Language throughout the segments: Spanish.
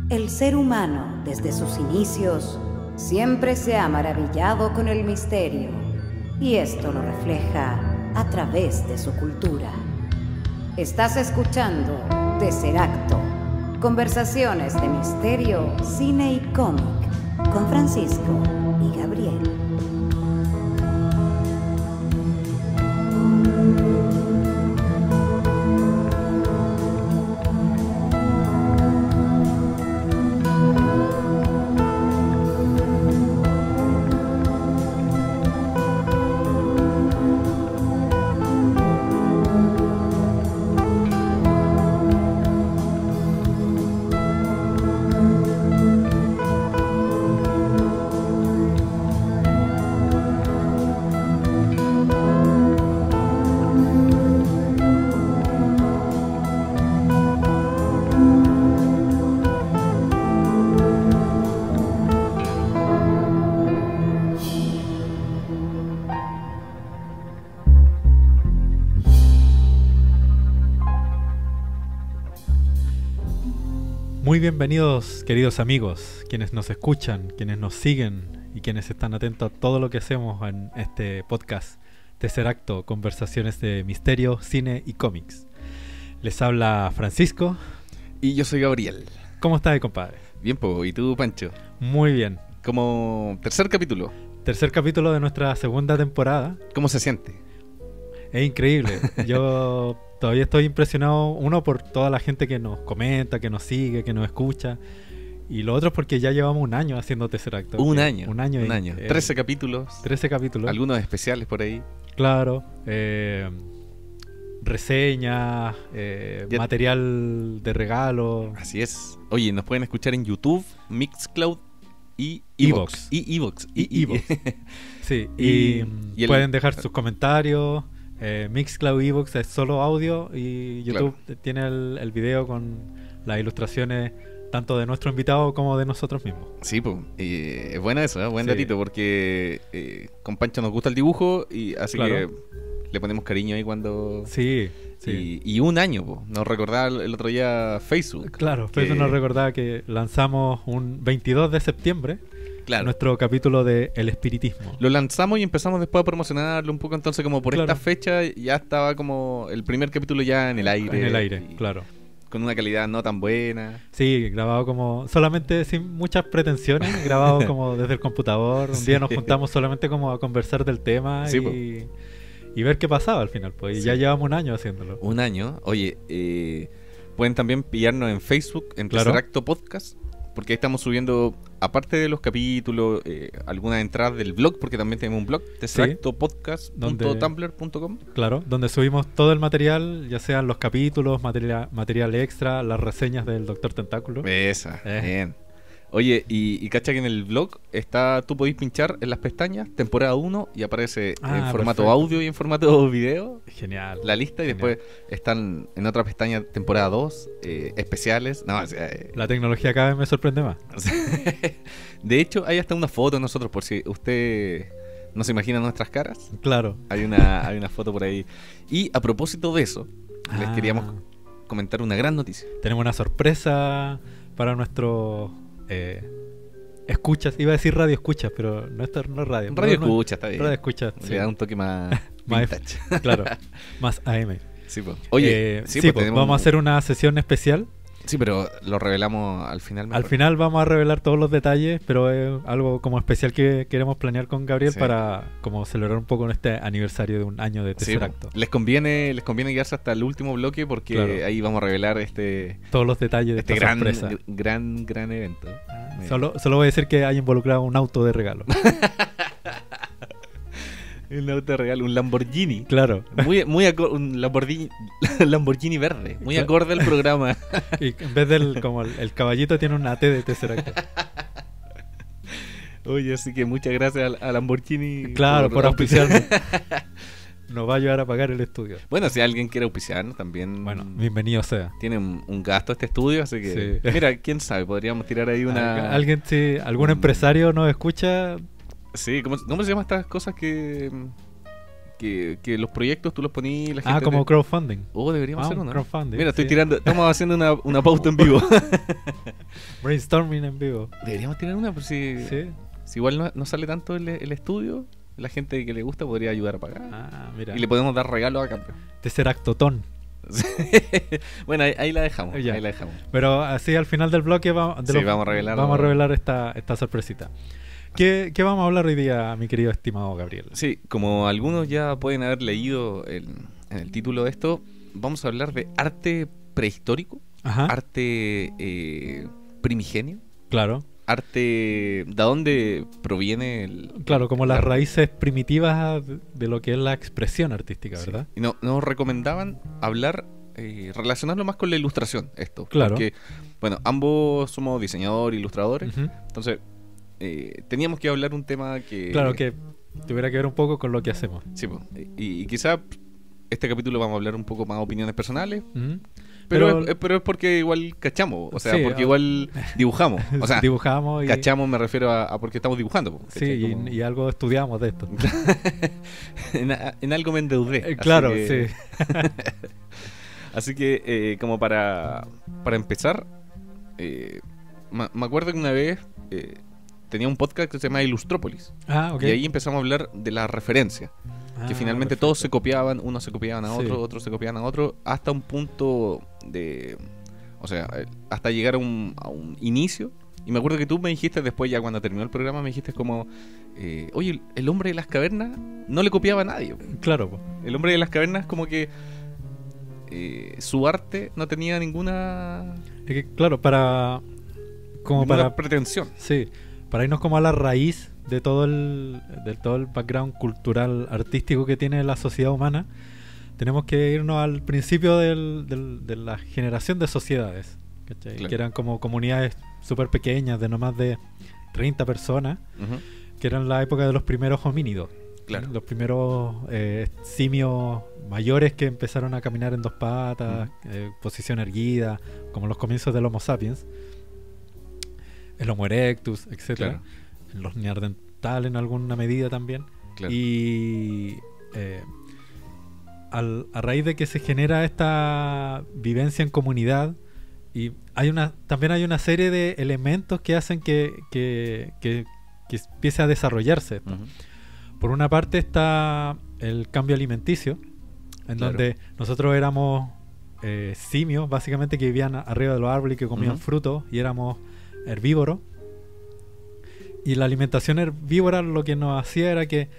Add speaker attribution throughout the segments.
Speaker 1: El ser humano, desde sus inicios, siempre se ha maravillado con el misterio, y esto lo refleja a través de su cultura. Estás escuchando Tesseracto, conversaciones de misterio, cine y cómic, con Francisco y Gabriel.
Speaker 2: Muy bienvenidos, queridos amigos, quienes nos escuchan, quienes nos siguen y quienes están atentos a todo lo que hacemos en este podcast Tesseracto, conversaciones de misterio, cine y cómics. Les habla Francisco.
Speaker 3: Y yo soy Gabriel.
Speaker 2: ¿Cómo estás, compadre?
Speaker 3: Bien, ¿y tú, Pancho?
Speaker 2: Muy bien.
Speaker 3: Como tercer capítulo.
Speaker 2: Tercer capítulo de nuestra segunda temporada.
Speaker 3: ¿Cómo se siente?
Speaker 2: Es increíble. Yo todavía estoy impresionado, uno, por toda la gente que nos comenta, que nos sigue, que nos escucha. Y lo otro es porque ya llevamos un año haciendo Tesseracto.
Speaker 3: Un año.
Speaker 2: 13
Speaker 3: capítulos.
Speaker 2: 13 capítulos.
Speaker 3: Algunos especiales por ahí.
Speaker 2: Claro. Reseñas, material de regalo.
Speaker 3: Así es. Oye, nos pueden escuchar en YouTube, Mixcloud y
Speaker 2: Evox.
Speaker 3: Evox.
Speaker 2: Sí, y pueden dejar sus comentarios. Mixcloud y Evox es solo audio, y YouTube tiene el video con las ilustraciones tanto de nuestro invitado como de nosotros mismos.
Speaker 3: Sí, pues es buena eso, buen datito, porque con Pancho nos gusta el dibujo, y así que le ponemos cariño ahí cuando...
Speaker 2: Sí.
Speaker 3: Y un año, nos recordaba el otro día Facebook.
Speaker 2: Claro, Facebook nos recordaba que lanzamos un 22 de septiembre. Claro. Nuestro capítulo de El Espiritismo.
Speaker 3: Lo lanzamos y empezamos después a promocionarlo un poco, entonces como por esta fecha ya estaba como el primer capítulo ya en el aire.
Speaker 2: En el aire, claro.
Speaker 3: Con una calidad no tan buena.
Speaker 2: Sí, grabado como solamente sin muchas pretensiones, grabado como desde el computador. Un día nos juntamos solamente como a conversar del tema y ver qué pasaba al final. Pues ya llevamos un año haciéndolo.
Speaker 3: Un año. Oye, pueden también pillarnos en Facebook, en Tesseracto Podcast, porque ahí estamos subiendo, aparte de los capítulos, algunas entradas del blog, porque también tenemos un blog, tesseractopodcast.tumblr.com.
Speaker 2: Claro, donde subimos todo el material, ya sean los capítulos, material extra, las reseñas del Doctor Tentáculo.
Speaker 3: Esa, bien. Oye, y cacha que en el blog tú podéis pinchar en las pestañas temporada 1 y aparece en formato audio y en formato video.
Speaker 2: Genial.
Speaker 3: La lista, y después están en otra pestaña temporada 2, especiales. No,
Speaker 2: la tecnología cada vez me sorprende más.
Speaker 3: De hecho, hay hasta una foto de nosotros, por si usted no se imagina nuestras caras.
Speaker 2: Claro.
Speaker 3: Hay una foto por ahí. Y a propósito de eso, les queríamos comentar una gran noticia.
Speaker 2: Tenemos una sorpresa para nuestros escuchas. Iba a decir radio escuchas, pero no es radio.
Speaker 3: Radio escucha, está bien.
Speaker 2: Radio escucha,
Speaker 3: le da un toque más vintage.
Speaker 2: Claro, más AM.
Speaker 3: Sí, pues. Oye,
Speaker 2: vamos a hacer una sesión especial.
Speaker 3: Sí, pero lo revelamos al final.
Speaker 2: Al final vamos a revelar todos los detalles, pero es algo como especial que queremos planear con Gabriel para como celebrar un poco en este aniversario de un año de Tesseracto.
Speaker 3: Les conviene quedarse hasta el último bloque, porque ahí vamos a revelar todos
Speaker 2: los detalles de esta sorpresa.
Speaker 3: Gran evento.
Speaker 2: Solo voy a decir que hay involucrado un auto de regalo.
Speaker 3: Un auto de regalo, un Lamborghini.
Speaker 2: Claro.
Speaker 3: Un Lamborghini verde. Muy acorde al programa.
Speaker 2: Y en vez del como el caballito tiene una T de Tesseracto.
Speaker 3: Oye, así que muchas gracias a Lamborghini.
Speaker 2: Claro, por auspiciarnos. Nos va a ayudar a pagar el estudio.
Speaker 3: Bueno, si alguien quiere auspiciarnos también.
Speaker 2: Bueno, bienvenido sea.
Speaker 3: Tiene un gasto este estudio, así que... Sí. Mira, quién sabe, podríamos tirar ahí una...
Speaker 2: Algún empresario nos escucha...
Speaker 3: Sí, ¿cómo se llaman estas cosas que los proyectos tú los ponías y la gente...
Speaker 2: como crowdfunding.
Speaker 3: Deberíamos hacer una.
Speaker 2: Crowdfunding.
Speaker 3: Mira, estamos haciendo una pauta en vivo.
Speaker 2: Brainstorming en vivo.
Speaker 3: Deberíamos tener una, por si,
Speaker 2: Sí.
Speaker 3: si igual no sale tanto el estudio, la gente que le gusta podría ayudar a pagar.
Speaker 2: Ah, mira.
Speaker 3: Y le podemos dar regalos a cambio.
Speaker 2: Tesseractotón.
Speaker 3: Bueno, ahí la dejamos.
Speaker 2: Ya.
Speaker 3: Ahí la dejamos.
Speaker 2: Pero así al final del bloque vamos a revelar esta sorpresita. ¿Qué vamos a hablar hoy día, mi querido estimado Gabriel?
Speaker 3: Sí, como algunos ya pueden haber leído en el título de esto, vamos a hablar de arte prehistórico,
Speaker 2: Ajá.
Speaker 3: arte primigenio,
Speaker 2: Claro.
Speaker 3: arte de dónde proviene el...
Speaker 2: Claro, como
Speaker 3: el
Speaker 2: las
Speaker 3: arte.
Speaker 2: raíces primitivas de lo que es la expresión artística,
Speaker 3: Sí.
Speaker 2: ¿verdad?
Speaker 3: Y nos recomendaban hablar, relacionarlo más con la ilustración, esto.
Speaker 2: Claro.
Speaker 3: Porque, bueno, ambos somos diseñadores, ilustradores,
Speaker 2: Ujú.
Speaker 3: entonces teníamos que hablar un tema que...
Speaker 2: Claro, que tuviera que ver un poco con lo que hacemos.
Speaker 3: Sí, po. Y quizá este capítulo vamos a hablar un poco más de opiniones personales,
Speaker 2: Ujú.
Speaker 3: pero es porque igual cachamos, o sea,
Speaker 2: Sí,
Speaker 3: porque igual dibujamos, o sea,
Speaker 2: dibujamos y...
Speaker 3: cachamos me refiero a porque estamos dibujando, po,
Speaker 2: Sí,
Speaker 3: ¿cachai? Como-
Speaker 2: y algo estudiamos de esto.
Speaker 3: en algo me endeudé. así
Speaker 2: Claro,
Speaker 3: que-
Speaker 2: sí.
Speaker 3: Así que, como para empezar, me acuerdo que una vez tenía un podcast que se llama Ilustrópolis.
Speaker 2: Ah, ok.
Speaker 3: Y ahí empezamos a hablar de la referencia. Que
Speaker 2: Ah,
Speaker 3: finalmente
Speaker 2: perfecto.
Speaker 3: todos se copiaban, unos se copiaban a
Speaker 2: Sí.
Speaker 3: otros, otros se copiaban a otros, hasta un punto de... O sea, hasta llegar a un inicio. Y me acuerdo que tú me dijiste después, ya cuando terminó el programa, me dijiste como... Oye, el hombre de las cavernas no le copiaba a nadie.
Speaker 2: Claro, po.
Speaker 3: El hombre de las cavernas como que... su arte no tenía ninguna...
Speaker 2: Es que, claro, para... Como
Speaker 3: ninguna
Speaker 2: para...
Speaker 3: pretensión.
Speaker 2: Sí, para irnos como a la raíz de todo el background cultural, artístico que tiene la sociedad humana, tenemos que irnos al principio de la generación de sociedades, ¿cachai?
Speaker 3: Claro.
Speaker 2: Que eran como comunidades súper pequeñas, de no más de 30 personas,
Speaker 3: Ujú.
Speaker 2: que eran la época de los primeros homínidos.
Speaker 3: Claro.
Speaker 2: Los primeros simios mayores que empezaron a caminar en dos patas, posición erguida, como los comienzos del Homo sapiens, el Homo erectus, etcétera,
Speaker 3: Claro.
Speaker 2: en los neandertales en alguna medida también.
Speaker 3: Claro.
Speaker 2: Y a raíz de que se genera esta vivencia en comunidad, y también hay una serie de elementos que hacen que empiece a desarrollarse esto.
Speaker 3: Ujú.
Speaker 2: Por una parte está el cambio alimenticio, en
Speaker 3: Claro.
Speaker 2: donde nosotros éramos simios, básicamente, que vivían arriba de los árboles y que comían
Speaker 3: Ujú.
Speaker 2: frutos, y éramos herbívoros. Y la alimentación herbívora lo que nos hacía era que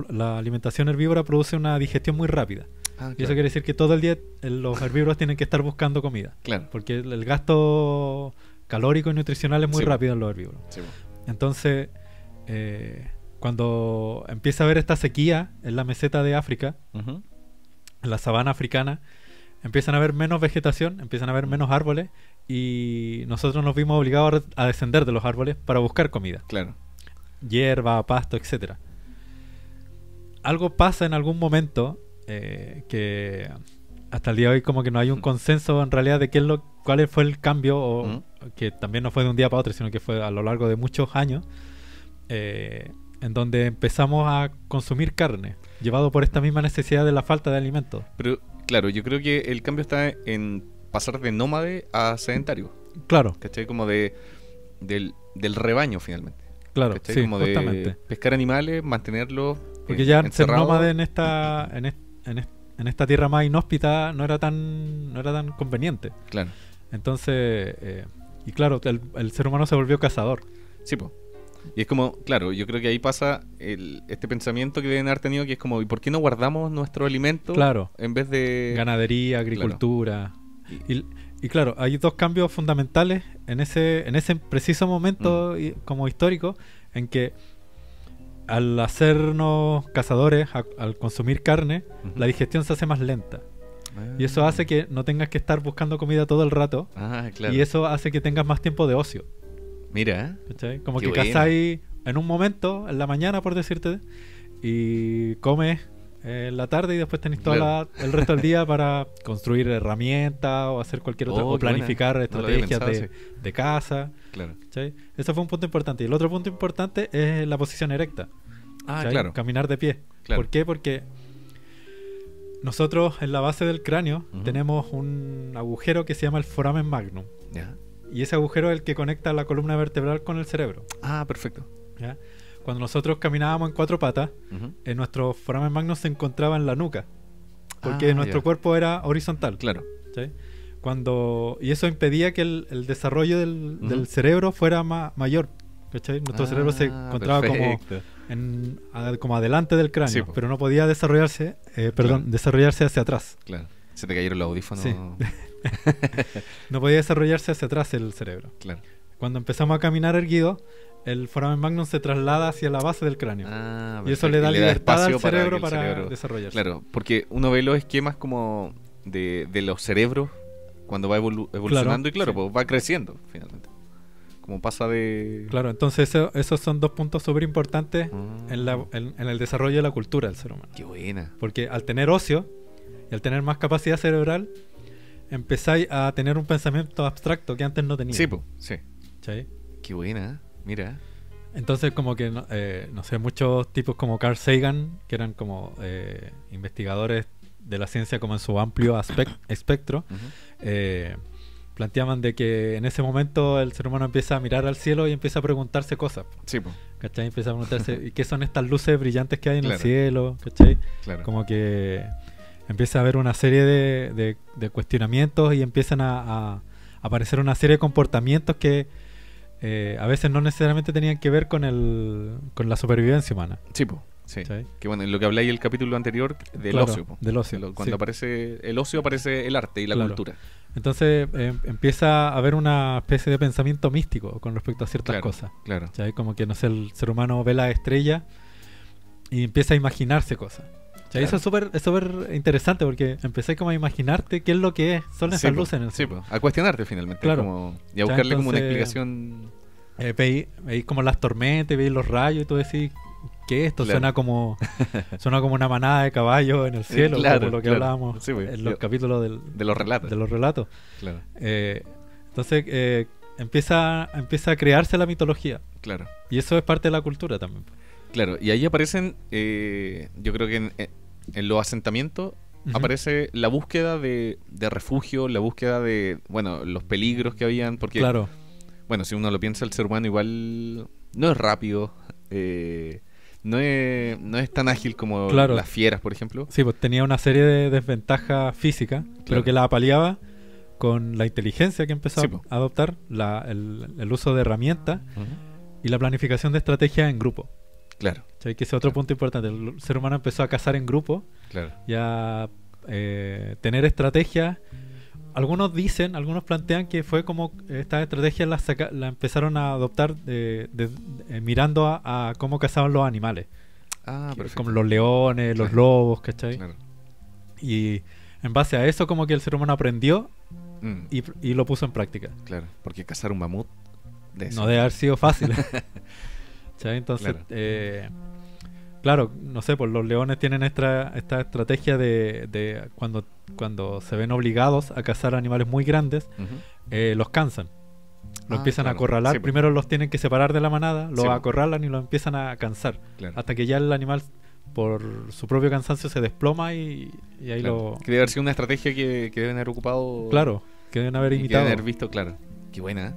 Speaker 2: la alimentación herbívora produce una digestión muy rápida.
Speaker 3: Ah,
Speaker 2: Y eso
Speaker 3: claro.
Speaker 2: quiere decir que todo el día los herbívoros tienen que estar buscando comida,
Speaker 3: Claro.
Speaker 2: porque el gasto calórico y nutricional es muy
Speaker 3: Sí.
Speaker 2: rápido en los herbívoros.
Speaker 3: Sí, po.
Speaker 2: Entonces, cuando empieza a haber esta sequía en la meseta de África,
Speaker 3: Ujú.
Speaker 2: en la sabana africana, empiezan a haber menos vegetación, empiezan a haber menos árboles, y nosotros nos vimos obligados a descender de los árboles para buscar comida,
Speaker 3: Claro.
Speaker 2: hierba, pasto, etcétera. Algo pasa en algún momento que hasta el día de hoy como que no hay un consenso en realidad de cuál fue el cambio, o
Speaker 3: Ujú.
Speaker 2: que también no fue de un día para otro, sino que fue a lo largo de muchos años, en donde empezamos a consumir carne, llevado por esta misma necesidad de la falta de alimentos.
Speaker 3: Pero, claro, yo creo que el cambio está en pasar de nómade a sedentario.
Speaker 2: Claro,
Speaker 3: ¿Cachai? Como del rebaño, finalmente.
Speaker 2: claro,
Speaker 3: ¿Cachai?
Speaker 2: sí,
Speaker 3: Como de
Speaker 2: justamente.
Speaker 3: pescar animales, mantenerlos.
Speaker 2: Porque ya ser
Speaker 3: encerrados.
Speaker 2: nómade en esta tierra más inhóspita no era tan conveniente.
Speaker 3: Claro.
Speaker 2: Entonces, y claro, el ser humano se volvió cazador.
Speaker 3: Sí, po. Y es como, claro, yo creo que ahí pasa este pensamiento que deben haber tenido, que es como, ¿y por qué no guardamos nuestro alimento?
Speaker 2: Claro.
Speaker 3: En vez de...
Speaker 2: Ganadería, agricultura. Y claro, hay dos cambios fundamentales en ese preciso momento como histórico, en que al hacernos cazadores, al consumir carne,
Speaker 3: Ujú.
Speaker 2: la digestión se hace más lenta.
Speaker 3: Ah.
Speaker 2: Y eso hace que no tengas que estar buscando comida todo el rato.
Speaker 3: Ah, claro.
Speaker 2: Y eso hace que tengas más tiempo de ocio.
Speaker 3: Mira,
Speaker 2: ¿Cachai? Como
Speaker 3: Qué
Speaker 2: que
Speaker 3: buena.
Speaker 2: cazáis en un momento, en la mañana, por decirte, y comes en la tarde, y después tenéis
Speaker 3: Claro.
Speaker 2: el resto del día para construir herramientas o hacer cualquier otra,
Speaker 3: Oh,
Speaker 2: o
Speaker 3: qué buena.
Speaker 2: planificar
Speaker 3: No lo había
Speaker 2: estrategias
Speaker 3: pensado,
Speaker 2: de caza.
Speaker 3: claro.
Speaker 2: ¿Cachai? Eso fue un punto importante. Y el otro punto importante es la posición erecta.
Speaker 3: Ah,
Speaker 2: ¿cachai?
Speaker 3: claro.
Speaker 2: Caminar de pie.
Speaker 3: Claro.
Speaker 2: ¿Por qué? Porque nosotros en la base del cráneo
Speaker 3: Ujú.
Speaker 2: tenemos un agujero que se llama el foramen magnum.
Speaker 3: Ya.
Speaker 2: Y ese agujero es el que conecta la columna vertebral con el cerebro.
Speaker 3: Ah, perfecto.
Speaker 2: ¿Ya? Cuando nosotros caminábamos en 4 patas, nuestro foramen magnum se encontraba en la nuca, porque nuestro cuerpo era horizontal.
Speaker 3: Claro.
Speaker 2: ¿Sí? Y eso impedía que el desarrollo del cerebro fuera mayor. ¿Cachai? Nuestro cerebro se encontraba como adelante del cráneo,
Speaker 3: Sí,
Speaker 2: pero no podía desarrollarse hacia atrás.
Speaker 3: Claro. Se te cayeron los audífonos.
Speaker 2: Sí. No podía desarrollarse hacia atrás el cerebro.
Speaker 3: Claro.
Speaker 2: Cuando empezamos a caminar erguido, el foramen magnum se traslada hacia la base del cráneo. Y eso le da libertad al cerebro para desarrollarse.
Speaker 3: Claro, porque uno ve los esquemas como de los cerebros cuando va evolucionando,
Speaker 2: claro,
Speaker 3: y pues va creciendo finalmente. Como pasa de...
Speaker 2: Claro, entonces esos son 2 puntos súper importantes en el desarrollo de la cultura del ser humano.
Speaker 3: Qué buena.
Speaker 2: Porque al tener ocio y al tener más capacidad cerebral, empezáis a tener un pensamiento abstracto que antes no teníais.
Speaker 3: Sí, pues, sí.
Speaker 2: ¿Sí?
Speaker 3: Qué buena, mira.
Speaker 2: Entonces como que, no sé, muchos tipos como Carl Sagan, que eran como investigadores de la ciencia como en su amplio espectro, planteaban de que en ese momento el ser humano empieza a mirar al cielo y empieza a preguntarse cosas.
Speaker 3: Sí, pues.
Speaker 2: ¿Cachai? Empieza a preguntarse ¿qué son estas luces brillantes que hay en el
Speaker 3: Claro.
Speaker 2: cielo? ¿Cachai?
Speaker 3: Claro.
Speaker 2: Como que empieza a haber una serie de cuestionamientos y empiezan a aparecer una serie de comportamientos que a veces no necesariamente tenían que ver con la supervivencia humana.
Speaker 3: Sí, pues. Sí.
Speaker 2: ¿Cachai?
Speaker 3: Que bueno, en lo que habláis el capítulo anterior del
Speaker 2: Claro,
Speaker 3: ocio. Po.
Speaker 2: del ocio,
Speaker 3: Cuando
Speaker 2: sí.
Speaker 3: aparece el ocio, aparece el arte y la
Speaker 2: Claro.
Speaker 3: cultura.
Speaker 2: Entonces empieza a haber una especie de pensamiento místico con respecto a ciertas
Speaker 3: Claro,
Speaker 2: cosas.
Speaker 3: claro.
Speaker 2: ¿Cachai? Como que, no sé, el ser humano ve la estrella y empieza a imaginarse cosas. ¿Cachai?
Speaker 3: Claro.
Speaker 2: Eso es súper interesante porque empecé como a imaginarte qué es lo que son esas
Speaker 3: po.
Speaker 2: luces en el
Speaker 3: Sí,
Speaker 2: cielo.
Speaker 3: po. A cuestionarte finalmente.
Speaker 2: Claro.
Speaker 3: Y a buscarle como una
Speaker 2: Entonces,
Speaker 3: explicación.
Speaker 2: Veis como las tormentas, veis los rayos y tú decís que esto
Speaker 3: Claro.
Speaker 2: suena como una manada de caballos en el cielo,
Speaker 3: Claro,
Speaker 2: como lo que
Speaker 3: claro.
Speaker 2: hablábamos
Speaker 3: Sí, pues,
Speaker 2: en los capítulos
Speaker 3: de los relatos.
Speaker 2: de los relatos.
Speaker 3: Claro,
Speaker 2: Entonces empieza a crearse la mitología
Speaker 3: claro.
Speaker 2: y eso es parte de la cultura también.
Speaker 3: Claro, y ahí aparecen, yo creo que en los asentamientos
Speaker 2: Ujú.
Speaker 3: aparece la búsqueda de refugio, la búsqueda de, bueno, los peligros que habían, porque,
Speaker 2: Claro,
Speaker 3: bueno, si uno lo piensa, el ser humano igual no es rápido, no es tan ágil como
Speaker 2: Claro.
Speaker 3: las fieras, por ejemplo.
Speaker 2: sí, pues tenía una serie de desventajas físicas, pero
Speaker 3: Claro.
Speaker 2: que la paliaba con la inteligencia que empezó
Speaker 3: Sí, po.
Speaker 2: a adoptar, el uso de herramientas y la planificación de estrategias en grupo.
Speaker 3: Claro,
Speaker 2: ¿Sabes? Que ese es otro
Speaker 3: Claro.
Speaker 2: punto importante. El ser humano empezó a cazar en grupo
Speaker 3: claro.
Speaker 2: y a tener estrategias. Algunos plantean que fue como estas estrategias las empezaron a adoptar mirando a cómo cazaban los animales.
Speaker 3: Ah,
Speaker 2: Que-
Speaker 3: perfecto.
Speaker 2: como los leones, los
Speaker 3: Claro.
Speaker 2: lobos, ¿cachai?
Speaker 3: Claro.
Speaker 2: Y en base a eso como que el ser humano aprendió
Speaker 3: Mm,
Speaker 2: y lo puso en práctica.
Speaker 3: claro, porque cazar un mamut
Speaker 2: No debe haber sido fácil. ¿Cachai? Entonces,
Speaker 3: Claro.
Speaker 2: claro, no sé, pues los leones tienen esta estrategia de cuando se ven obligados a cazar animales muy grandes,
Speaker 3: Ujú.
Speaker 2: los cansan. Los
Speaker 3: Ah,
Speaker 2: empiezan
Speaker 3: claro.
Speaker 2: a acorralar.
Speaker 3: Sí, pues.
Speaker 2: Primero los tienen que separar de la manada, los
Speaker 3: Sí, pues.
Speaker 2: acorralan y los empiezan a cansar.
Speaker 3: Claro.
Speaker 2: Hasta que ya el animal, por su propio cansancio, se desploma y ahí
Speaker 3: Claro. Que debe haber sido una estrategia que deben haber ocupado.
Speaker 2: Claro, que deben haber
Speaker 3: Y que deben
Speaker 2: imitado.
Speaker 3: haber visto, claro. Qué buena. ¿Eh?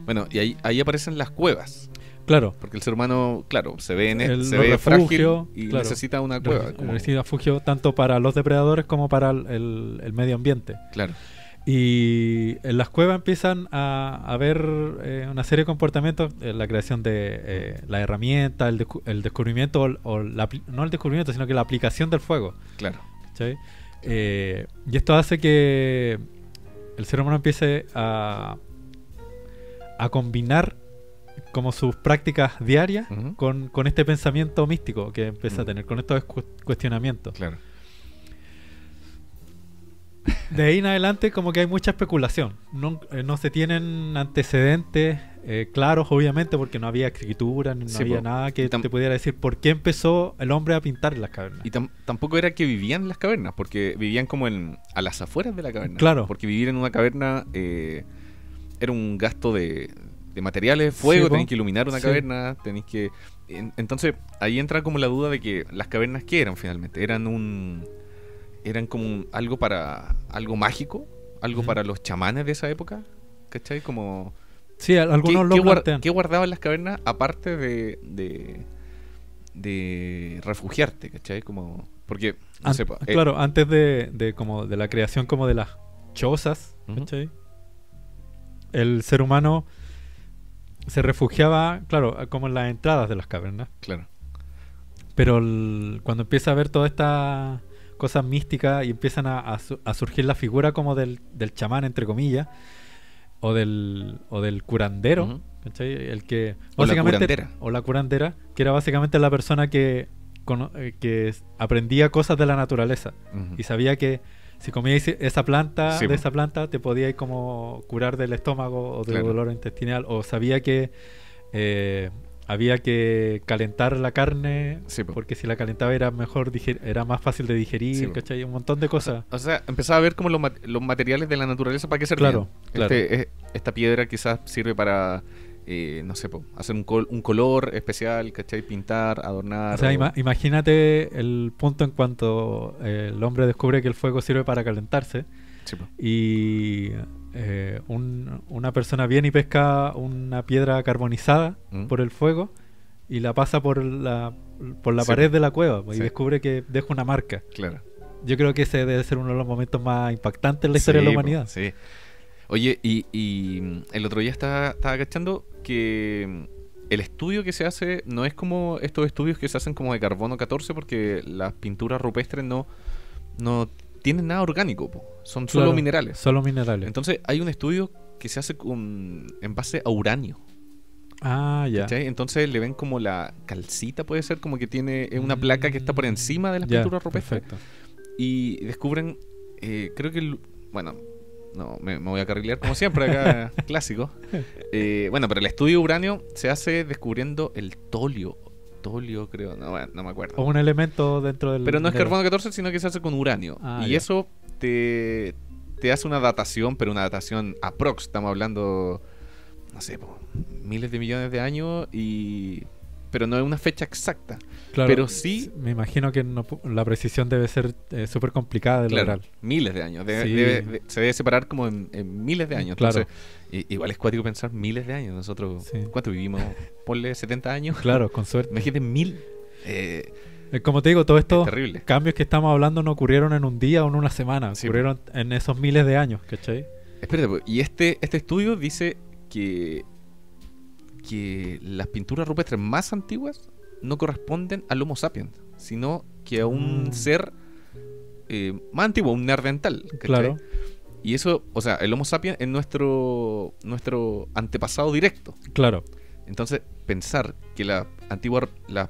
Speaker 3: Bueno, y ahí aparecen las cuevas.
Speaker 2: Claro.
Speaker 3: Porque el ser humano, claro, se ve,
Speaker 2: Los
Speaker 3: se ve frágil
Speaker 2: refugios,
Speaker 3: y
Speaker 2: claro.
Speaker 3: necesita una cueva. como-
Speaker 2: Necesita refugio tanto para los depredadores como para el medio ambiente.
Speaker 3: Claro,
Speaker 2: Y en las cuevas empiezan a haber una serie de comportamientos, la creación de las herramientas, el descubrimiento, no el descubrimiento, sino que la aplicación del fuego.
Speaker 3: claro.
Speaker 2: ¿Cachai? Y esto hace que el ser humano empiece a combinar como sus prácticas diarias
Speaker 3: Ujú.
Speaker 2: con este pensamiento místico que empieza a
Speaker 3: Mm.
Speaker 2: tener, con estos cuestionamientos.
Speaker 3: Claro.
Speaker 2: De ahí en adelante como que hay mucha especulación. No se tienen antecedentes claros, obviamente, porque no había escritura, no
Speaker 3: Sí,
Speaker 2: había
Speaker 3: po.
Speaker 2: nada que
Speaker 3: Y
Speaker 2: te pudiera decir por qué empezó el hombre a pintar en las cavernas.
Speaker 3: Y tampoco era que vivían en las cavernas, porque vivían como a las afueras de la caverna.
Speaker 2: Claro.
Speaker 3: Porque vivir en una caverna era un gasto de materiales, fuego,
Speaker 2: Sí, po.
Speaker 3: tenéis que iluminar una
Speaker 2: Sí.
Speaker 3: caverna, tenéis que... Entonces, ahí entra como la duda de que las cavernas, ¿qué eran finalmente? Eran como algo mágico, algo
Speaker 2: Ujú.
Speaker 3: para los chamanes de esa época, ¿cachai? Como
Speaker 2: Sí, algunos lo plantean.
Speaker 3: ¿Qué guardaban las cavernas aparte de refugiarte, ¿cachai? Como, porque, no sé,
Speaker 2: claro, antes como de la creación como de las chozas, ¿cachai? El ser humano se refugiaba, claro, como en las entradas de las cavernas.
Speaker 3: Claro.
Speaker 2: Pero cuando empieza a ver todas estas cosas místicas y empiezan a surgir la figura como del chamán, entre comillas, o del curandero, ¿cachai? El que básicamente, o la curandera, que era básicamente la persona que aprendía cosas de la naturaleza y sabía que si comíais esa planta, de esa planta, te podíais como curar del estómago o del dolor intestinal, o sabía que había que calentar la carne, porque si la calentaba era mejor, era más fácil de digerir, ¿cachai? Un montón de cosas.
Speaker 3: O sea, empezaba a ver como los materiales de la naturaleza para qué servían. Claro. Esta piedra quizás sirve para, no sé, hacer un color especial, ¿cachai? Pintar, adornar.
Speaker 2: O sea, imagínate el punto en cuanto el hombre descubre que el fuego sirve para calentarse. Y una persona viene y pesca una piedra carbonizada por el fuego y la pasa por la pared de la cueva y descubre que deja una marca.
Speaker 3: Claro.
Speaker 2: Yo creo que ese debe ser uno de los momentos más impactantes en la historia de la humanidad.
Speaker 3: Sí. Oye, y el otro día estaba cachando que el estudio que se hace no es como estos estudios que se hacen como de carbono 14, porque las pinturas rupestres no tienen nada orgánico, son solo minerales.
Speaker 2: Solo minerales.
Speaker 3: Entonces hay un estudio que se hace en base a uranio.
Speaker 2: Ah, ya.
Speaker 3: ¿Cachai? Entonces le ven como la calcita, puede ser, como que tiene una placa que está por encima de las pinturas rupestres. Perfecto. Y descubren, creo que, bueno, no, me voy a carrilear como siempre acá, clásico. Bueno, pero el estudio de uranio se hace descubriendo el tolio, creo, no me acuerdo.
Speaker 2: O un elemento dentro del...
Speaker 3: Pero no es carbono 14, sino que se hace con uranio. Y eso te hace una datación, pero una datación aprox. Estamos hablando, no sé, miles de millones de años, pero no es una fecha exacta.
Speaker 2: Claro,
Speaker 3: pero sí...
Speaker 2: Me imagino que la precisión debe ser súper complicada de lograr.
Speaker 3: Miles de años. Se debe separar como en miles de años.
Speaker 2: Claro.
Speaker 3: Entonces, igual es cuático pensar miles de años. Nosotros, ¿cuánto vivimos? Ponle 70 años.
Speaker 2: Claro, con suerte.
Speaker 3: Imagínate 1000.
Speaker 2: Como te digo, todos estos
Speaker 3: cambios
Speaker 2: que estamos hablando no ocurrieron en un día o en una semana. Ocurrieron en esos miles de años, ¿cachai?
Speaker 3: Espérate, y este estudio dice que las pinturas rupestres más antiguas no corresponden al Homo sapiens, sino que a un ser más antiguo, un neandertal, ¿cachai?
Speaker 2: Claro.
Speaker 3: Y eso, o sea, el Homo sapiens es nuestro antepasado directo.
Speaker 2: Claro.
Speaker 3: Entonces, pensar que las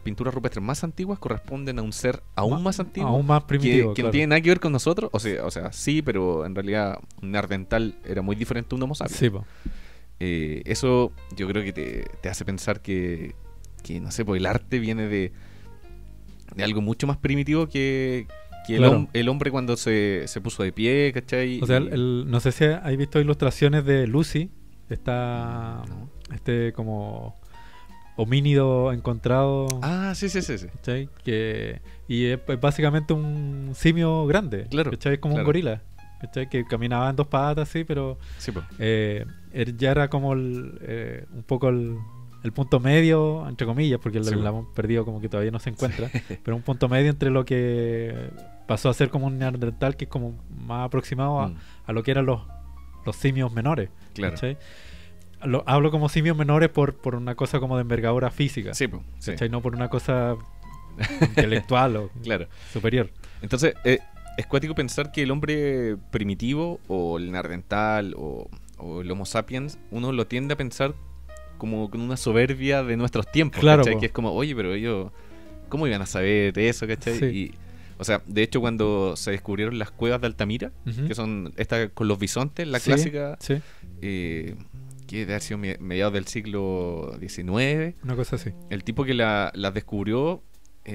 Speaker 3: pinturas rupestres más antiguas corresponden a un ser aún más antiguo,
Speaker 2: aún más primitivo,
Speaker 3: que no tiene nada que ver con nosotros. O sea, sí, pero en realidad un neandertal era muy diferente a un Homo sapiens.
Speaker 2: Sí,
Speaker 3: eso yo creo que te hace pensar que no sé, pues el arte viene de algo mucho más primitivo que el hombre cuando se puso de pie, ¿cachai?
Speaker 2: O sea, no sé si has visto ilustraciones de Lucy, este como homínido encontrado.
Speaker 3: Ah, sí.
Speaker 2: ¿Cachai? Y es básicamente un simio grande,
Speaker 3: claro,
Speaker 2: ¿cachai? Es como un gorila, ¿cachai? Que caminaba en dos patas, sí, pero
Speaker 3: sí,
Speaker 2: ya era como un poco el punto medio, entre comillas, porque lo hemos perdido, como que todavía no se encuentra, pero un punto medio entre lo que pasó a ser como un neandertal, que es como más aproximado a lo que eran los simios menores.
Speaker 3: Claro.
Speaker 2: ¿Cachai? Hablo como simios menores por una cosa como de envergadura física.
Speaker 3: Sí.
Speaker 2: No por una cosa intelectual o superior.
Speaker 3: Entonces, es cuático pensar que el hombre primitivo, o el neandertal, o el Homo sapiens, uno lo tiende a pensar como con una soberbia de nuestros tiempos,
Speaker 2: claro,
Speaker 3: ¿cachai? Que es como, oye, pero ellos, ¿cómo iban a saber de eso, cachai?
Speaker 2: Sí.
Speaker 3: Y, o sea, de hecho, cuando se descubrieron las cuevas de Altamira, que son estas con los bisontes, la clásica, que debe haber sido mediados del siglo XIX,
Speaker 2: una cosa así.
Speaker 3: el tipo que las descubrió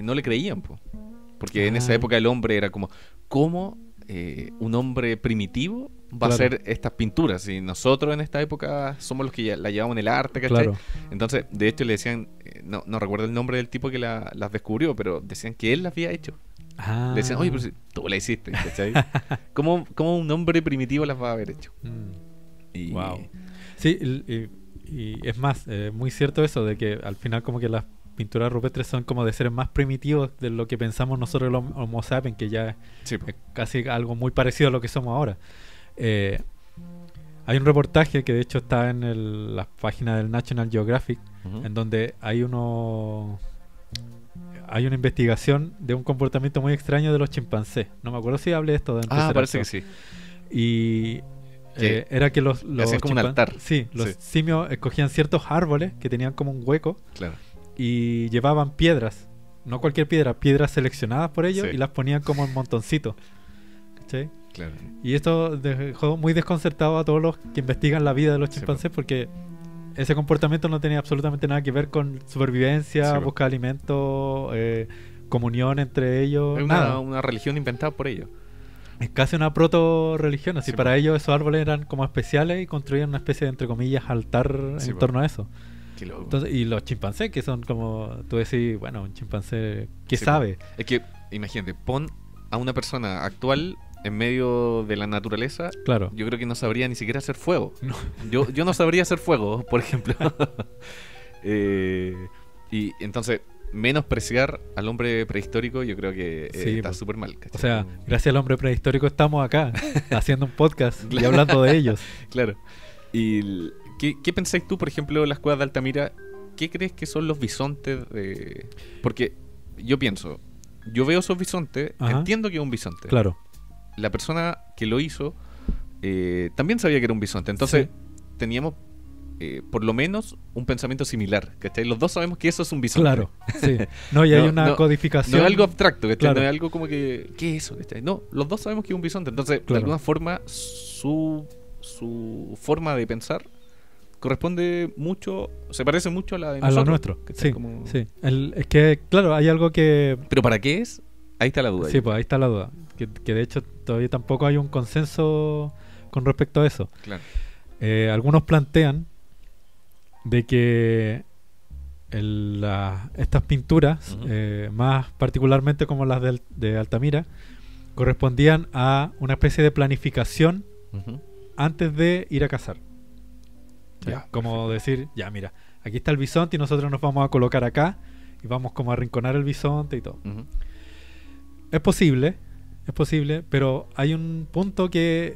Speaker 3: no le creían, porque en esa época el hombre era como, ¿cómo un hombre primitivo va a hacer estas pinturas? Y nosotros en esta época somos los que la llevamos en el arte, ¿cachai?
Speaker 2: Claro.
Speaker 3: Entonces, de hecho, le decían, no recuerdo el nombre del tipo que las descubrió, pero decían que él las había hecho. Le decían, oye, pero si tú la hiciste, ¿cachai? ¿Cómo un hombre primitivo las va a haber hecho?
Speaker 2: Wow. Sí, y es más, muy cierto eso de que al final como que las pinturas rupestres son como de seres más primitivos de lo que pensamos nosotros los Homo sapiens, que ya
Speaker 3: Sí,
Speaker 2: es casi algo muy parecido a lo que somos ahora. Hay un reportaje que de hecho está en la página del National Geographic,
Speaker 3: Ujú.
Speaker 2: en donde hay una investigación de un comportamiento muy extraño de los chimpancés. No me acuerdo si hablé de esto de
Speaker 3: Ah, parece que sí.
Speaker 2: Y
Speaker 3: Que
Speaker 2: era que los
Speaker 3: hacían como un altar.
Speaker 2: Sí, los
Speaker 3: Sí.
Speaker 2: simios escogían ciertos árboles que tenían como un hueco
Speaker 3: Claro.
Speaker 2: y llevaban piedras, no cualquier piedra, piedras seleccionadas por ellos,
Speaker 3: Sí.
Speaker 2: y las ponían como en montoncitos. ¿Cachai?
Speaker 3: Claro.
Speaker 2: Y esto dejó muy desconcertado a todos los que investigan la vida de los
Speaker 3: Sí,
Speaker 2: chimpancés, porque ese comportamiento no tenía absolutamente nada que ver con supervivencia,
Speaker 3: Sí,
Speaker 2: buscar alimento, comunión entre ellos,
Speaker 3: Es
Speaker 2: nada.
Speaker 3: una religión inventada por ellos.
Speaker 2: Es casi una proto-religión, así
Speaker 3: Sí,
Speaker 2: para ellos esos árboles eran como especiales y construían una especie de, entre comillas, altar
Speaker 3: Sí,
Speaker 2: en torno a eso.
Speaker 3: Qué loco.
Speaker 2: Entonces, y los chimpancés, que son como, tú decís, bueno, un chimpancé, ¿qué
Speaker 3: Sí,
Speaker 2: sabe?
Speaker 3: Es que, imagínate, pon a una persona actual en medio de la naturaleza.
Speaker 2: Claro.
Speaker 3: Yo creo que no sabría ni siquiera hacer fuego.
Speaker 2: No.
Speaker 3: Yo no sabría hacer fuego, por ejemplo. Y entonces, menospreciar al hombre prehistórico, yo creo que
Speaker 2: Sí,
Speaker 3: está
Speaker 2: pues.
Speaker 3: súper mal.
Speaker 2: O
Speaker 3: ¿cachai?
Speaker 2: sea, gracias al hombre prehistórico estamos acá, haciendo un podcast y
Speaker 3: Claro.
Speaker 2: hablando de ellos.
Speaker 3: Claro. ¿Y qué pensáis tú, por ejemplo, de las cuevas de Altamira? ¿Qué crees que son los bisontes de...? Porque yo pienso, yo veo esos bisontes,
Speaker 2: Ajá.
Speaker 3: entiendo que es un bisonte.
Speaker 2: Claro.
Speaker 3: La persona que lo hizo también sabía que era un bisonte. Entonces, teníamos por lo menos un pensamiento similar, ¿cachai? Los dos sabemos que eso es un bisonte.
Speaker 2: Claro, sí. No, y hay
Speaker 3: No,
Speaker 2: una
Speaker 3: no,
Speaker 2: codificación.
Speaker 3: No es algo abstracto, ¿cachai?
Speaker 2: Claro.
Speaker 3: No es algo como que... ¿Qué es eso? ¿cachai? No, los dos sabemos que es un bisonte. Entonces, de
Speaker 2: Claro.
Speaker 3: alguna forma, su forma de pensar corresponde mucho, se parece mucho a la de
Speaker 2: A
Speaker 3: nosotros.
Speaker 2: lo nuestro.
Speaker 3: ¿cachai?
Speaker 2: Sí,
Speaker 3: Como-
Speaker 2: sí. Es que, claro, hay algo que...
Speaker 3: Pero ¿para qué es? Ahí está la duda.
Speaker 2: Sí, pues ahí está la duda. Que de hecho todavía tampoco hay un consenso con respecto a eso.
Speaker 3: Claro.
Speaker 2: Algunos plantean de que estas pinturas,
Speaker 3: Ujú.
Speaker 2: más particularmente como las de Altamira, correspondían a una especie de planificación
Speaker 3: Ujú.
Speaker 2: antes de ir a cazar. ¿Sí?
Speaker 3: Ya,
Speaker 2: Como decir, ya mira, aquí está el bisonte y nosotros nos vamos a colocar acá y vamos como a arrinconar el bisonte y todo.
Speaker 3: Ujú.
Speaker 2: Es posible, pero hay un punto que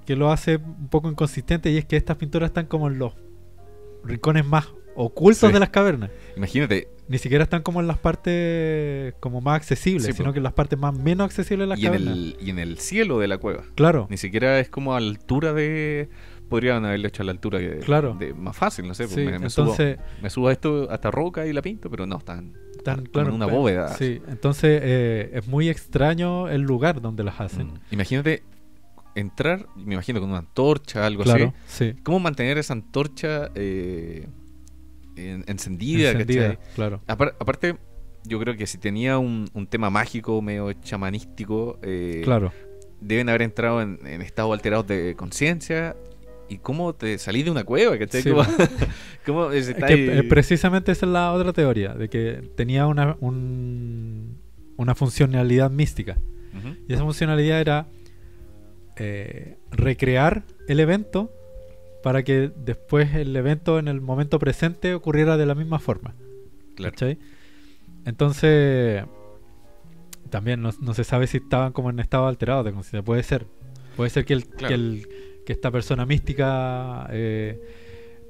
Speaker 2: lo hace un poco inconsistente, y es que estas pinturas están como en los rincones más ocultos
Speaker 3: Sí.
Speaker 2: de las cavernas.
Speaker 3: Imagínate,
Speaker 2: Ni siquiera están como en las partes como más accesibles,
Speaker 3: Sí,
Speaker 2: sino
Speaker 3: po.
Speaker 2: que en las partes más menos accesibles de las
Speaker 3: y en,
Speaker 2: cavernas.
Speaker 3: y en el cielo de la cueva.
Speaker 2: Claro,
Speaker 3: Ni siquiera es como a la altura de... Podrían haberlo hecho a la altura
Speaker 2: Claro.
Speaker 3: más fácil, no sé. pues
Speaker 2: sí,
Speaker 3: me subo,
Speaker 2: entonces
Speaker 3: me subo a esto hasta roca y la pinto, pero no, están
Speaker 2: están
Speaker 3: como
Speaker 2: claro,
Speaker 3: en una
Speaker 2: pero-
Speaker 3: bóveda.
Speaker 2: Sí, entonces es muy extraño el lugar donde las hacen.
Speaker 3: Imagínate entrar, me imagino con una antorcha, algo
Speaker 2: Claro,
Speaker 3: así.
Speaker 2: sí.
Speaker 3: ¿Cómo mantener esa antorcha encendida?
Speaker 2: Encendida,
Speaker 3: ¿cachai?
Speaker 2: claro.
Speaker 3: Aparte, yo creo que si tenía un tema mágico, medio chamanístico,
Speaker 2: Claro.
Speaker 3: deben haber entrado en estados alterados de conciencia. ¿Y cómo te salís de una cueva? ¿Cachai?
Speaker 2: Sí,
Speaker 3: ¿Cómo,
Speaker 2: pues.
Speaker 3: cómo
Speaker 2: Es
Speaker 3: está
Speaker 2: que
Speaker 3: ahí?
Speaker 2: precisamente esa es la otra teoría, de que tenía una funcionalidad mística.
Speaker 3: Ujú.
Speaker 2: Y esa funcionalidad era recrear el evento para que después el evento en el momento presente ocurriera de la misma forma.
Speaker 3: Claro.
Speaker 2: ¿Cachai? Entonces, también no se sabe si estaban como en estado alterado de conciencia. Puede ser. Puede ser que,
Speaker 3: Claro.
Speaker 2: que esta persona mística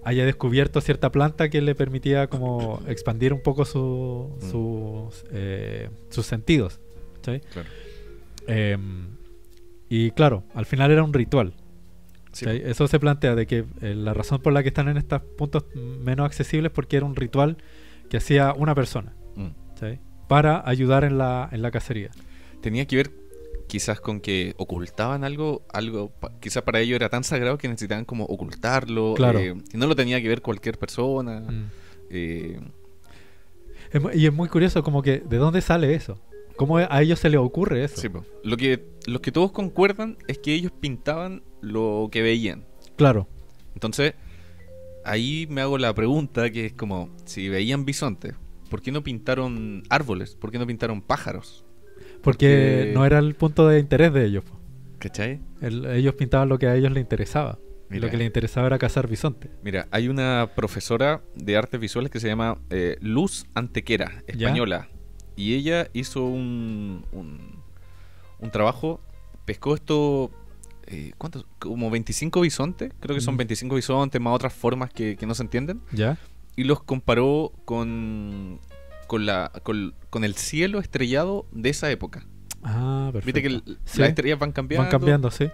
Speaker 2: haya descubierto cierta planta que le permitía como expandir un poco sus sentidos. ¿Cachai?
Speaker 3: Claro.
Speaker 2: Y claro, al final era un ritual.
Speaker 3: Sí.
Speaker 2: ¿Cachai? Eso se plantea de que la razón por la que están en estos puntos menos accesibles es porque era un ritual que hacía una persona,
Speaker 3: Mm.
Speaker 2: ¿cachai? Para ayudar en la cacería.
Speaker 3: Tenía que ver quizás con que ocultaban algo quizás para ellos era tan sagrado que necesitaban como ocultarlo.
Speaker 2: Claro.
Speaker 3: Y no lo tenía que ver cualquier persona.
Speaker 2: Mm.
Speaker 3: eh,
Speaker 2: Y es muy curioso como que de dónde sale eso. ¿Cómo a ellos se les ocurre eso?
Speaker 3: sí, po. Lo que todos concuerdan es que ellos pintaban lo que veían.
Speaker 2: Claro,
Speaker 3: Entonces, ahí me hago la pregunta que es como, si veían bisontes, ¿por qué no pintaron árboles? ¿Por qué no pintaron pájaros?
Speaker 2: porque no era el punto de interés de ellos, po.
Speaker 3: ¿Cachai?
Speaker 2: Ellos pintaban lo que a ellos les interesaba. Y lo que le interesaba era cazar bisonte.
Speaker 3: Mira, hay una profesora de artes visuales que se llama Luz Antequera, española. Y ella hizo un trabajo, pescó esto, ¿cuántos? Como 25 bisontes, creo que son 25 bisontes más otras formas que no se entienden.
Speaker 2: ¿Ya?
Speaker 3: Y los comparó con el cielo estrellado de esa época.
Speaker 2: Ah, perfecto.
Speaker 3: Viste que las estrellas van cambiando.
Speaker 2: Van cambiando, sí.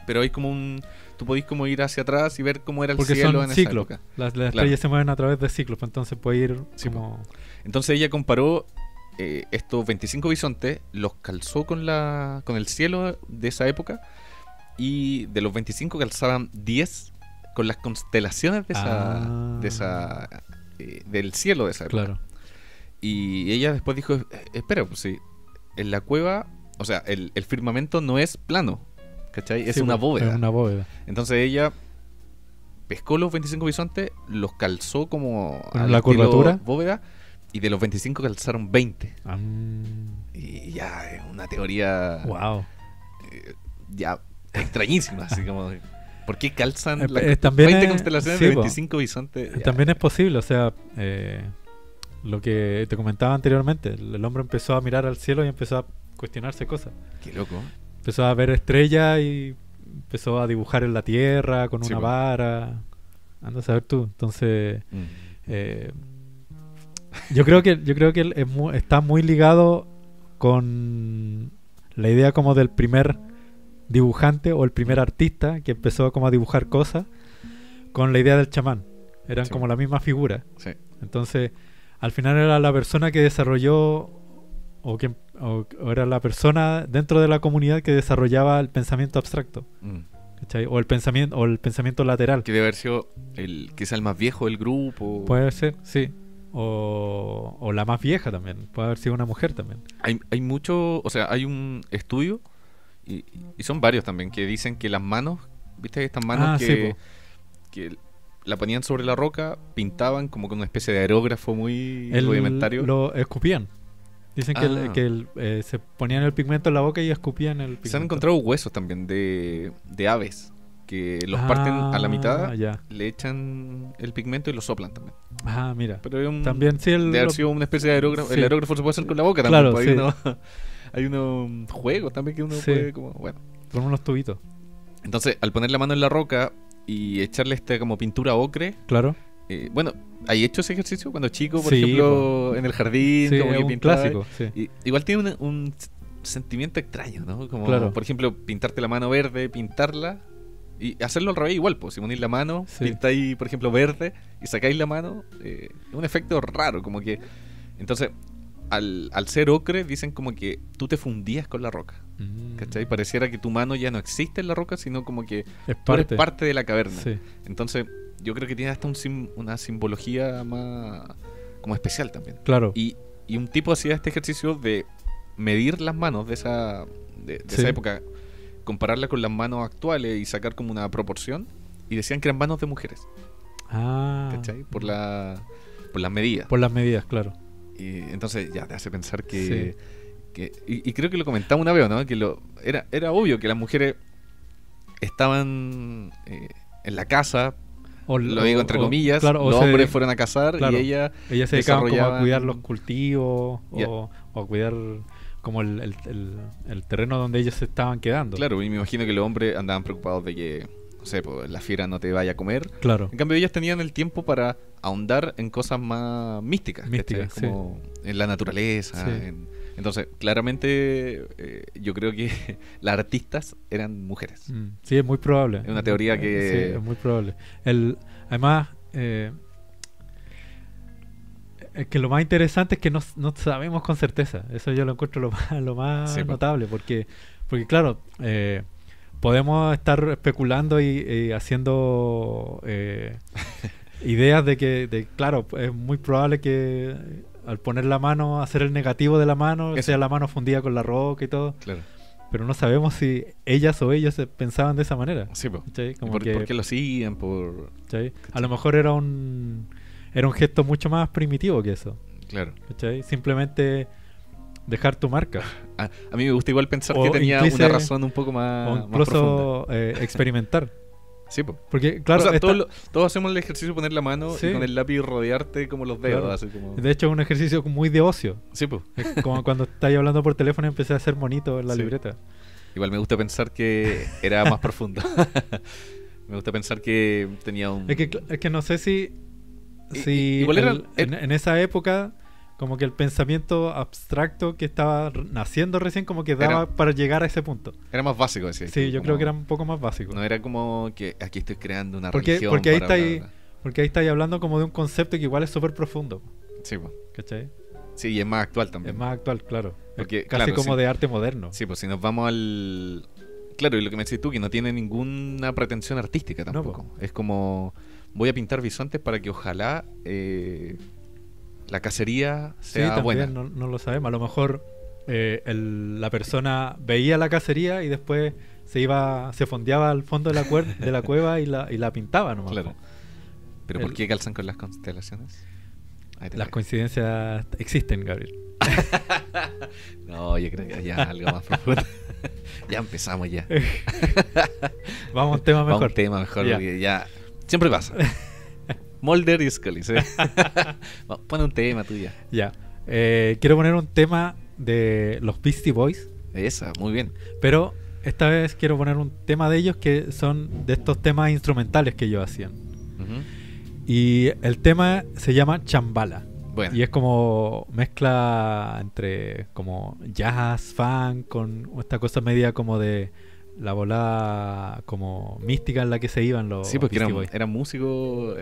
Speaker 3: Pero hay como tú podéis como ir hacia atrás y ver cómo era el
Speaker 2: Porque
Speaker 3: cielo
Speaker 2: son
Speaker 3: en
Speaker 2: ciclos.
Speaker 3: esa época.
Speaker 2: Las estrellas se mueven a través de ciclos, pues entonces puede ir como...
Speaker 3: Entonces ella comparó estos 25 bisontes, los calzó con el cielo de esa época, y de los 25 calzaban 10 con las constelaciones del cielo de esa época.
Speaker 2: Claro.
Speaker 3: Y ella después dijo, espera, pues sí, en la cueva, o sea, el firmamento no es plano, ¿cachai? Es una bóveda.
Speaker 2: Es una bóveda.
Speaker 3: Entonces ella pescó los 25 bisontes, los calzó como
Speaker 2: a la curvatura
Speaker 3: bóveda, y de los 25 calzaron 20. Y ya es una teoría ya extrañísima, así como... ¿Por qué calzan 20 constelaciones de 25 bisontes?
Speaker 2: También es posible, o sea, lo que te comentaba anteriormente, el hombre empezó a mirar al cielo y empezó a cuestionarse cosas.
Speaker 3: Qué loco.
Speaker 2: Empezó a ver estrellas y empezó a dibujar en la tierra con una vara. Anda a saber tú. Entonces, yo creo que está muy ligado con la idea como del primer dibujante o el primer artista que empezó como a dibujar cosas, con la idea del chamán. Eran como la misma figura.
Speaker 3: Sí.
Speaker 2: Entonces, al final era la persona que desarrolló o era la persona dentro de la comunidad que desarrollaba el pensamiento abstracto. ¿Cachai? O el pensamiento lateral.
Speaker 3: Que debe haber sido quizá el más viejo del grupo.
Speaker 2: Puede ser, sí. O la más vieja también. Puede haber sido una mujer también.
Speaker 3: Hay mucho, o sea, hay un estudio y son varios también que dicen que las manos, ¿viste? Estas manos que la ponían sobre la roca, pintaban como con una especie de aerógrafo muy rudimentario.
Speaker 2: Lo escupían. Dicen que se ponían el pigmento en la boca y escupían el pigmento.
Speaker 3: Se han encontrado huesos también de aves que los parten a la mitad, le echan el pigmento y lo soplan también.
Speaker 2: Ah, mira.
Speaker 3: Pero
Speaker 2: también sí
Speaker 3: debe haber sido una especie de aerógrafo. Sí. El aerógrafo se puede hacer con la boca
Speaker 2: también.
Speaker 3: Claro,
Speaker 2: pues
Speaker 3: hay unos juegos también que uno puede como... Bueno.
Speaker 2: Con unos tubitos.
Speaker 3: Entonces, al poner la mano en la roca y echarle como pintura ocre...
Speaker 2: Claro.
Speaker 3: Bueno, ¿hay hecho ese ejercicio cuando chico, por ejemplo, en el jardín?
Speaker 2: Sí,
Speaker 3: como
Speaker 2: es un clásico. Sí.
Speaker 3: Igual tiene un sentimiento extraño, ¿no? Como, por ejemplo, pintarte la mano verde, pintarla y hacerlo al revés igual, pues. Si unís la mano, pintáis, por ejemplo, verde y sacáis la mano, es un efecto raro, como que... Entonces, al ser ocre, dicen como que tú te fundías con la roca. ¿Cachai? Pareciera que tu mano ya no existe en la roca, sino como que tú eres parte de la caverna. Sí. Entonces... Yo creo que tiene hasta una simbología más como especial también.
Speaker 2: Claro.
Speaker 3: Y un tipo hacía este ejercicio de medir las manos de esa época, compararla con las manos actuales y sacar como una proporción. Y decían que eran manos de mujeres. ¿Cachai? Por las medidas.
Speaker 2: Por las medidas, claro.
Speaker 3: Y entonces ya te hace pensar que... Y creo que lo comentaba una vez, ¿no? Que era obvio que las mujeres estaban en la casa... lo digo entre comillas, claro, los hombres fueron a cazar, claro, y ellas
Speaker 2: se dedicaban como a cuidar los cultivos o a cuidar como el terreno donde ellos se estaban quedando.
Speaker 3: Claro, y me imagino que los hombres andaban preocupados de que, no sé, pues, la fiera no te vaya a comer.
Speaker 2: Claro.
Speaker 3: En cambio ellas tenían el tiempo para ahondar en cosas más místicas, como en la naturaleza. Entonces, claramente yo creo que las artistas eran mujeres.
Speaker 2: Sí, es muy probable.
Speaker 3: Es una teoría que...
Speaker 2: Sí, es muy probable. Además, es que lo más interesante es que no sabemos con certeza. Eso yo lo encuentro lo más notable. Porque claro, podemos estar especulando y haciendo ideas de que, claro, es muy probable que... al poner la mano, hacer el negativo de la mano, sea la mano fundida con la roca y todo.
Speaker 3: Claro.
Speaker 2: Pero no sabemos si ellas o ellos pensaban de esa manera.
Speaker 3: Sí, ¿por qué lo hacían?
Speaker 2: A lo mejor era un gesto mucho más primitivo que eso.
Speaker 3: Claro.
Speaker 2: ¿Cachai? Simplemente dejar tu marca.
Speaker 3: A mí me gusta igual pensar que tenía una razón un poco más...
Speaker 2: O incluso experimentar.
Speaker 3: Sí, pues.
Speaker 2: Porque, claro,
Speaker 3: o sea,
Speaker 2: esta-
Speaker 3: todos hacemos el ejercicio de poner la mano
Speaker 2: Sí.
Speaker 3: y con el lápiz rodearte como los dedos.
Speaker 2: Claro.
Speaker 3: Así como...
Speaker 2: de hecho es un ejercicio muy de ocio.
Speaker 3: Sí, pues.
Speaker 2: Es como cuando estáis hablando por teléfono y empecé a hacer monito en la
Speaker 3: Sí.
Speaker 2: libreta.
Speaker 3: Igual me gusta pensar que era más profundo. Me gusta pensar que tenía un...
Speaker 2: Es que no sé si
Speaker 3: I- igual era-
Speaker 2: en esa época como que el pensamiento abstracto que estaba naciendo recién como que daba
Speaker 3: Era-
Speaker 2: para llegar a ese punto.
Speaker 3: Era más básico, decía.
Speaker 2: Sí, yo creo que era un poco más básico.
Speaker 3: No era como que aquí estoy creando una
Speaker 2: Porque-
Speaker 3: religión.
Speaker 2: porque ahí
Speaker 3: para
Speaker 2: está
Speaker 3: bla,
Speaker 2: ahí-
Speaker 3: bla, bla.
Speaker 2: Porque ahí estáis hablando como de un concepto que igual es súper profundo,
Speaker 3: Sí, pues.
Speaker 2: ¿cachai?
Speaker 3: Sí, y es más actual también.
Speaker 2: Es más actual, claro.
Speaker 3: Porque,
Speaker 2: Es casi
Speaker 3: claro,
Speaker 2: como
Speaker 3: sí.
Speaker 2: de arte moderno.
Speaker 3: Sí, pues si nos vamos al... Claro, y lo que me decís tú, que no tiene ninguna pretensión artística
Speaker 2: No,
Speaker 3: tampoco. Es como, voy a pintar bisontes para que ojalá la cacería
Speaker 2: Sí,
Speaker 3: sea buena.
Speaker 2: también no lo sabemos. A lo mejor la persona veía la cacería y después se fondeaba al fondo de de la cueva y la pintaba nomás.
Speaker 3: Claro.
Speaker 2: po.
Speaker 3: Pero
Speaker 2: El-
Speaker 3: ¿por qué calzan con las constelaciones? Ahí te
Speaker 2: Las
Speaker 3: cae.
Speaker 2: coincidencias existen, Gabriel.
Speaker 3: No, yo creo que ya algo más profundo. Ya empezamos ya.
Speaker 2: Vamos a un tema
Speaker 3: Vamos a
Speaker 2: mejor.
Speaker 3: un tema mejor,
Speaker 2: Ya.
Speaker 3: porque ya... Siempre pasa. Mulder y Scully, ¿sí? Pon un tema tuya.
Speaker 2: Ya. Quiero poner un tema de los Beastie Boys,
Speaker 3: Esa, muy bien.
Speaker 2: pero esta vez quiero poner un tema de ellos que son de estos temas instrumentales que ellos hacían.
Speaker 3: Ujú.
Speaker 2: Y el tema se llama Chambala.
Speaker 3: Bueno,
Speaker 2: Y es como mezcla entre como jazz, funk, con esta cosa media como de la volada como mística en la que se iban los
Speaker 3: sí, porque
Speaker 2: Beastie Boys.
Speaker 3: eran músicos...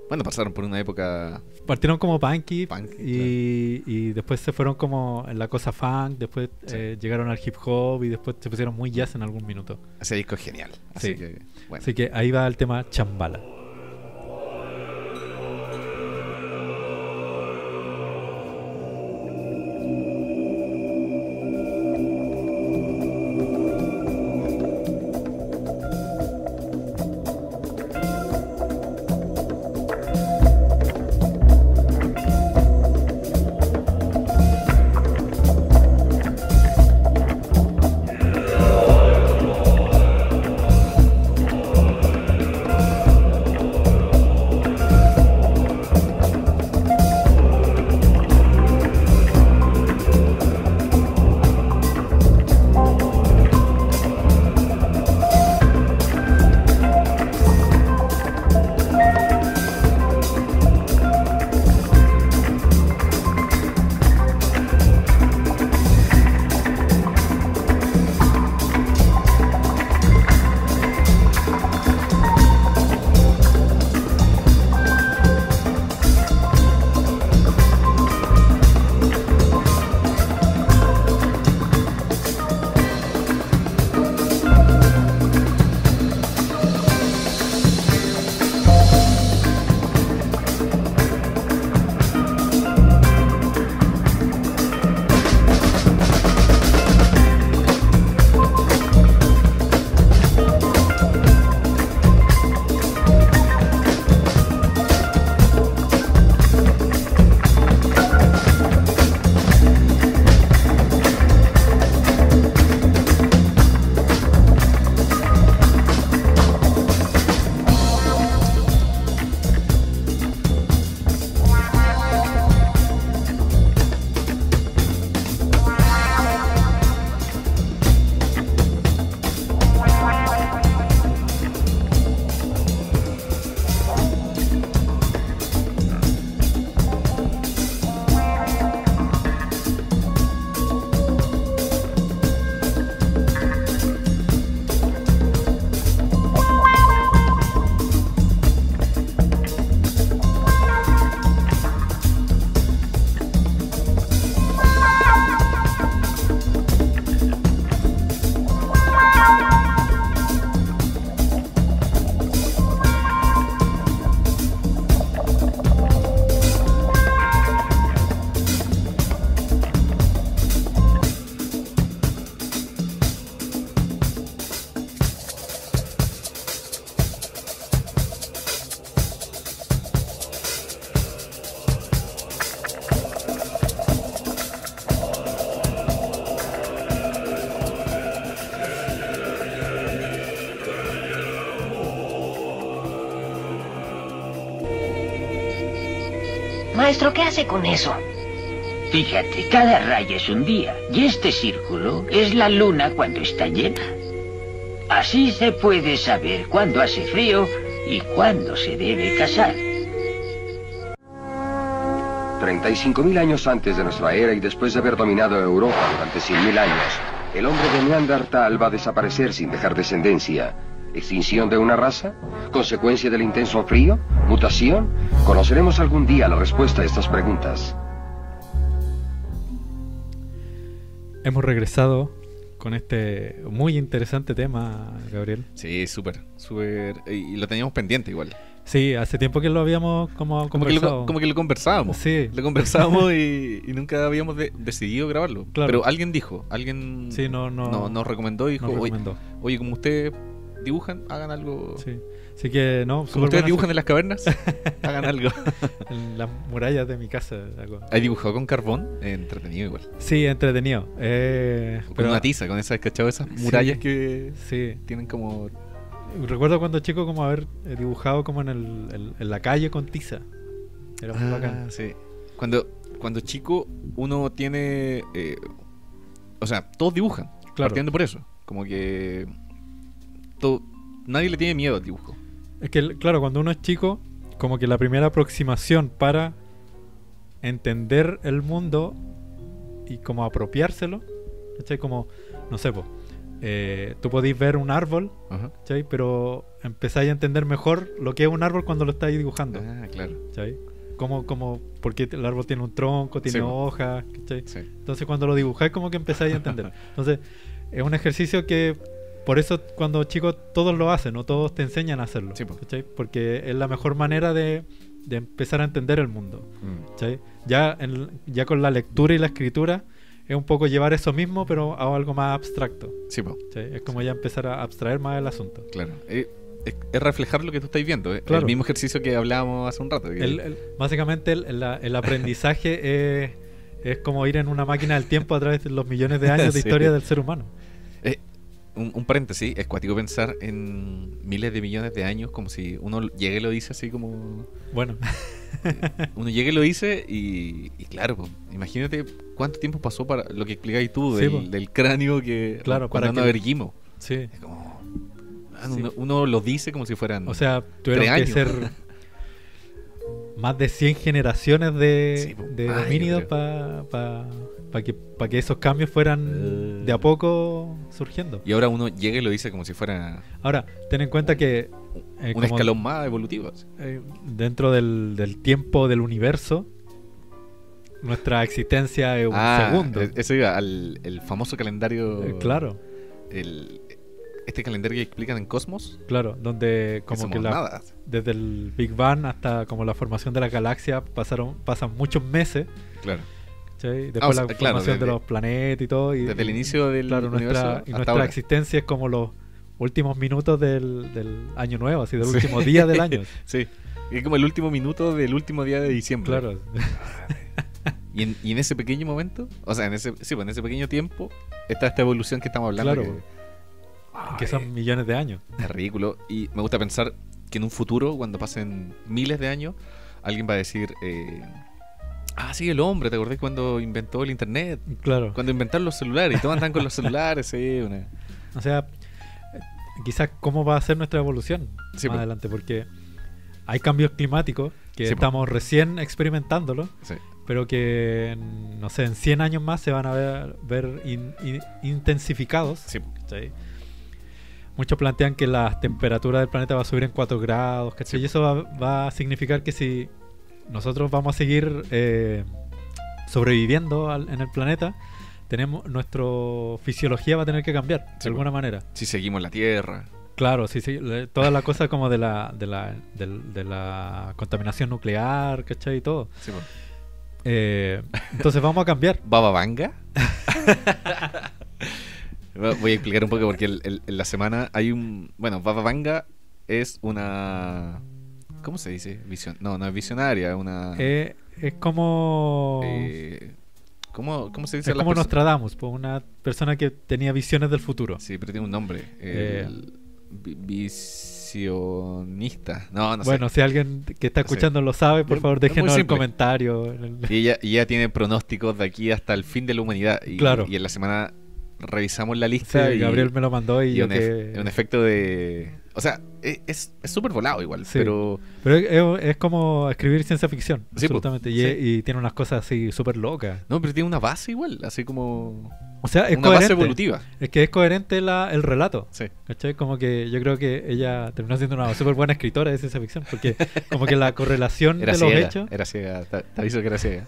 Speaker 3: bueno, pasaron por una época...
Speaker 2: Partieron como punky,
Speaker 3: Punk,
Speaker 2: y después se fueron como en la cosa funk, después
Speaker 3: Sí.
Speaker 2: llegaron al hip hop y después se pusieron muy jazz en algún minuto.
Speaker 3: Ese disco es genial. Así
Speaker 2: Sí.
Speaker 3: que, bueno.
Speaker 2: Así que ahí va el tema Chambala.
Speaker 4: Chambala, Maestro, ¿qué hace con eso?
Speaker 5: Fíjate, cada raya es un día y este círculo es la luna cuando está llena. Así se puede saber cuándo hace frío y cuándo se debe cazar.
Speaker 6: 35.000 años antes de nuestra era y después de haber dominado Europa durante 100.000 años, el hombre de Neandertal va a desaparecer sin dejar descendencia. ¿Extinción de una raza? ¿Consecuencia del intenso frío? ¿Mutación? Conoceremos algún día la respuesta a estas preguntas.
Speaker 2: Hemos regresado con este muy interesante tema, Gabriel.
Speaker 3: Sí, súper. Y lo teníamos pendiente igual.
Speaker 2: Sí, hace tiempo que lo habíamos conversado.
Speaker 3: Como que lo conversábamos.
Speaker 2: Sí.
Speaker 3: Lo conversábamos y nunca habíamos decidido grabarlo.
Speaker 2: Claro.
Speaker 3: Pero alguien sí, nos recomendó y dijo, oye, como ustedes dibujan, hagan algo.
Speaker 2: Sí. Así que no.
Speaker 3: Como ustedes dibujan en las cavernas, hagan algo.
Speaker 2: En las murallas de mi casa.
Speaker 3: ¿Has dibujado con carbón? Entretenido igual.
Speaker 2: Sí, entretenido.
Speaker 3: Con una tiza, con esas, ¿cachado? Esas murallas que tienen como...
Speaker 2: Recuerdo cuando chico como haber dibujado como en la calle con tiza. Era muy bacán.
Speaker 3: Sí. Cuando chico uno tiene... o sea, todos dibujan. Claro. Partiendo por eso. Como que... nadie le tiene miedo al dibujo.
Speaker 2: Es que, claro, cuando uno es chico, como que la primera aproximación para entender el mundo y como apropiárselo, ¿cachai? Como, no sé, tú podéis ver un árbol, ¿cachai? Pero empezáis a entender mejor lo que es un árbol cuando lo estáis dibujando.
Speaker 3: Ah, claro.
Speaker 2: ¿Cachai? Porque el árbol tiene un tronco, tiene hojas, ¿cachai? Sí. Entonces cuando lo dibujáis como que empezáis a entender. Entonces es un ejercicio que por eso cuando chicos todos lo hacen, o todos te enseñan a hacerlo, ¿cachai? Porque es la mejor manera de empezar a entender el mundo, ¿cachai? Ya con la lectura y la escritura es un poco llevar eso mismo pero a algo más abstracto. Es como ya empezar a abstraer más el asunto.
Speaker 3: Claro. Es reflejar lo que tú estás viendo.
Speaker 2: Claro.
Speaker 3: El mismo ejercicio que hablábamos hace un rato.
Speaker 2: Básicamente el aprendizaje es como ir en una máquina del tiempo a través de los millones de años de historia del ser humano.
Speaker 3: Un paréntesis, es cuático pensar en miles de millones de años, como si uno llegue y lo dice así como...
Speaker 2: Bueno.
Speaker 3: Uno llegue y lo dice y claro, imagínate cuánto tiempo pasó para lo que explicáis tú del cráneo que...
Speaker 2: Claro,
Speaker 3: cuando nos averguimos.
Speaker 2: Sí.
Speaker 3: Es como... Uno lo dice como si fueran...
Speaker 2: O sea, tuvieron que ser más de 100 generaciones de homínidos para que esos cambios fueran de a poco surgiendo.
Speaker 3: Y ahora uno llega y lo dice como si fuera...
Speaker 2: Ahora, ten en cuenta que...
Speaker 3: un escalón más evolutivo.
Speaker 2: Dentro del tiempo del universo, nuestra existencia es un segundo.
Speaker 3: Eso iba el famoso calendario...
Speaker 2: Claro.
Speaker 3: Este calendario que explican en Cosmos.
Speaker 2: Claro, donde como que desde el Big Bang hasta como la formación de la galaxia pasan muchos meses.
Speaker 3: Claro.
Speaker 2: ¿Sí? Después la formación de los planetas y todo. Y,
Speaker 3: desde el inicio del universo
Speaker 2: nuestra existencia es como los últimos minutos del año nuevo, así del último día del año.
Speaker 3: Sí, es como el último minuto del último día de diciembre.
Speaker 2: Claro.
Speaker 3: Y en ese pequeño momento, o sea, en ese pequeño tiempo está esta evolución que estamos hablando.
Speaker 2: Claro. Que son millones de años.
Speaker 3: Es ridículo. Y me gusta pensar que en un futuro, cuando pasen miles de años, alguien va a decir... sí, el hombre, ¿te acordás cuando inventó el internet?
Speaker 2: Claro.
Speaker 3: Cuando inventaron los celulares y todos andan con los celulares,
Speaker 2: O sea, quizás cómo va a ser nuestra evolución más adelante, porque hay cambios climáticos que estamos recién experimentándolo, pero que, no sé, en 100 años más se van a ver intensificados.
Speaker 3: Sí.
Speaker 2: Muchos plantean que la temperatura del planeta va a subir en 4 grados, ¿cachai? Y eso va a significar que si nosotros vamos a seguir sobreviviendo en el planeta, nuestra fisiología va a tener que cambiar de alguna manera.
Speaker 3: Si seguimos la Tierra.
Speaker 2: Claro, sí, toda la cosa como de la contaminación nuclear, ¿cachai? Y todo. Entonces vamos a cambiar.
Speaker 3: ¿Baba Vanga? Voy a explicar un poco porque en la semana hay Baba Vanga es una... ¿Cómo se dice? No es visionaria,
Speaker 2: es como...
Speaker 3: ¿Cómo se dice?
Speaker 2: Es como Nostradamus, una persona que tenía visiones del futuro.
Speaker 3: Sí, pero tiene un nombre. expresionista. No
Speaker 2: Bueno,
Speaker 3: sé.
Speaker 2: si alguien que está escuchando lo sabe, por favor
Speaker 3: Es muy
Speaker 2: déjenos el
Speaker 3: simple.
Speaker 2: comentario.
Speaker 3: Y ella tiene pronósticos de aquí hasta el fin de la humanidad.
Speaker 2: Claro.
Speaker 3: Y en la semana revisamos la
Speaker 2: Sí,
Speaker 3: lista y
Speaker 2: Gabriel me lo mandó y
Speaker 3: y
Speaker 2: yo
Speaker 3: un,
Speaker 2: que...
Speaker 3: un efecto de... O sea, es súper volado igual,
Speaker 2: Sí.
Speaker 3: pero...
Speaker 2: Pero es como escribir ciencia ficción,
Speaker 3: Sí,
Speaker 2: absolutamente.
Speaker 3: po,
Speaker 2: Y,
Speaker 3: sí.
Speaker 2: y tiene unas cosas así súper locas.
Speaker 3: No, pero tiene una base igual, así como...
Speaker 2: O sea, es
Speaker 3: una base
Speaker 2: coherente.
Speaker 3: evolutiva.
Speaker 2: Es que es coherente el relato.
Speaker 3: Sí.
Speaker 2: ¿Cachai? Como que yo creo que ella terminó siendo una súper buena escritora de ciencia ficción. Porque como que la correlación
Speaker 3: Era
Speaker 2: de los
Speaker 3: ciega,
Speaker 2: hechos...
Speaker 3: era ciega. Te aviso que era ciega.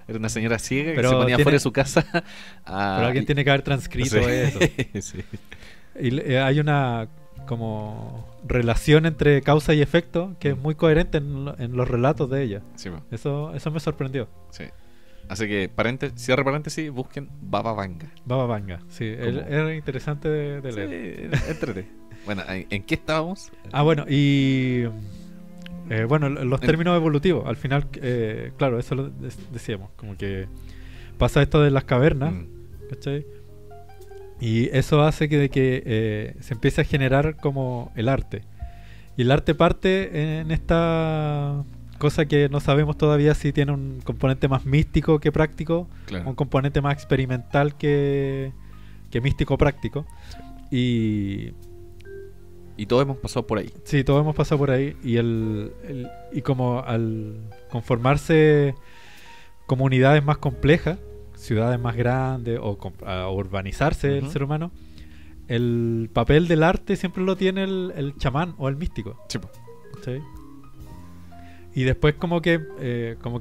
Speaker 3: Era una señora ciega
Speaker 2: Pero
Speaker 3: que se ponía
Speaker 2: tiene-
Speaker 3: fuera de su casa a...
Speaker 2: Pero alguien tiene que haber transcrito
Speaker 3: Sí.
Speaker 2: eso.
Speaker 3: Sí.
Speaker 2: Y hay una como relación entre causa y efecto que es muy coherente en los relatos de ella.
Speaker 3: Sí, po,
Speaker 2: Eso me sorprendió.
Speaker 3: sí. Así que, cierre paréntesis, busquen Baba Vanga.
Speaker 2: Baba Vanga, sí,
Speaker 3: ¿Cómo?
Speaker 2: era interesante de leer.
Speaker 3: Sí, entrete. Bueno, ¿en qué estábamos?
Speaker 2: Ah, bueno, y bueno, los términos evolutivos, al final, claro, eso lo decíamos, como que pasa esto de las cavernas,
Speaker 3: Mm,
Speaker 2: ¿cachai? Y eso hace que se empiece a generar como el arte. Y el arte parte en esta cosa que no sabemos todavía si tiene un componente más místico que práctico,
Speaker 3: claro.
Speaker 2: un componente más experimental que místico práctico. Y
Speaker 3: Y todos hemos pasado por ahí.
Speaker 2: sí, todos hemos pasado por ahí. Y como al conformarse comunidades más complejas, ciudades más grandes o a urbanizarse el
Speaker 3: Ujú.
Speaker 2: ser humano, el papel del arte siempre lo tiene el chamán o el místico.
Speaker 3: Sí, po.
Speaker 2: ¿Cachai? Y después como que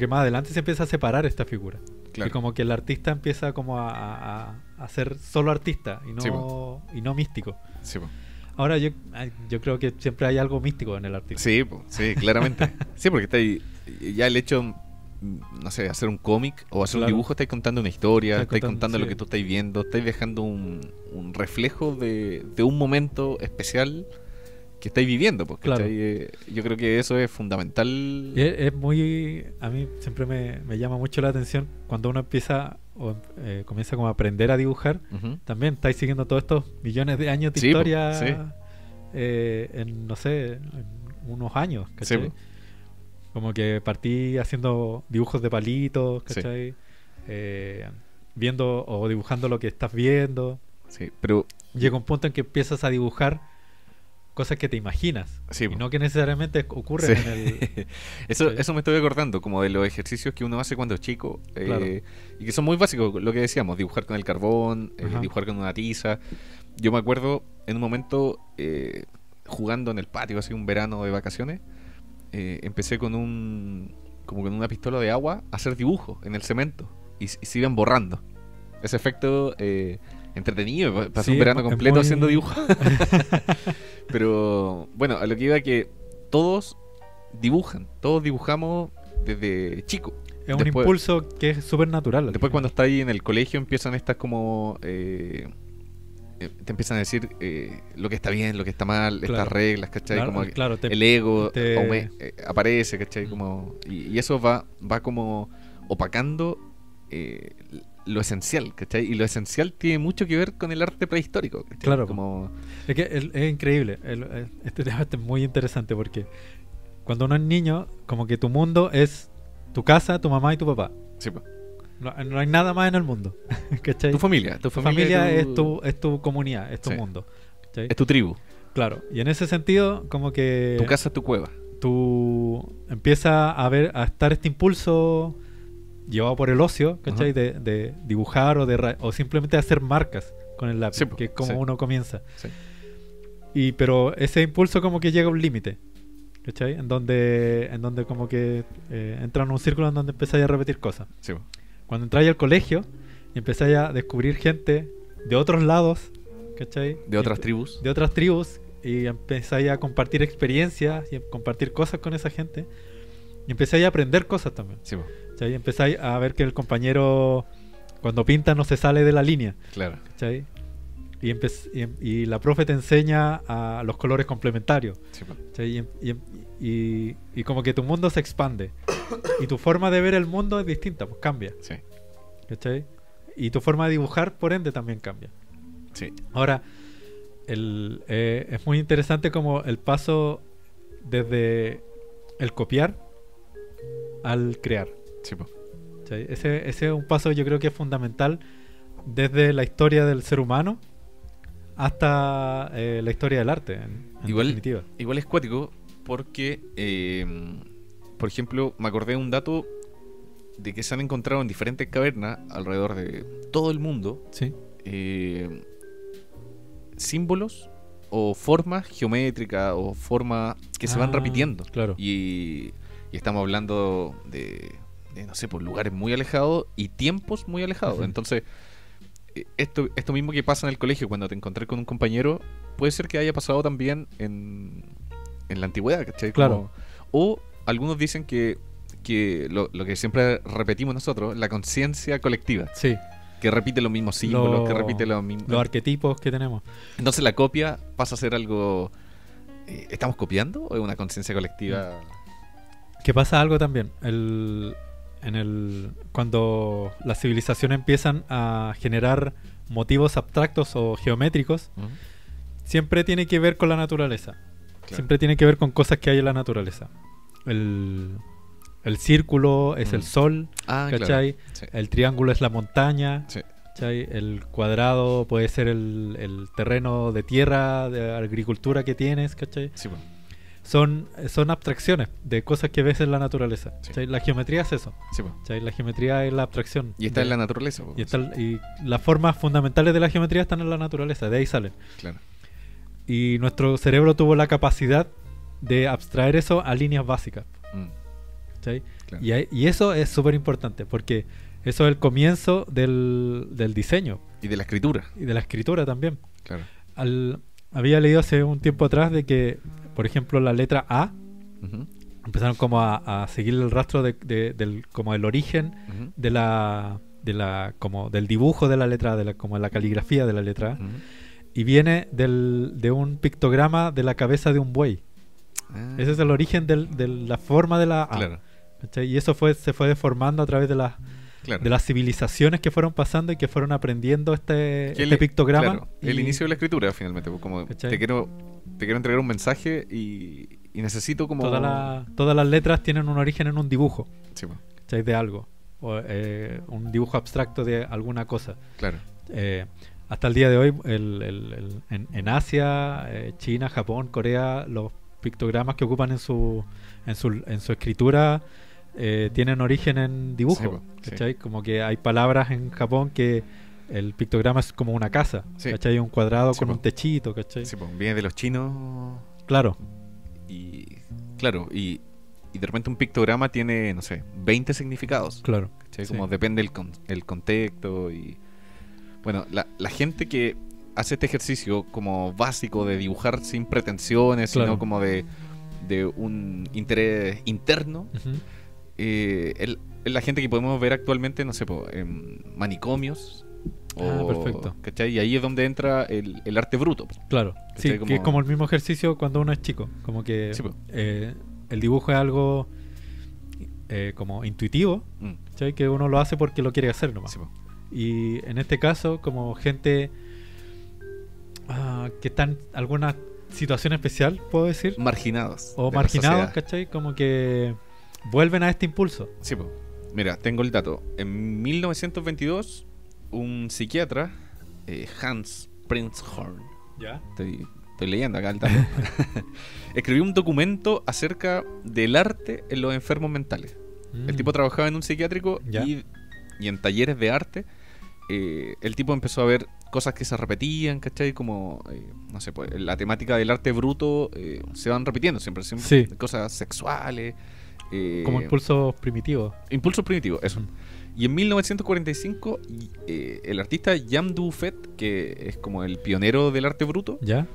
Speaker 2: más adelante se empieza a separar esta figura.
Speaker 3: Claro.
Speaker 2: Y como que el artista empieza como a ser solo artista y
Speaker 3: Sí,
Speaker 2: y no místico.
Speaker 3: Sí, po.
Speaker 2: Ahora yo creo que siempre hay algo místico en el artista.
Speaker 3: Sí, po, sí, claramente. Sí, porque está ahí, ya el hecho, no sé, hacer un cómic o hacer
Speaker 2: Claro.
Speaker 3: un dibujo, estáis contando una historia,
Speaker 2: Estáis
Speaker 3: estáis
Speaker 2: contando,
Speaker 3: contando lo
Speaker 2: sí.
Speaker 3: que tú estáis viendo, estáis dejando un reflejo de un momento especial que estáis viviendo. Porque
Speaker 2: Claro.
Speaker 3: yo creo que eso es fundamental.
Speaker 2: Y es muy... A mí siempre me llama mucho la atención cuando uno empieza comienza como a aprender a dibujar.
Speaker 3: Ujú.
Speaker 2: También estáis siguiendo todos estos millones de años de
Speaker 3: Sí, po,
Speaker 2: historia
Speaker 3: sí.
Speaker 2: en, no sé, en unos años,
Speaker 3: Sí,
Speaker 2: ¿cachai?
Speaker 3: po.
Speaker 2: Como que partí haciendo dibujos de palitos,
Speaker 3: Sí.
Speaker 2: ¿cachai? Viendo o dibujando lo que estás viendo.
Speaker 3: Sí, pero
Speaker 2: Llega un punto en que empiezas a dibujar cosas que te imaginas
Speaker 3: Sí,
Speaker 2: y
Speaker 3: po.
Speaker 2: no que necesariamente ocurren
Speaker 3: Sí.
Speaker 2: en el...
Speaker 3: eso,
Speaker 2: Sí.
Speaker 3: eso me estoy acordando, como de los ejercicios que uno hace cuando es chico,
Speaker 2: Claro.
Speaker 3: y que son muy básicos, lo que decíamos, dibujar con el carbón,
Speaker 2: Ajá.
Speaker 3: dibujar con una tiza. Yo me acuerdo en un momento jugando en el patio, así un verano de vacaciones, empecé como con una pistola de agua a hacer dibujos en el cemento y se iban borrando. Ese efecto entretenido, pasé
Speaker 2: Sí,
Speaker 3: un verano
Speaker 2: es
Speaker 3: completo
Speaker 2: muy-
Speaker 3: haciendo dibujos. Pero bueno, a lo que iba que todos dibujan, todos dibujamos desde chico.
Speaker 2: Es un
Speaker 3: Después-
Speaker 2: impulso que es súper natural. al
Speaker 3: Después
Speaker 2: final.
Speaker 3: cuando estás ahí en el colegio empiezan estas como... te empiezan a decir lo que está bien, lo que está mal,
Speaker 2: Claro.
Speaker 3: estas reglas, ¿cachai?
Speaker 2: Claro,
Speaker 3: Como
Speaker 2: claro,
Speaker 3: el ego
Speaker 2: te-
Speaker 3: aparece, ¿cachai? Como, y eso va como opacando lo esencial, ¿cachai? Y lo esencial tiene mucho que ver con el arte prehistórico, ¿cachai?
Speaker 2: Claro.
Speaker 3: Como,
Speaker 2: Es que es increíble. Este debate es muy interesante porque cuando uno es niño, como que tu mundo es tu casa, tu mamá y tu papá.
Speaker 3: sí, po.
Speaker 2: No hay nada más en el mundo. ¿Cachai?
Speaker 3: Tu familia,
Speaker 2: Tu familia es tu comunidad, es tu
Speaker 3: Sí.
Speaker 2: mundo. ¿Cachai?
Speaker 3: es tu tribu,
Speaker 2: Claro. Y en ese sentido, como que
Speaker 3: tu casa es tu cueva.
Speaker 2: tú empiezas a estar este impulso llevado por el ocio, ¿cachai?
Speaker 3: Ajá.
Speaker 2: De dibujar o simplemente hacer marcas con el lápiz,
Speaker 3: Sí, po,
Speaker 2: que es como
Speaker 3: sí.
Speaker 2: uno comienza.
Speaker 3: Sí.
Speaker 2: Pero ese impulso como que llega a un límite, ¿cachai? En donde como que entra en un círculo en donde empezáis a repetir cosas.
Speaker 3: Sí, po.
Speaker 2: Cuando entráis al colegio y empezáis a descubrir gente de otros lados, ¿cachai?
Speaker 3: De otras
Speaker 2: Y-
Speaker 3: tribus.
Speaker 2: de otras tribus y empezáis a compartir experiencias y a compartir cosas con esa gente y empezáis a aprender cosas también.
Speaker 3: Sí, po.
Speaker 2: ¿Cachai? Empezáis a ver que el compañero cuando pinta no se sale de la línea,
Speaker 3: Claro.
Speaker 2: ¿cachai? Y la profe te enseña a los colores complementarios,
Speaker 3: Sí, po.
Speaker 2: ¿cachai? Y como que tu mundo se expande y tu forma de ver el mundo es distinta, pues cambia,
Speaker 3: Sí,
Speaker 2: ¿cachai? Y tu forma de dibujar por ende también cambia.
Speaker 3: sí.
Speaker 2: Ahora, es muy interesante como el paso desde el copiar al crear.
Speaker 3: Sí, po.
Speaker 2: ¿Cachai? Ese es un paso yo creo que es fundamental desde la historia del ser humano hasta la historia del arte, en definitiva.
Speaker 3: Igual es cuático porque, por ejemplo, me acordé de un dato de que se han encontrado en diferentes cavernas alrededor de todo el mundo
Speaker 2: Sí.
Speaker 3: símbolos o formas geométricas o formas que se van repitiendo.
Speaker 2: Claro.
Speaker 3: Y estamos hablando de no sé, por lugares muy alejados y tiempos muy alejados.
Speaker 2: Ujú.
Speaker 3: Entonces, esto mismo que pasa en el colegio cuando te encontrás con un compañero, puede ser que haya pasado también en la antigüedad, ¿cachai?
Speaker 2: Claro.
Speaker 3: O algunos dicen que lo que siempre repetimos nosotros, la conciencia colectiva,
Speaker 2: Sí.
Speaker 3: que repite los mismos símbolos, que repite los mismos...
Speaker 2: Los arquetipos que tenemos.
Speaker 3: Entonces la copia pasa a ser algo... ¿estamos copiando o es una conciencia colectiva?
Speaker 2: Que pasa algo también. Cuando las civilizaciones empiezan a generar motivos abstractos o geométricos,
Speaker 3: Ujú.
Speaker 2: siempre tiene que ver con la naturaleza.
Speaker 3: Claro.
Speaker 2: Siempre tiene que ver con cosas que hay en la naturaleza. El círculo es el sol,
Speaker 3: Ah,
Speaker 2: ¿cachai?
Speaker 3: claro. Sí.
Speaker 2: El triángulo es la montaña,
Speaker 3: Sí.
Speaker 2: ¿cachai? El cuadrado puede ser el terreno de tierra, de agricultura que tienes, ¿cachai?
Speaker 3: Sí, bueno.
Speaker 2: Son abstracciones de cosas que ves en la naturaleza.
Speaker 3: Sí.
Speaker 2: ¿Cachai? La geometría es eso.
Speaker 3: Sí, bueno.
Speaker 2: ¿Cachai? La geometría es la abstracción.
Speaker 3: Y está en la naturaleza. po.
Speaker 2: y las formas fundamentales de la geometría están en la naturaleza, de ahí salen.
Speaker 3: Claro.
Speaker 2: Y nuestro cerebro tuvo la capacidad de abstraer eso a líneas básicas.
Speaker 3: Mm,
Speaker 2: ¿Cachai?
Speaker 3: claro.
Speaker 2: Y eso es súper importante porque eso es el comienzo del diseño
Speaker 3: Y de la escritura.
Speaker 2: y de la escritura también.
Speaker 3: Claro.
Speaker 2: Había leído hace un tiempo atrás de que, por ejemplo, la letra A
Speaker 3: Ujú,
Speaker 2: empezaron como a seguir el rastro como el origen
Speaker 3: ujú,
Speaker 2: como del dibujo de la letra, como la caligrafía de la letra A,
Speaker 3: ujú.
Speaker 2: y viene de un pictograma de la cabeza de un buey.
Speaker 3: Ah,
Speaker 2: Ese es el origen de la forma de la A.
Speaker 3: Claro,
Speaker 2: ¿Cachai? Y eso se fue deformando a través de
Speaker 3: claro.
Speaker 2: las civilizaciones que fueron pasando y que fueron aprendiendo
Speaker 3: Que
Speaker 2: este pictograma.
Speaker 3: claro, el
Speaker 2: y-
Speaker 3: inicio de la escritura, finalmente. Pues como
Speaker 2: ¿Cachai?
Speaker 3: te quiero entregar un mensaje y necesito como...
Speaker 2: todas las letras tienen un origen en un dibujo,
Speaker 3: Sí, pues,
Speaker 2: ¿cachai? De algo. O un dibujo abstracto de alguna cosa.
Speaker 3: claro.
Speaker 2: Hasta el día de hoy, en Asia, China, Japón, Corea, los pictogramas que ocupan en su escritura tienen origen en dibujo.
Speaker 3: Sí, po, sí.
Speaker 2: ¿Cachai? Como que hay palabras en Japón que el pictograma es como una casa.
Speaker 3: Sí.
Speaker 2: ¿Cachai? Un cuadrado
Speaker 3: Sí,
Speaker 2: con
Speaker 3: po.
Speaker 2: un techito. ¿Cachai?
Speaker 3: Sí, pues, viene de los chinos
Speaker 2: Claro,
Speaker 3: y... Claro, y de repente un pictograma tiene, no sé, 20 significados.
Speaker 2: claro.
Speaker 3: ¿Cachai?
Speaker 2: Sí.
Speaker 3: Como depende el contexto y... Bueno, la gente que hace este ejercicio como básico de dibujar sin pretensiones,
Speaker 2: Claro.
Speaker 3: sino como de un interés interno,
Speaker 2: Ujú.
Speaker 3: es la gente que podemos ver actualmente, no sé, en manicomios.
Speaker 2: Perfecto.
Speaker 3: ¿Cachai? Y ahí es donde entra el arte bruto.
Speaker 2: Claro, sí,
Speaker 3: ¿Cachai?
Speaker 2: que es como el mismo ejercicio cuando uno es chico. Como que
Speaker 3: Sí, po.
Speaker 2: el dibujo es algo como intuitivo,
Speaker 3: Mm,
Speaker 2: ¿cachai? Que uno lo hace porque lo quiere hacer nomás.
Speaker 3: sí, po.
Speaker 2: Y en este caso, como gente que está en alguna situación especial, puedo decir,
Speaker 3: Marginados.
Speaker 2: o
Speaker 3: de la
Speaker 2: marginados,
Speaker 3: sociedad.
Speaker 2: ¿cachai? Como que vuelven a este impulso.
Speaker 3: Sí, po. Mira, tengo el dato. En 1922, un psiquiatra, Hans Prinzhorn,
Speaker 2: ¿Ya?
Speaker 3: estoy leyendo acá el dato, escribió un documento acerca del arte en los enfermos mentales. El tipo trabajaba en un psiquiátrico
Speaker 2: Ya.
Speaker 3: y en talleres de arte. El tipo empezó a ver cosas que se repetían, ¿cachai? Como, no sé, pues la temática del arte bruto se van repitiendo siempre.
Speaker 2: Sí.
Speaker 3: Cosas sexuales.
Speaker 2: Como impulsos primitivos.
Speaker 3: Impulsos primitivos, eso.
Speaker 2: Mm.
Speaker 3: Y en 1945, el artista Jan Duffet, que es como el pionero del arte bruto,
Speaker 2: ¿Ya?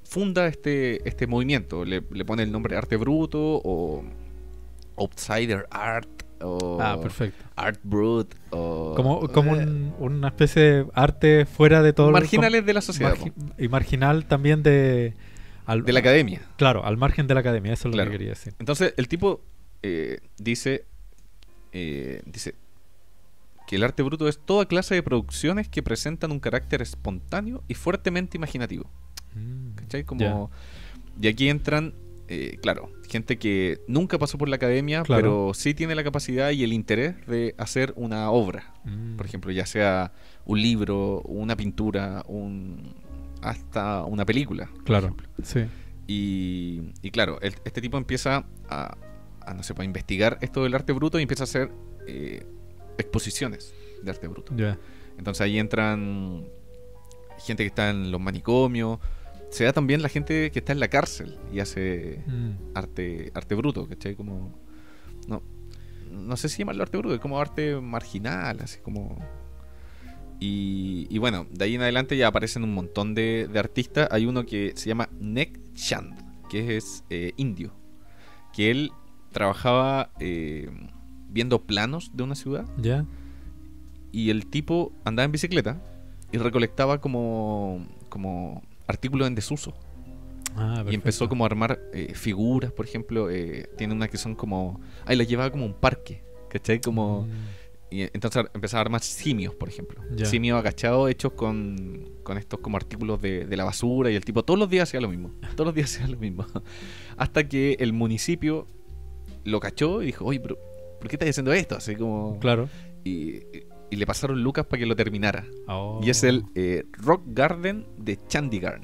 Speaker 3: funda este movimiento. Le pone el nombre arte bruto o outsider art o
Speaker 2: Perfecto.
Speaker 3: art brut o
Speaker 2: Como una especie de arte fuera de todo
Speaker 3: marginales de la sociedad,
Speaker 2: y marginal también de
Speaker 3: la academia.
Speaker 2: Claro, al margen de la academia, eso es
Speaker 3: Claro.
Speaker 2: lo que quería decir.
Speaker 3: Entonces el tipo dice que el arte bruto es toda clase de producciones que presentan un carácter espontáneo y fuertemente imaginativo. ¿Cachai? Como... Y aquí entran, claro, gente que nunca pasó por la academia,
Speaker 2: Claro.
Speaker 3: pero sí tiene la capacidad y el interés de hacer una obra. Por ejemplo, ya sea un libro, una pintura, hasta una película. por
Speaker 2: Claro,
Speaker 3: ejemplo.
Speaker 2: sí.
Speaker 3: Y claro, este tipo empieza no sé, a investigar esto del arte bruto y empieza a hacer exposiciones de arte bruto.
Speaker 2: Ya.
Speaker 3: Entonces ahí entran gente que está en los manicomios. Se da también la gente que está en la cárcel y hace arte bruto, ¿cachai? Como... No sé si llamarlo arte bruto, es como arte marginal, así como... Y bueno, de ahí en adelante ya aparecen un montón de artistas. Hay uno que se llama Nek Chand, que es indio, que él trabajaba viendo planos de una ciudad,
Speaker 2: Ya.
Speaker 3: y el tipo andaba en bicicleta y recolectaba como artículos en desuso. Y empezó como a armar figuras, por ejemplo. Tiene unas que son como... Ahí las llevaba como a un parque, ¿cachai? Como... Y entonces empezaba a armar simios, por ejemplo.
Speaker 2: Ya.
Speaker 3: Simios agachados hechos con estos como artículos de la basura. Y el tipo todos los días hacía lo mismo. Todos los días hacía lo mismo. Hasta que el municipio lo cachó y dijo: oye, pero ¿por qué estás haciendo esto? Así como...
Speaker 2: Claro.
Speaker 3: Y le pasaron lucas para que lo terminara.
Speaker 2: Oh.
Speaker 3: Y es el Rock Garden de Chandigarh.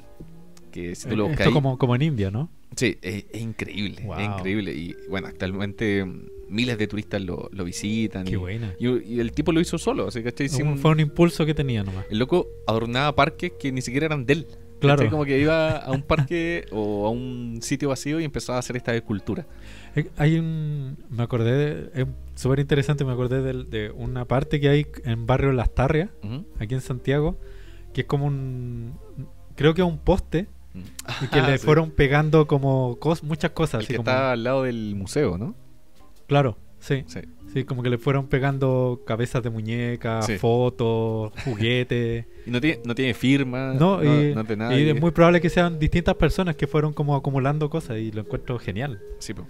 Speaker 3: Que si tú lo buscas
Speaker 2: Esto
Speaker 3: ahí-
Speaker 2: como en India, ¿no?
Speaker 3: Sí, es increíble.
Speaker 2: Wow.
Speaker 3: Es increíble. Y bueno, actualmente miles de turistas lo visitan.
Speaker 2: Qué buena.
Speaker 3: Y el tipo lo hizo solo, así, ¿cachai?
Speaker 2: Fue un impulso que tenía nomás.
Speaker 3: El loco adornaba parques que ni siquiera eran de él.
Speaker 2: Claro.
Speaker 3: ¿Cachai? Como que iba a un parque o a un sitio vacío y empezaba a hacer esta escultura.
Speaker 2: Me acordé, es súper interesante, me acordé de una parte que hay en barrio Las Tarrias,
Speaker 3: Ujú.
Speaker 2: aquí en Santiago, que es como creo que es un poste, y que le
Speaker 3: Sí.
Speaker 2: fueron pegando como muchas cosas.
Speaker 3: El
Speaker 2: así
Speaker 3: que
Speaker 2: como,
Speaker 3: está al lado del museo, ¿no?
Speaker 2: Claro, sí.
Speaker 3: Sí.
Speaker 2: Sí, como que le fueron pegando cabezas de muñecas,
Speaker 3: Sí.
Speaker 2: fotos, juguetes.
Speaker 3: Y no tiene firma,
Speaker 2: No, y
Speaker 3: no de
Speaker 2: y
Speaker 3: nadie.
Speaker 2: es muy probable que sean distintas personas que fueron como acumulando cosas y lo encuentro genial.
Speaker 3: Sí, po.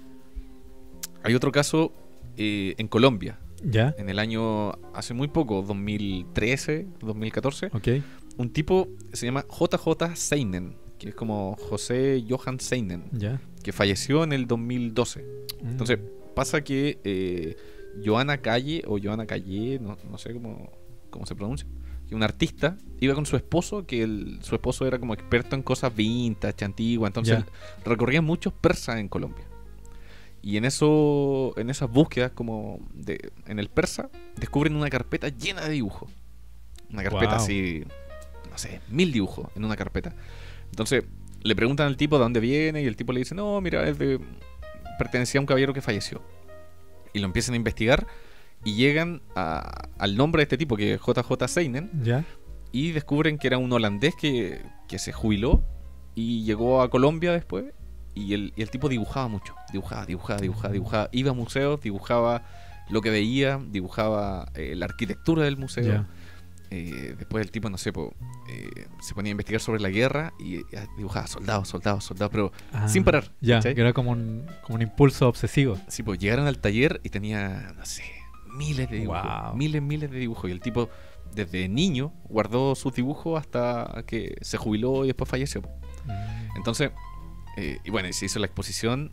Speaker 3: Hay otro caso en Colombia,
Speaker 2: ¿Ya?
Speaker 3: en el año, hace muy poco, 2013, 2014.
Speaker 2: Ok.
Speaker 3: Un tipo se llama JJ Seinen, que es como José Johan Seinen,
Speaker 2: ¿Ya?
Speaker 3: que falleció en el 2012. Entonces, pasa que Joana Calle, no sé cómo se pronuncia, que un artista iba con su esposo, que su esposo era como experto en cosas vintage, antiguas, entonces
Speaker 2: Ya.
Speaker 3: recorrían muchos persas en Colombia. Y en esas búsquedas en el persa, descubren una carpeta llena de dibujos. Una carpeta
Speaker 2: Wow.
Speaker 3: así, no sé, 1000 dibujos en una carpeta. Entonces le preguntan al tipo de dónde viene y el tipo le dice: no, mira, pertenecía a un caballero que falleció. Y lo empiezan a investigar y llegan al nombre de este tipo, que es JJ Seinen,
Speaker 2: ¿Ya?
Speaker 3: y descubren que era un holandés que se jubiló y llegó a Colombia después. Y el tipo dibujaba mucho, dibujaba. Iba a museos, dibujaba lo que veía, dibujaba la arquitectura del museo.
Speaker 2: Ya.
Speaker 3: Después el tipo, no sé, se ponía a investigar sobre la guerra y dibujaba soldados, pero sin parar.
Speaker 2: Ya,
Speaker 3: ¿cachai?
Speaker 2: que era como un impulso obsesivo.
Speaker 3: Sí, pues llegaron al taller y tenía, no sé, miles de dibujos.
Speaker 2: Wow.
Speaker 3: Miles de dibujos. Y el tipo, desde niño, guardó sus dibujos hasta que se jubiló y después falleció. Entonces, y bueno, y se hizo la exposición.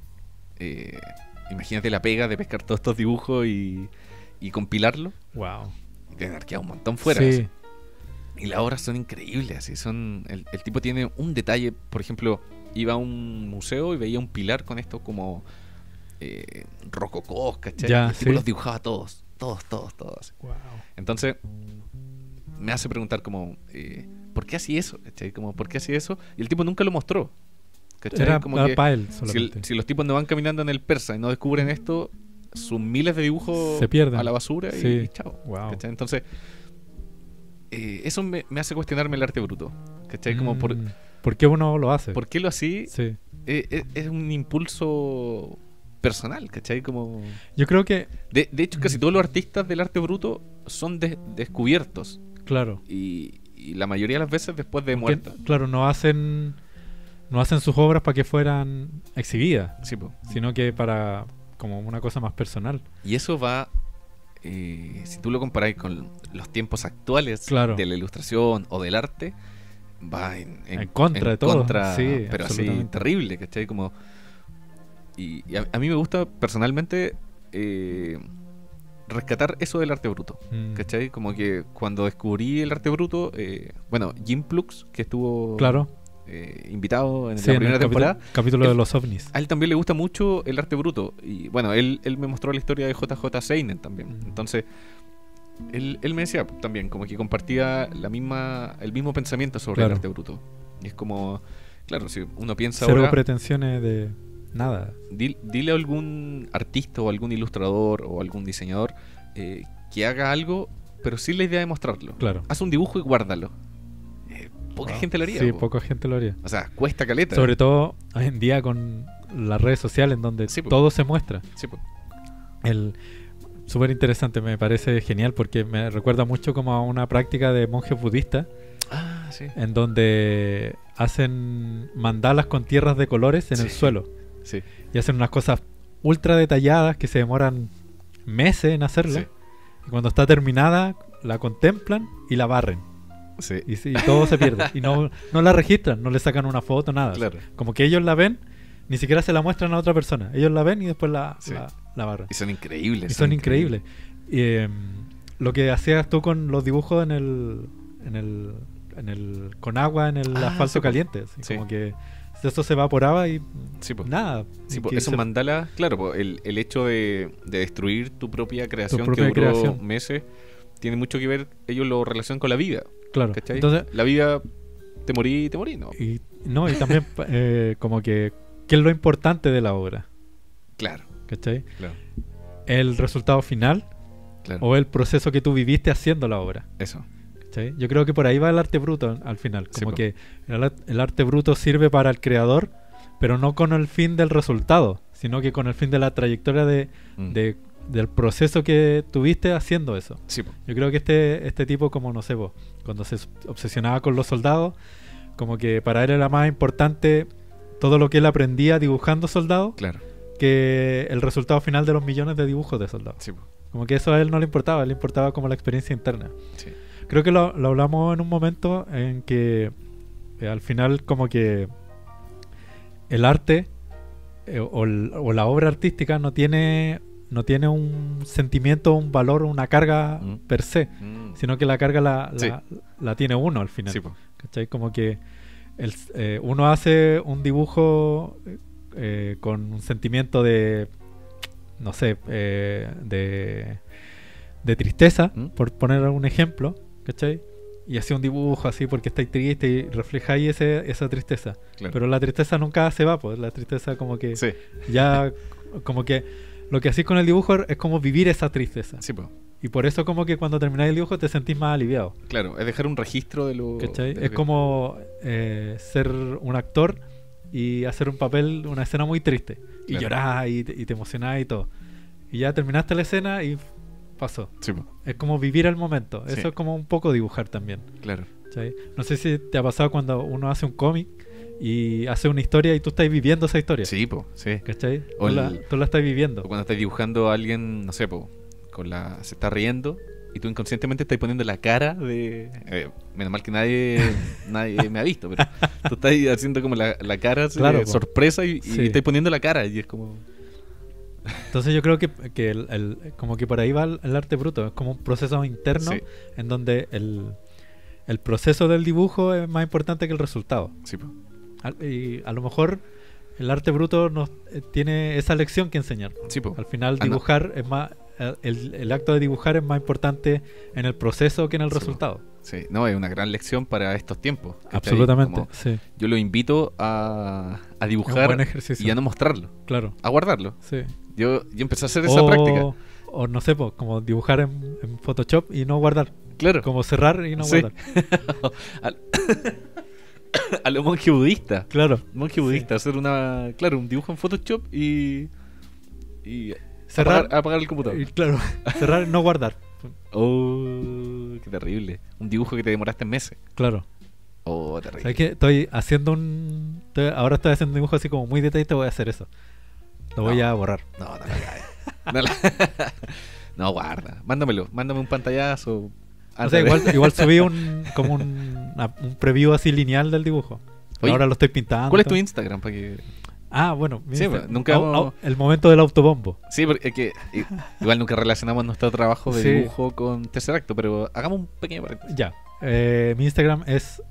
Speaker 3: Imagínate la pega de pescar todos estos dibujos y compilarlos.
Speaker 2: Wow.
Speaker 3: Y de haber quedado un montón fuera.
Speaker 2: Sí.
Speaker 3: Así. Y las obras son increíbles. Así el tipo tiene un detalle. Por ejemplo, iba a un museo y veía un pilar con estos como rococós, ¿cachai?
Speaker 2: Ya,
Speaker 3: Y el tipo
Speaker 2: sí.
Speaker 3: los dibujaba todos. Así.
Speaker 2: Wow.
Speaker 3: Entonces, me hace preguntar como, ¿por qué hacía eso? ¿Cachai? Como, ¿por qué hacía eso? Y el tipo nunca lo mostró. ¿Cachai?
Speaker 2: Era
Speaker 3: Como que
Speaker 2: para él
Speaker 3: si,
Speaker 2: solamente.
Speaker 3: si los tipos no van caminando en el persa y no descubren esto, sus miles de dibujos
Speaker 2: Se pierden.
Speaker 3: a la basura y
Speaker 2: Sí.
Speaker 3: chao.
Speaker 2: Wow.
Speaker 3: ¿Cachai? Entonces, eso me hace cuestionarme el arte bruto. ¿Cachai? Como,
Speaker 2: ¿Por qué uno lo hace?
Speaker 3: ¿por qué lo así?
Speaker 2: Sí.
Speaker 3: Es un impulso personal, ¿cachai? Como...
Speaker 2: Yo creo que,
Speaker 3: De hecho, casi todos los artistas del arte bruto son descubiertos.
Speaker 2: claro.
Speaker 3: Y la mayoría de las veces después de
Speaker 2: que,
Speaker 3: muerta.
Speaker 2: claro, no hacen sus obras para que fueran exhibidas,
Speaker 3: Sí, po.
Speaker 2: sino que para como una cosa más personal.
Speaker 3: Y eso va si tú lo comparáis con los tiempos actuales
Speaker 2: Claro.
Speaker 3: de la ilustración o del arte, va
Speaker 2: En contra de todo. Sí,
Speaker 3: pero así
Speaker 2: absolutamente.
Speaker 3: terrible, ¿cachai? Como, y a mí me gusta personalmente rescatar eso del arte bruto, ¿cachai? Como que cuando descubrí el arte bruto, bueno, Jim Plux, que estuvo
Speaker 2: Claro.
Speaker 3: invitado en
Speaker 2: Sí,
Speaker 3: la
Speaker 2: en
Speaker 3: primera
Speaker 2: el
Speaker 3: temporada,
Speaker 2: capítulo de
Speaker 3: él-
Speaker 2: los ovnis.
Speaker 3: a él también le gusta mucho el arte bruto. Y bueno, él me mostró la historia de JJ Seinen también. Entonces, él me decía también, como que compartía el mismo pensamiento sobre
Speaker 2: Claro.
Speaker 3: el arte bruto. Y es como, claro, si uno piensa
Speaker 2: Cero
Speaker 3: ahora,
Speaker 2: pretensiones de nada.
Speaker 3: dile a algún artista o algún ilustrador o algún diseñador que haga algo, pero sin la idea de mostrarlo.
Speaker 2: Claro.
Speaker 3: Haz un dibujo y guárdalo. Poca gente lo haría.
Speaker 2: Sí,
Speaker 3: po.
Speaker 2: poca gente lo haría.
Speaker 3: O sea, cuesta caleta.
Speaker 2: Sobre todo hoy en día con las redes sociales, en donde
Speaker 3: Sí, po.
Speaker 2: todo se muestra.
Speaker 3: Sí, po.
Speaker 2: Súper interesante, me parece genial porque me recuerda mucho como a una práctica de monjes budistas
Speaker 3: Ah, sí.
Speaker 2: en donde hacen mandalas con tierras de colores en el
Speaker 3: Sí.
Speaker 2: suelo
Speaker 3: Sí.
Speaker 2: y hacen unas cosas ultra detalladas que se demoran meses en hacerla,
Speaker 3: Sí.
Speaker 2: y cuando está terminada la contemplan y la barren
Speaker 3: Sí.
Speaker 2: y todo se pierde y no la registran, no le sacan una foto, nada.
Speaker 3: Claro.
Speaker 2: Como que ellos la ven, ni siquiera se la muestran a otra persona, ellos la ven y después
Speaker 3: Sí.
Speaker 2: la barren.
Speaker 3: Y son increíbles.
Speaker 2: Y son increíbles. Y, lo que hacías tú con los dibujos con agua en el
Speaker 3: Ah,
Speaker 2: asfalto
Speaker 3: sí, po.
Speaker 2: caliente. Así
Speaker 3: Sí.
Speaker 2: como que eso se evaporaba y
Speaker 3: Sí, po.
Speaker 2: nada.
Speaker 3: Sí,
Speaker 2: y
Speaker 3: po,
Speaker 2: que
Speaker 3: esos
Speaker 2: se-
Speaker 3: mandalas, claro, po, el hecho de destruir tu propia creación
Speaker 2: propia
Speaker 3: que duró
Speaker 2: creación.
Speaker 3: meses, tiene mucho que ver, ellos lo relacionan con la vida,
Speaker 2: Claro.
Speaker 3: ¿cachai?
Speaker 2: Entonces,
Speaker 3: La vida, te morí, ¿no?
Speaker 2: y también como que ¿qué es lo importante de la obra?
Speaker 3: Claro,
Speaker 2: ¿Cachai?
Speaker 3: claro,
Speaker 2: ¿El resultado final
Speaker 3: claro.
Speaker 2: o el proceso que tú viviste haciendo la obra?
Speaker 3: Eso,
Speaker 2: ¿Cachai? Yo creo que por ahí va el arte bruto al final.
Speaker 3: Sí,
Speaker 2: Como
Speaker 3: po.
Speaker 2: que el arte bruto sirve para el creador, pero no con el fin del resultado, sino que con el fin de la trayectoria del proceso que tuviste haciendo eso.
Speaker 3: sí, po.
Speaker 2: Yo creo que este tipo, como no sé, vos, cuando se obsesionaba con los soldados, como que para él era más importante todo lo que él aprendía dibujando soldados
Speaker 3: Claro,
Speaker 2: que el resultado final de los millones de dibujos de soldados.
Speaker 3: sí, po.
Speaker 2: Como que eso a él no le importaba, le importaba como la experiencia interna.
Speaker 3: Sí.
Speaker 2: Creo que lo hablamos en un momento en que al final como que el arte o la obra artística no tiene un sentimiento, un valor, una carga per se, sino que la carga
Speaker 3: Sí.
Speaker 2: la tiene uno al final.
Speaker 3: Sí, po.
Speaker 2: ¿Cachai? Como que uno hace un dibujo con un sentimiento de, no sé, de tristeza, por poner un ejemplo, ¿cachai? Y hace un dibujo así porque estáis triste y reflejáis esa tristeza.
Speaker 3: Claro.
Speaker 2: Pero la tristeza nunca se va, pues la tristeza como que
Speaker 3: Sí,
Speaker 2: ya, como que lo que hacéis con el dibujo es como vivir esa tristeza.
Speaker 3: sí, po.
Speaker 2: Y por eso como que cuando termináis el dibujo te sentís más aliviado.
Speaker 3: Claro, es dejar un registro de lo...
Speaker 2: ¿Cachai?
Speaker 3: de lo
Speaker 2: Es
Speaker 3: que-
Speaker 2: como ser un actor y hacer un papel, una escena muy triste. Y
Speaker 3: Claro.
Speaker 2: llorás y te emocionás y todo. Y ya terminaste la escena y pasó.
Speaker 3: Sí, po.
Speaker 2: Es como vivir el momento.
Speaker 3: Sí.
Speaker 2: Eso es como un poco dibujar también.
Speaker 3: Claro.
Speaker 2: ¿Cachai? No sé si te ha pasado cuando uno hace un cómic y hace una historia y tú estás viviendo esa historia.
Speaker 3: Sí, po, sí.
Speaker 2: ¿Cachai?
Speaker 3: O
Speaker 2: Tú la estás viviendo.
Speaker 3: O cuando estás dibujando a alguien, no sé, po, se está riendo y tú inconscientemente estás poniendo la cara de... menos mal que nadie me ha visto, pero tú estás haciendo como la cara así
Speaker 2: Claro,
Speaker 3: de
Speaker 2: po.
Speaker 3: sorpresa y
Speaker 2: Sí.
Speaker 3: estás poniendo la cara y es como...
Speaker 2: Entonces yo creo que como que por ahí va el arte bruto. Es como un proceso interno
Speaker 3: Sí.
Speaker 2: en donde el proceso del dibujo es más importante que el resultado.
Speaker 3: Sí, po.
Speaker 2: Y a lo mejor el arte bruto nos tiene esa lección que enseñar.
Speaker 3: Sí, po.
Speaker 2: Al final
Speaker 3: Ah, no.
Speaker 2: dibujar es más... El acto de dibujar es más importante en el proceso que en el
Speaker 3: Sí, po.
Speaker 2: resultado.
Speaker 3: Sí, no, es una gran lección para estos tiempos. ¿cachai?
Speaker 2: Absolutamente,
Speaker 3: Como
Speaker 2: sí.
Speaker 3: yo lo invito a
Speaker 2: Es un
Speaker 3: dibujar
Speaker 2: buen ejercicio.
Speaker 3: y a no mostrarlo,
Speaker 2: Claro,
Speaker 3: a guardarlo.
Speaker 2: sí.
Speaker 3: Yo empecé a hacer esa práctica.
Speaker 2: O no sé, como dibujar en Photoshop y no guardar.
Speaker 3: Claro.
Speaker 2: Como cerrar y no
Speaker 3: Sí.
Speaker 2: guardar.
Speaker 3: A lo monje budista.
Speaker 2: Claro.
Speaker 3: Monje budista, hacer un dibujo en Photoshop y
Speaker 2: Cerrar.
Speaker 3: apagar el computador.
Speaker 2: Y claro, cerrar y no guardar.
Speaker 3: Oh, qué terrible. Un dibujo que te demoraste meses.
Speaker 2: Claro.
Speaker 3: Oh, terrible.
Speaker 2: ¿Sabes qué? Estoy haciendo ahora estoy haciendo un dibujo así como muy detallista. Voy a hacer eso. Lo voy
Speaker 3: No.
Speaker 2: a borrar.
Speaker 3: No la hagáis. No la- No, guarda. Mándamelo. Mándame un pantallazo.
Speaker 2: O
Speaker 3: antes
Speaker 2: sea,
Speaker 3: de-
Speaker 2: igual subí un preview así lineal del dibujo.
Speaker 3: Oye,
Speaker 2: Ahora lo estoy pintando.
Speaker 3: ¿Cuál es tu
Speaker 2: todo.
Speaker 3: Instagram? Para que...
Speaker 2: Bueno, mi
Speaker 3: Sí,
Speaker 2: Instagram.
Speaker 3: pues, nunca hemos-
Speaker 2: El momento del autobombo.
Speaker 3: Sí, porque es que igual nunca relacionamos nuestro trabajo de
Speaker 2: Sí.
Speaker 3: dibujo con tercer acto, pero hagamos un pequeño paréntesis.
Speaker 2: Ya. Mi Instagram es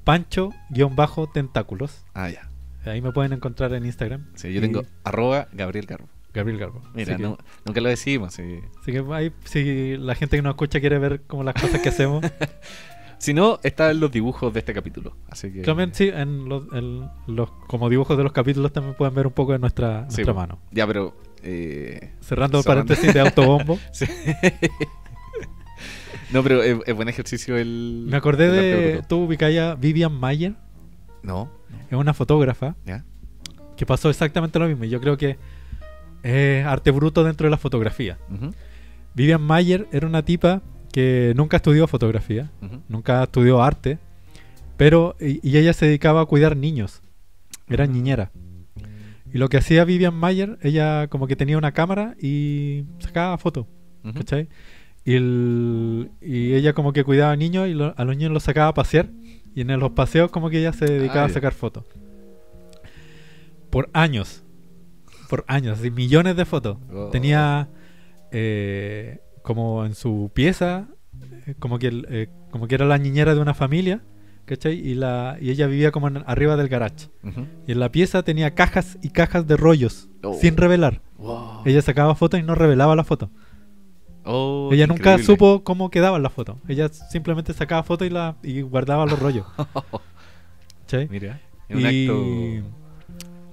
Speaker 2: @pancho_tentáculos.
Speaker 3: Ah, ya.
Speaker 2: Ahí me pueden encontrar en Instagram.
Speaker 3: Sí, yo
Speaker 2: Y
Speaker 3: tengo @Gabriel Garbo.
Speaker 2: Gabriel Garbo.
Speaker 3: Mira,
Speaker 2: Así que,
Speaker 3: nunca lo decimos. Sí.
Speaker 2: así que ahí, si la gente que nos escucha quiere ver como las cosas que hacemos,
Speaker 3: Si no, están los dibujos de este capítulo. Así que...
Speaker 2: también sí, en los como dibujos de los capítulos también pueden ver un poco de nuestra
Speaker 3: Sí,
Speaker 2: mano.
Speaker 3: Ya, pero...
Speaker 2: Cerrando el
Speaker 3: Cerrando.
Speaker 2: paréntesis de autobombo.
Speaker 3: Sí. No, pero es buen ejercicio el...
Speaker 2: Me acordé
Speaker 3: el arte
Speaker 2: de...
Speaker 3: bruto.
Speaker 2: ¿Tú ubicáis a Vivian Mayer?
Speaker 3: No,
Speaker 2: Es una fotógrafa
Speaker 3: ¿ya?
Speaker 2: que pasó exactamente lo mismo. Y yo creo que es arte bruto dentro de la fotografía.
Speaker 3: Ujú,
Speaker 2: Vivian Mayer era una tipa que nunca estudió fotografía,
Speaker 3: ujú.
Speaker 2: nunca estudió arte, pero y ella se dedicaba a cuidar niños. Era niñera. Y lo que hacía Vivian Mayer, ella como que tenía una cámara y sacaba fotos,
Speaker 3: Ujú.
Speaker 2: ¿cachai? Y ella como que cuidaba a niños y a los niños los sacaba a pasear. Y en los paseos como que ella se dedicaba a
Speaker 3: ya.
Speaker 2: sacar fotos. Por años, así, millones de fotos.
Speaker 3: Oh.
Speaker 2: Tenía como en su pieza, como que era la niñera de una familia, ¿cachai? Y ella vivía como arriba del garage.
Speaker 3: Ujú.
Speaker 2: Y en la pieza tenía cajas y cajas de rollos,
Speaker 3: Oh.
Speaker 2: sin revelar.
Speaker 3: Wow.
Speaker 2: Ella sacaba fotos y no revelaba las fotos.
Speaker 3: Oh,
Speaker 2: Ella
Speaker 3: qué
Speaker 2: nunca
Speaker 3: increíble.
Speaker 2: supo cómo quedaban las fotos. Ella simplemente sacaba fotos y guardaba los rollos. ¿Cachai?
Speaker 3: Mira, es un
Speaker 2: Y
Speaker 3: acto...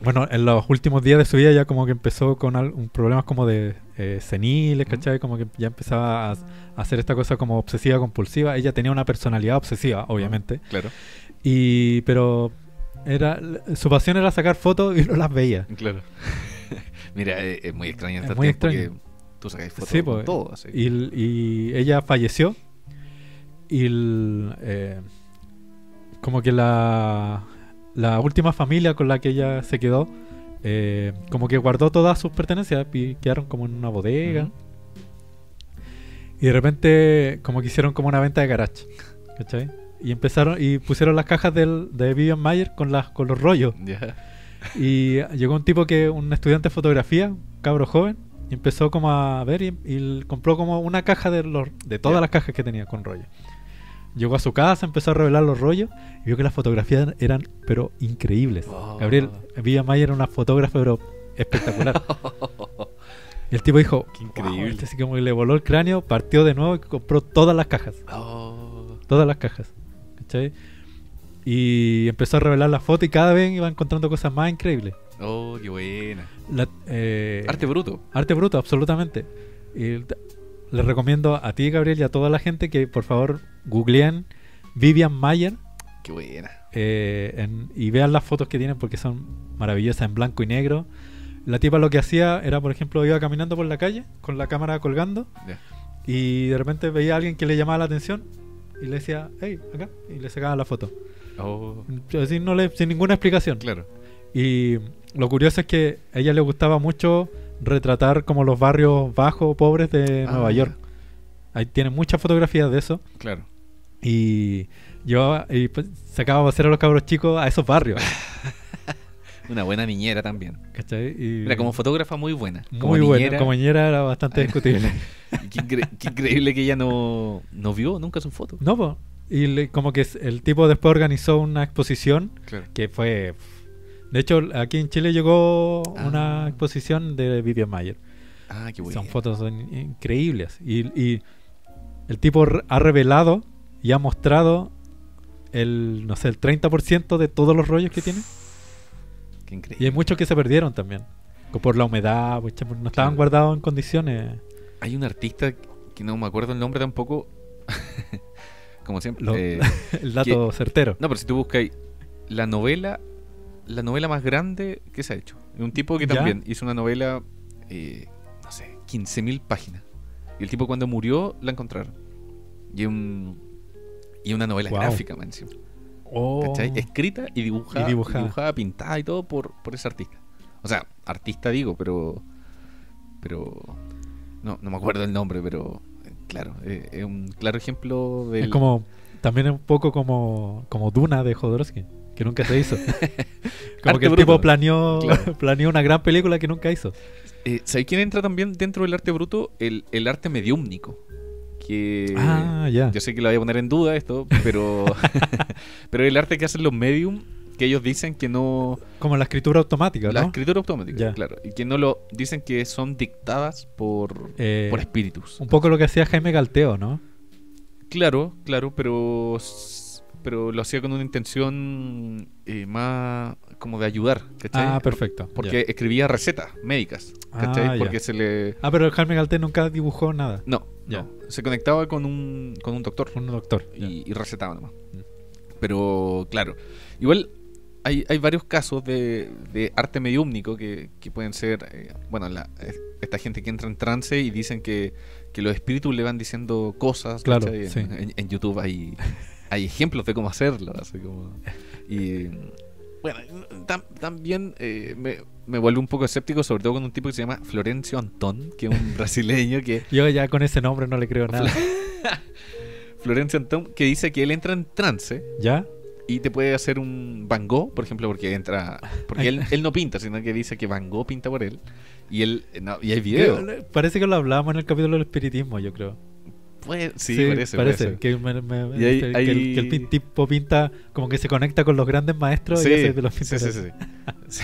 Speaker 2: bueno, en los últimos días de su vida ya como que empezó con problemas como de seniles, ¿cachai? Como que ya empezaba a hacer esta cosa como obsesiva compulsiva. Ella tenía una personalidad obsesiva, obviamente.
Speaker 3: Claro,
Speaker 2: Pero su pasión era sacar fotos y no las veía.
Speaker 3: claro. Mira, es muy extraño
Speaker 2: Es
Speaker 3: este
Speaker 2: muy
Speaker 3: tiempo
Speaker 2: extraño.
Speaker 3: que tú sacas fotos
Speaker 2: Sí,
Speaker 3: con
Speaker 2: pues,
Speaker 3: todo. Así.
Speaker 2: y ella falleció y como que la última familia con la que ella se quedó como que guardó todas sus pertenencias y quedaron como en una bodega.
Speaker 3: Ujú.
Speaker 2: Y de repente como que hicieron como una venta de garage, ¿cachai? Y empezaron y pusieron las cajas de Vivian Mayer con los rollos.
Speaker 3: Ya.
Speaker 2: Y llegó un tipo un estudiante de fotografía, un cabro joven, y empezó como a ver y compró como una caja de todas
Speaker 3: Ya.
Speaker 2: las cajas que tenía con rollos. Llegó a su casa, empezó a revelar los rollos y vio que las fotografías eran pero increíbles.
Speaker 3: Oh.
Speaker 2: Gabriel Villamayer era una fotógrafa pero espectacular. Y el tipo dijo,
Speaker 3: Qué increíble.
Speaker 2: "Wow", así como que le voló el cráneo, partió de nuevo y compró todas las cajas.
Speaker 3: Oh.
Speaker 2: Todas las cajas. ¿Cachai? Y empezó a revelar las fotos y cada vez iba encontrando cosas más increíbles.
Speaker 3: Oh, qué buena.
Speaker 2: Arte
Speaker 3: Arte bruto.
Speaker 2: bruto, absolutamente. Y les recomiendo a ti, Gabriel, y a toda la gente que por favor googleen Vivian Mayer
Speaker 3: Qué buena.
Speaker 2: y vean las fotos que tienen porque son maravillosas en blanco y negro. La tipa lo que hacía era, por ejemplo, iba caminando por la calle con la cámara colgando
Speaker 3: Ya.
Speaker 2: y de repente veía a alguien que le llamaba la atención y le decía, hey, acá, y le sacaba la foto.
Speaker 3: Oh,
Speaker 2: Así sin ninguna explicación.
Speaker 3: claro.
Speaker 2: Y lo curioso es que a ella le gustaba mucho retratar como los barrios bajos, pobres de Nueva York. Ahí tiene muchas fotografías de eso.
Speaker 3: Claro.
Speaker 2: Y pues, sacaba a pasear a los cabros chicos a esos barrios.
Speaker 3: Una buena niñera también.
Speaker 2: ¿Cachai? Y
Speaker 3: Mira, como fotógrafa muy buena.
Speaker 2: muy buena. Como niñera era bastante discutible.
Speaker 3: Qué increíble que ella no vio nunca su foto.
Speaker 2: No, po. Y como que el tipo después organizó una exposición
Speaker 3: Claro.
Speaker 2: que fue... De hecho, aquí en Chile llegó
Speaker 3: Ah.
Speaker 2: una exposición de Vivian Mayer.
Speaker 3: Ah, qué bueno.
Speaker 2: Son fotos increíbles. Y el tipo ha revelado y ha mostrado el 30% de todos los rollos que tiene.
Speaker 3: Qué
Speaker 2: Y
Speaker 3: increíble.
Speaker 2: hay muchos que se perdieron también. Por la humedad, pues, no estaban
Speaker 3: Claro.
Speaker 2: guardados en condiciones.
Speaker 3: Hay un artista que no me acuerdo el nombre tampoco. Como siempre.
Speaker 2: El dato certero.
Speaker 3: No, pero si tú buscas la novela más grande que se ha hecho. Un tipo que
Speaker 2: ¿Ya?
Speaker 3: también hizo una novela, no sé, 15.000 páginas. Y el tipo cuando murió la encontraron. Y una novela
Speaker 2: Wow.
Speaker 3: gráfica, man, encima.
Speaker 2: Oh.
Speaker 3: ¿Cachai? Escrita y dibujada,
Speaker 2: Y dibujada.
Speaker 3: pintada y todo por ese artista. O sea, artista digo, pero no me acuerdo el nombre, pero claro, es un claro ejemplo del...
Speaker 2: Es como, también es un poco como Duna de Jodorowsky, que nunca se hizo. Como
Speaker 3: Arte
Speaker 2: que el
Speaker 3: bruto.
Speaker 2: tipo planeó,
Speaker 3: Claro.
Speaker 2: planeó una gran película que nunca hizo.
Speaker 3: ¿Sabes quién entra también dentro del arte bruto? El arte mediúmnico. Que
Speaker 2: Ya.
Speaker 3: yo sé que lo voy a poner en duda esto, pero pero el arte que hacen los medium, que ellos dicen que no...
Speaker 2: Como la escritura automática,
Speaker 3: La
Speaker 2: ¿no?
Speaker 3: escritura automática,
Speaker 2: Ya.
Speaker 3: claro. Y que no lo... Dicen que son dictadas por espíritus.
Speaker 2: Un poco lo que hacía Jaime Galteo, ¿no?
Speaker 3: Claro, pero lo hacía con una intención más como de ayudar, ¿cachai?
Speaker 2: Ah, perfecto.
Speaker 3: Porque
Speaker 2: ya.
Speaker 3: escribía recetas médicas, ¿cachai?
Speaker 2: Ah, ya.
Speaker 3: Porque se le...
Speaker 2: Pero el Jaime Galteo nunca dibujó nada.
Speaker 3: No,
Speaker 2: Ya.
Speaker 3: no. Se conectaba con un doctor
Speaker 2: Un doctor. ya.
Speaker 3: y recetaba nomás.
Speaker 2: Mm.
Speaker 3: Pero, claro, igual hay varios casos de arte mediúmnico que pueden ser, bueno, esta gente que entra en trance y dicen que los espíritus le van diciendo cosas,
Speaker 2: Claro,
Speaker 3: ¿cachai?
Speaker 2: sí.
Speaker 3: En YouTube hay ejemplos de cómo hacerlo, así como... Y bueno, también me vuelve un poco escéptico, sobre todo con un tipo que se llama Florencio Antón, que es un brasileño que...
Speaker 2: Yo ya con ese nombre no le creo nada.
Speaker 3: Florencio Antón, que dice que él entra en trance
Speaker 2: ¿Ya?
Speaker 3: y te puede hacer un Van Gogh, por ejemplo, porque él no pinta, sino que dice que Van Gogh pinta por él. Y él no, y hay video.
Speaker 2: Parece que lo hablábamos en el capítulo del espiritismo, yo creo.
Speaker 3: Sí, parece.
Speaker 2: Que,
Speaker 3: Y hay-
Speaker 2: que el tipo pinta como que se conecta con los grandes maestros
Speaker 3: Sí,
Speaker 2: y hace de los
Speaker 3: sí,
Speaker 2: pintores.
Speaker 3: sí.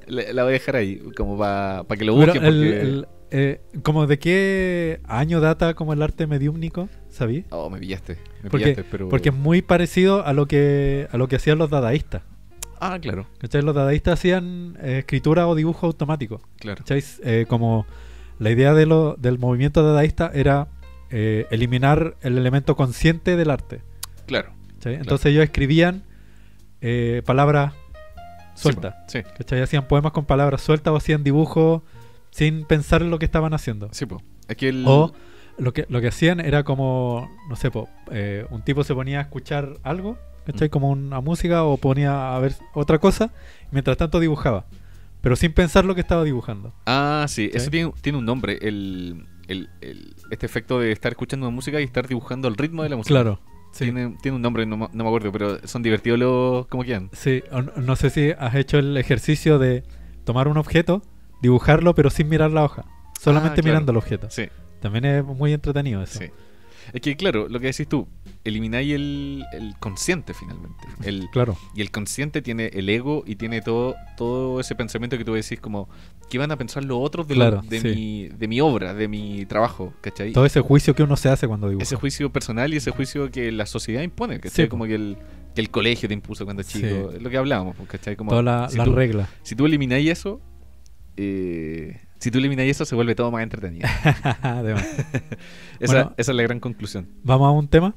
Speaker 3: La voy a dejar ahí, como para que lo
Speaker 2: Pero
Speaker 3: busquen. Porque...
Speaker 2: ¿como de qué año data como el arte mediúmnico? ¿Sabí?
Speaker 3: Oh, me pillaste,
Speaker 2: Porque,
Speaker 3: pero...
Speaker 2: porque es muy parecido a lo que hacían los dadaístas.
Speaker 3: Ah, claro,
Speaker 2: ¿Cachai? Los dadaístas hacían escritura o dibujo automático.
Speaker 3: claro.
Speaker 2: ¿Cachai? Como la idea del movimiento dadaísta era eliminar el elemento consciente del arte.
Speaker 3: Claro.
Speaker 2: ¿Cachai? Entonces ellos escribían palabras sueltas.
Speaker 3: Sí,
Speaker 2: ¿Cachai? Hacían poemas con palabras sueltas o hacían dibujos sin pensar en lo que estaban haciendo.
Speaker 3: sí, po. Es que
Speaker 2: O lo que hacían era como, no sé, un tipo se ponía a escuchar algo, ¿cachai? Como una música o ponía a ver otra cosa, y mientras tanto dibujaba, pero sin pensar lo que estaba dibujando.
Speaker 3: Ah, sí,
Speaker 2: ¿Sí?
Speaker 3: eso tiene un nombre, este efecto de estar escuchando una música y estar dibujando el ritmo de la música.
Speaker 2: Claro, sí.
Speaker 3: Tiene un nombre, no me acuerdo, pero son divertidos los como quieran.
Speaker 2: Sí, no sé si has hecho el ejercicio de tomar un objeto, dibujarlo, pero sin mirar la hoja, solamente
Speaker 3: claro.
Speaker 2: mirando el objeto.
Speaker 3: Sí,
Speaker 2: También es muy entretenido eso.
Speaker 3: sí. Es que, claro, lo que decís tú, elimináis el consciente finalmente.
Speaker 2: Claro.
Speaker 3: Y el consciente tiene el ego y tiene todo ese pensamiento que tú decís como, ¿qué van a pensar los otros
Speaker 2: Claro,
Speaker 3: de
Speaker 2: sí.
Speaker 3: mi obra, de mi trabajo? ¿Cachai?
Speaker 2: Todo ese juicio que uno se hace cuando dibuja.
Speaker 3: Ese juicio personal y ese juicio que la sociedad impone, ¿cachai?
Speaker 2: Sí, po.
Speaker 3: Como que el colegio te impuso cuando chico,
Speaker 2: Sí.
Speaker 3: es lo que hablábamos, ¿cachai? Como,
Speaker 2: Todas las
Speaker 3: si tú-
Speaker 2: reglas.
Speaker 3: Si tú elimináis eso, se vuelve todo más entretenido.
Speaker 2: Además.
Speaker 3: Esa es la gran conclusión.
Speaker 2: Vamos a un tema,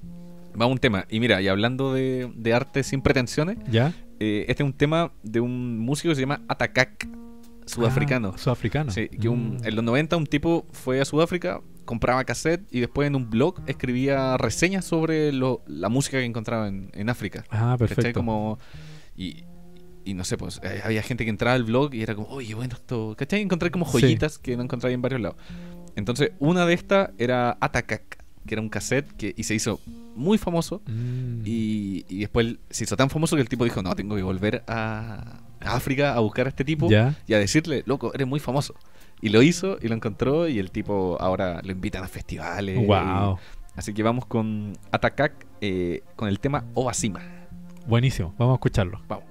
Speaker 3: Vamos a un tema. Y mira, y hablando de arte sin pretensiones,
Speaker 2: ¿ya?
Speaker 3: este es un tema de un músico que se llama Atakak, sudafricano.
Speaker 2: Sudafricano.
Speaker 3: Sí, que
Speaker 2: Mm.
Speaker 3: en los 90 un tipo fue a Sudáfrica, compraba cassette y después en un blog escribía reseñas sobre la música que encontraba en África.
Speaker 2: Ah,
Speaker 3: ¿Cachai?
Speaker 2: perfecto.
Speaker 3: Como, y no sé, pues había gente que entraba al blog y era como, oye, bueno, esto, ¿cachai? Encontré como joyitas que no encontraba en varios lados. Entonces, una de estas era Atakak, que era un cassette y se hizo muy famoso.
Speaker 2: Mm.
Speaker 3: Y después se hizo tan famoso que el tipo dijo, no, tengo que volver a África a buscar a este tipo
Speaker 2: ¿Ya?
Speaker 3: y a decirle, loco, eres muy famoso. Y lo hizo y lo encontró y el tipo ahora lo invitan a festivales.
Speaker 2: Wow.
Speaker 3: Así que vamos con Atakak con el tema Obasima.
Speaker 2: Buenísimo. Vamos a escucharlo.
Speaker 3: Vamos.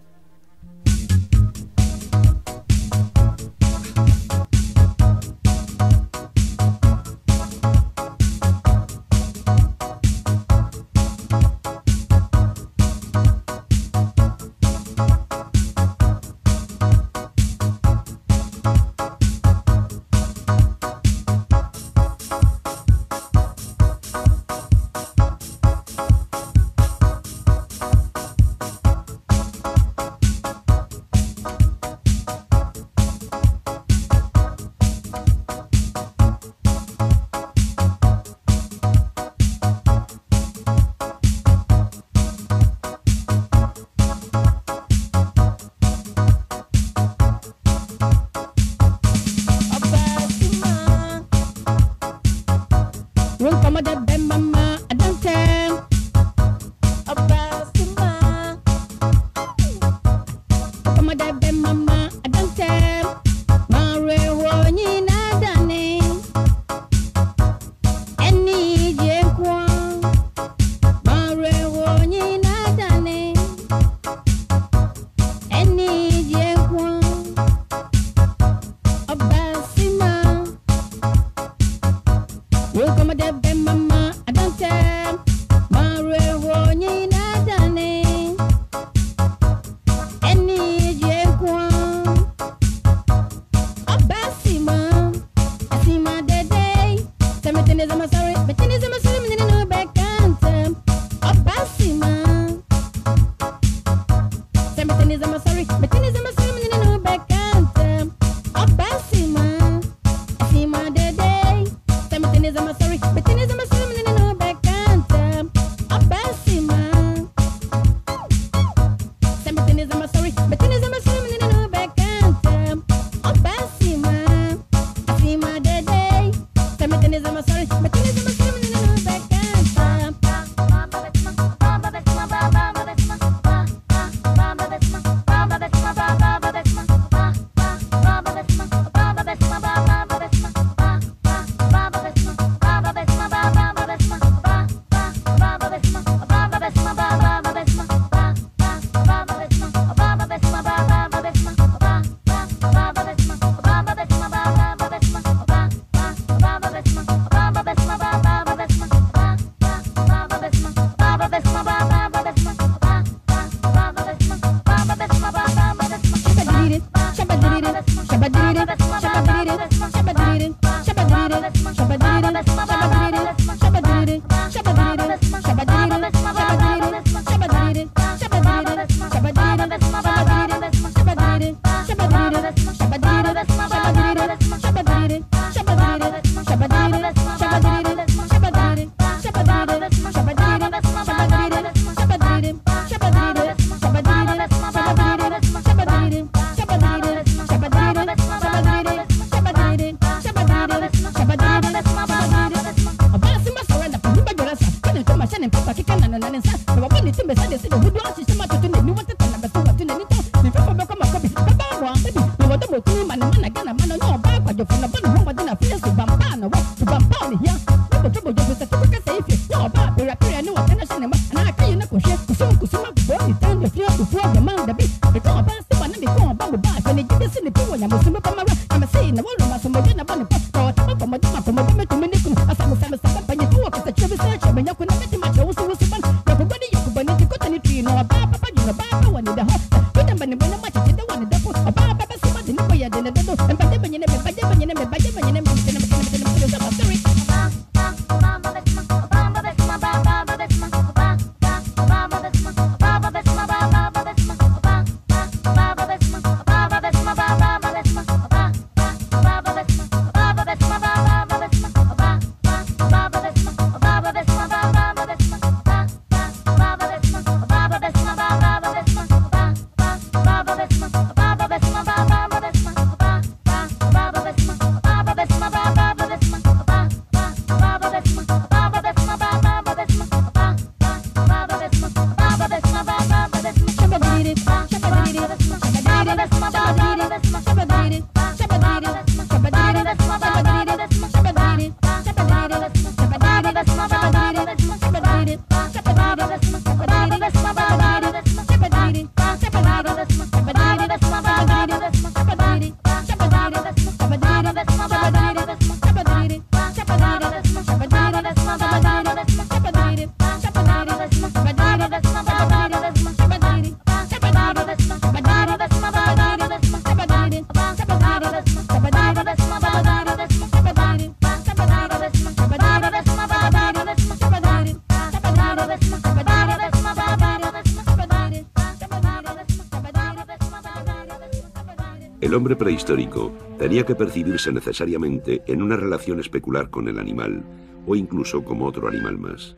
Speaker 4: El hombre prehistórico tenía que percibirse necesariamente en una relación especular con el animal, o incluso como otro animal más.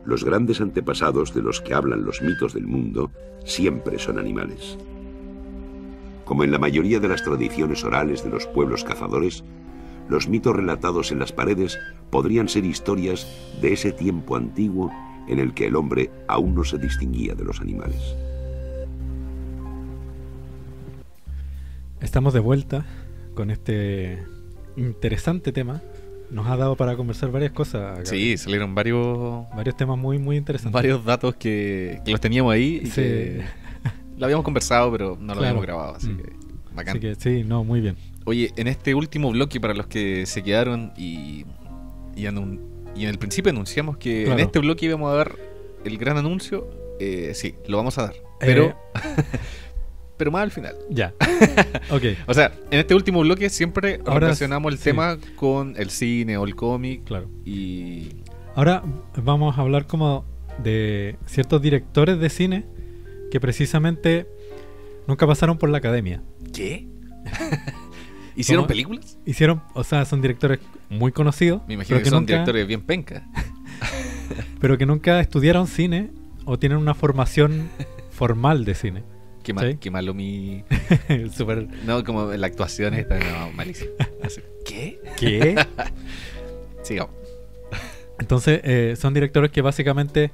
Speaker 4: Los grandes antepasados de los que hablan los mitos del mundo siempre son animales. Como en la mayoría de las tradiciones orales de los pueblos cazadores, los mitos relatados en las paredes podrían ser historias de ese tiempo antiguo en el que el hombre aún no se distinguía de los animales.
Speaker 2: Estamos de vuelta con este interesante tema. Nos ha dado para conversar varias cosas, Gabriel.
Speaker 3: Sí, salieron varios
Speaker 2: Temas muy, muy interesantes.
Speaker 3: varios datos que los teníamos ahí y
Speaker 2: Sí.
Speaker 3: que lo habíamos conversado, pero no lo
Speaker 2: Claro.
Speaker 3: habíamos grabado, así que bacán.
Speaker 2: Así que sí, no, muy bien.
Speaker 3: Oye, en este último bloque, para los que se quedaron y en el principio anunciamos que
Speaker 2: Claro.
Speaker 3: en este bloque íbamos a dar el gran anuncio, sí, lo vamos a dar, pero pero más al final.
Speaker 2: Ya. Ok.
Speaker 3: O sea, en este último bloque siempre
Speaker 2: Ahora
Speaker 3: relacionamos el
Speaker 2: sí.
Speaker 3: tema con el cine o el cómic
Speaker 2: Claro.
Speaker 3: y...
Speaker 2: Ahora vamos a hablar como de ciertos directores de cine que precisamente nunca pasaron por la academia.
Speaker 3: ¿Qué? ¿Hicieron
Speaker 2: ¿Cómo?
Speaker 3: películas?
Speaker 2: Hicieron, o sea, son directores muy conocidos,
Speaker 3: Me imagino que son directores bien penca.
Speaker 2: pero que nunca estudiaron cine o tienen una formación formal de cine. ¿Sí?
Speaker 3: Qué malo mi...
Speaker 2: Súper.
Speaker 3: No, como la actuación esta, no, malísima. Así, ¿qué?
Speaker 2: ¿Qué?
Speaker 3: Sigamos.
Speaker 2: Entonces, son directores que básicamente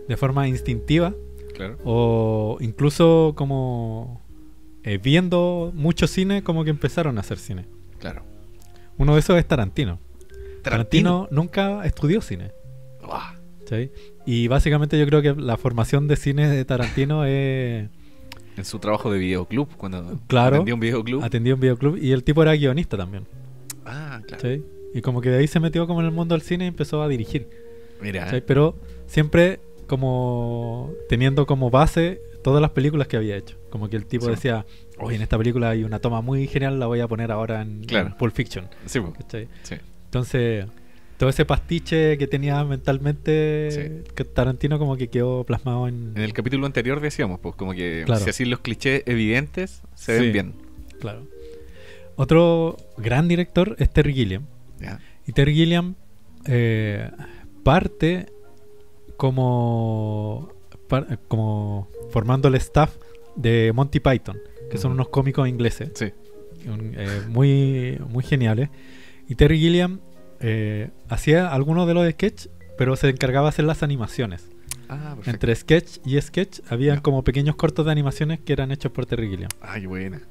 Speaker 2: de forma instintiva
Speaker 3: Claro.
Speaker 2: o incluso como viendo mucho cine, como que empezaron a hacer cine.
Speaker 3: Claro.
Speaker 2: Uno de esos es Tarantino. Tarantino nunca estudió cine.
Speaker 3: Uah.
Speaker 2: ¿Sí? Y básicamente yo creo que la formación de cine de Tarantino es...
Speaker 3: En su trabajo de videoclub, cuando
Speaker 2: Claro.
Speaker 3: atendía un videoclub.
Speaker 2: Atendió un videoclub y el tipo era guionista también.
Speaker 3: Ah, claro.
Speaker 2: ¿Sí? Y como que de ahí se metió como en el mundo del cine y empezó a dirigir.
Speaker 3: Mira.
Speaker 2: ¿Sí? Pero siempre como teniendo como base todas las películas que había hecho. Como que el tipo
Speaker 3: Sí.
Speaker 2: decía, oye, en esta película hay una toma muy genial, la voy a poner ahora en
Speaker 3: Claro.
Speaker 2: Pulp Fiction.
Speaker 3: Sí, po.
Speaker 2: ¿Cachai?
Speaker 3: Sí.
Speaker 2: Entonces, todo ese pastiche que tenía mentalmente
Speaker 3: Sí.
Speaker 2: que Tarantino como que quedó plasmado en...
Speaker 3: En el capítulo anterior decíamos, pues, como que
Speaker 2: Claro.
Speaker 3: si así los clichés evidentes se
Speaker 2: Sí.
Speaker 3: ven bien.
Speaker 2: Claro. Otro gran director es Terry Gilliam.
Speaker 3: ¿Ya?
Speaker 2: Y Terry Gilliam parte como formando el staff de Monty Python, que son
Speaker 3: Ujú.
Speaker 2: unos cómicos ingleses
Speaker 3: Sí.
Speaker 2: muy, muy geniales. Y Terry Gilliam hacía algunos de los sketches, pero se encargaba de hacer las animaciones.
Speaker 3: Ah, perfecto.
Speaker 2: Entre sketch y sketch habían
Speaker 3: Ya.
Speaker 2: como pequeños cortos de animaciones que eran hechos por Terry Gilliam.
Speaker 3: Ay, buena.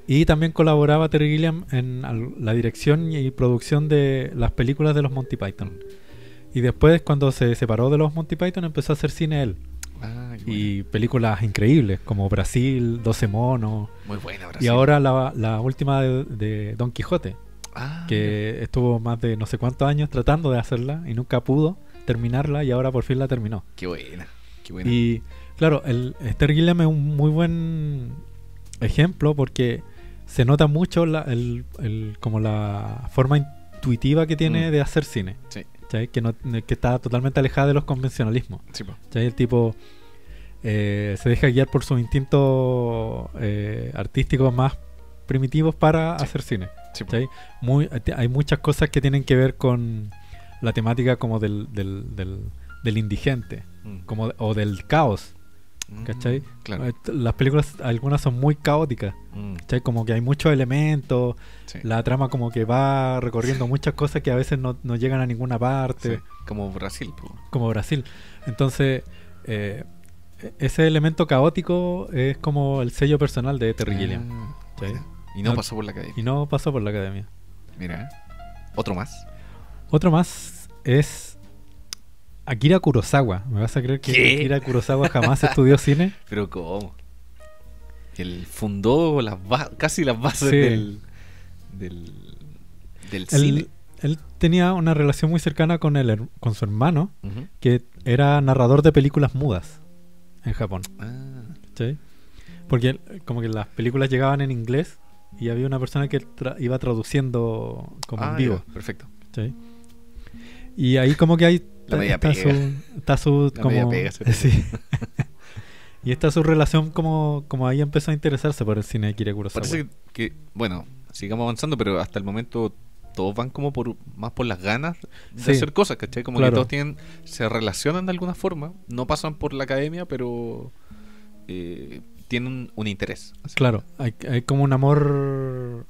Speaker 2: Y también colaboraba Terry Gilliam en la dirección y producción de las películas de los Monty Python. Y después, cuando se separó de los Monty Python, empezó a hacer cine él.
Speaker 3: Ah, qué
Speaker 2: Y películas increíbles, como Brasil, 12 monos.
Speaker 3: buena. Muy buena,
Speaker 2: Y
Speaker 3: Brasil.
Speaker 2: ahora la última de Don Quijote,
Speaker 3: Ah,
Speaker 2: que estuvo más de no sé cuántos años tratando de hacerla y nunca pudo terminarla y ahora por fin la terminó.
Speaker 3: qué buena. Qué buena.
Speaker 2: Y claro, Terry Gilliam es un muy buen ejemplo porque se nota mucho como la forma intuitiva que tiene de hacer cine.
Speaker 3: Sí.
Speaker 2: ¿Cachai? Que está totalmente alejada de los convencionalismos.
Speaker 3: Sí, po.
Speaker 2: ¿Cachai? El tipo se deja guiar por sus instintos artísticos más primitivos para hacer cine.
Speaker 3: Sí, po.
Speaker 2: ¿Cachai? Hay muchas cosas que tienen que ver con la temática como del indigente
Speaker 3: Mm.
Speaker 2: o del caos.
Speaker 3: Mm,
Speaker 2: ¿Cachai?
Speaker 3: Claro.
Speaker 2: Las películas, algunas son muy caóticas.
Speaker 3: Mm,
Speaker 2: ¿Cachai? Como que hay muchos elementos,
Speaker 3: sí.
Speaker 2: la trama como que va recorriendo muchas cosas que a veces no llegan a ninguna parte,
Speaker 3: Sí, como Brasil, po.
Speaker 2: como Brasil. Entonces, ese elemento caótico es como el sello personal de Terry Gilliam.
Speaker 3: Ah,
Speaker 2: ¿Sí?
Speaker 3: buena. Y no
Speaker 2: No-
Speaker 3: pasó por la academia.
Speaker 2: Y no pasó por la academia.
Speaker 3: Mira. Otro más.
Speaker 2: Otro más es Akira Kurosawa. ¿Me vas a creer que
Speaker 3: ¿Qué?
Speaker 2: Akira Kurosawa jamás estudió cine?
Speaker 3: Pero ¿cómo? Él fundó casi las bases
Speaker 2: Sí.
Speaker 3: del cine.
Speaker 2: Él tenía una relación muy cercana con con su hermano,
Speaker 3: Ujú.
Speaker 2: que era narrador de películas mudas en Japón.
Speaker 3: Ah,
Speaker 2: ¿Sí? Porque como que las películas llegaban en inglés y había una persona que iba traduciendo como en vivo.
Speaker 3: ya, perfecto.
Speaker 2: ¿Sí? Y ahí como que hay
Speaker 3: La media
Speaker 2: está
Speaker 3: pega.
Speaker 2: está su
Speaker 3: La
Speaker 2: como
Speaker 3: media pega, sí.
Speaker 2: sí. Y está su relación como ahí empezó a interesarse por el cine de Akira Kurosawa.
Speaker 3: Parece que, bueno, sigamos avanzando, pero hasta el momento todos van como más por las ganas de
Speaker 2: Sí.
Speaker 3: hacer cosas, ¿cachai? Como
Speaker 2: Claro.
Speaker 3: que todos se relacionan de alguna forma, no pasan por la academia, pero tienen un interés. Así.
Speaker 2: Claro, hay como un amor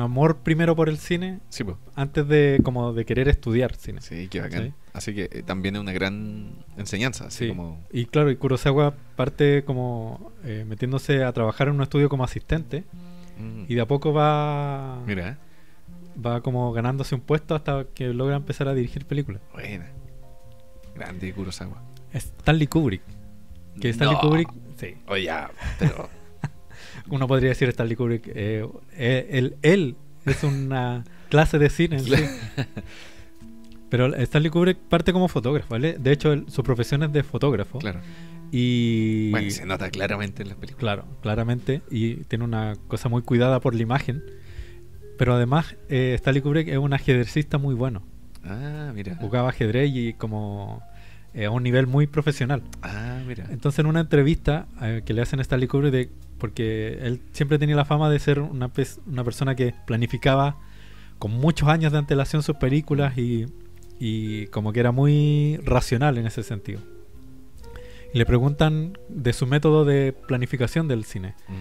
Speaker 2: un amor primero por el cine
Speaker 3: Sí, pues.
Speaker 2: antes de como de querer estudiar cine.
Speaker 3: Sí, qué bacán.
Speaker 2: ¿Sí?
Speaker 3: Así que también es una gran enseñanza. Así
Speaker 2: Sí.
Speaker 3: como...
Speaker 2: Y claro, y Kurosawa parte como metiéndose a trabajar en un estudio como asistente y de a poco va
Speaker 3: Mira,
Speaker 2: como ganándose un puesto hasta que logra empezar a dirigir películas.
Speaker 3: buena. Grande Kurosawa.
Speaker 2: Stanley Kubrick. Que Stanley
Speaker 3: No.
Speaker 2: Kubrick, sí.
Speaker 3: Oye, ya, pero...
Speaker 2: Uno podría decir Stanley Kubrick, él es una clase de cine en sí. Pero Stanley Kubrick parte como fotógrafo, ¿vale? De hecho, su profesión es de fotógrafo.
Speaker 3: Claro.
Speaker 2: Y
Speaker 3: Bueno, se nota claramente en las películas.
Speaker 2: claro, claramente, y tiene una cosa muy cuidada por la imagen. Pero además, Stanley Kubrick es un ajedrecista muy bueno.
Speaker 3: Ah, mira.
Speaker 2: Jugaba ajedrez y como a un nivel muy profesional.
Speaker 3: Ah, mira.
Speaker 2: Entonces, en una entrevista que le hacen a Stanley Kubrick, porque él siempre tenía la fama de ser una persona que planificaba con muchos años de antelación sus películas y como que era muy racional en ese sentido. Y le preguntan de su método de planificación del cine.
Speaker 3: Ujú.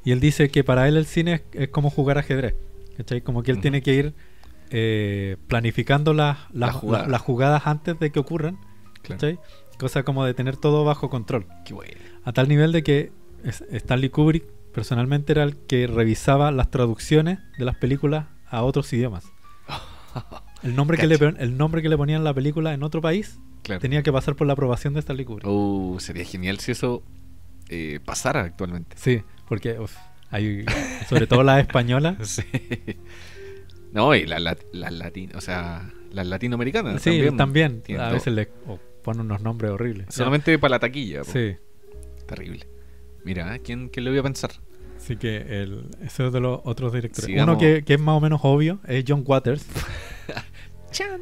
Speaker 2: Y él dice que para él el cine es como jugar ajedrez. ¿Cachai? Como que él
Speaker 3: Ujú.
Speaker 2: tiene que ir planificando las
Speaker 3: jugadas.
Speaker 2: jugadas antes de que ocurran.
Speaker 3: Claro.
Speaker 2: ¿Cachai? Cosa como de tener todo bajo control.
Speaker 3: Qué bueno.
Speaker 2: A tal nivel de que Stanley Kubrick personalmente era el que revisaba las traducciones de las películas a otros idiomas. El nombre que le ponían a la película en otro país
Speaker 3: Claro.
Speaker 2: tenía que pasar por la aprobación de Stanley Kubrick.
Speaker 3: Sería genial si eso pasara actualmente.
Speaker 2: Sí, porque hay, sobre todo las españolas.
Speaker 3: Sí. No, y las latinoamericanas
Speaker 2: Sí, también.
Speaker 3: tienen
Speaker 2: A
Speaker 3: todo.
Speaker 2: veces le ponen unos nombres horribles.
Speaker 3: Solamente para la taquilla. po.
Speaker 2: Sí.
Speaker 3: Terrible. Mira, ¿quién lo iba a pensar?
Speaker 2: Así que ese es de los otros directores.
Speaker 3: Sigamos.
Speaker 2: Uno que es más o menos obvio es John Waters.
Speaker 3: Chan.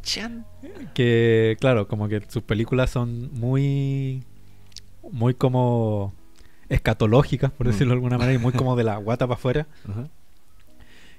Speaker 3: Chan.
Speaker 2: Que claro, como que sus películas son muy como escatológicas, por decirlo de alguna manera, y muy como de la guata para afuera.
Speaker 3: Ajá.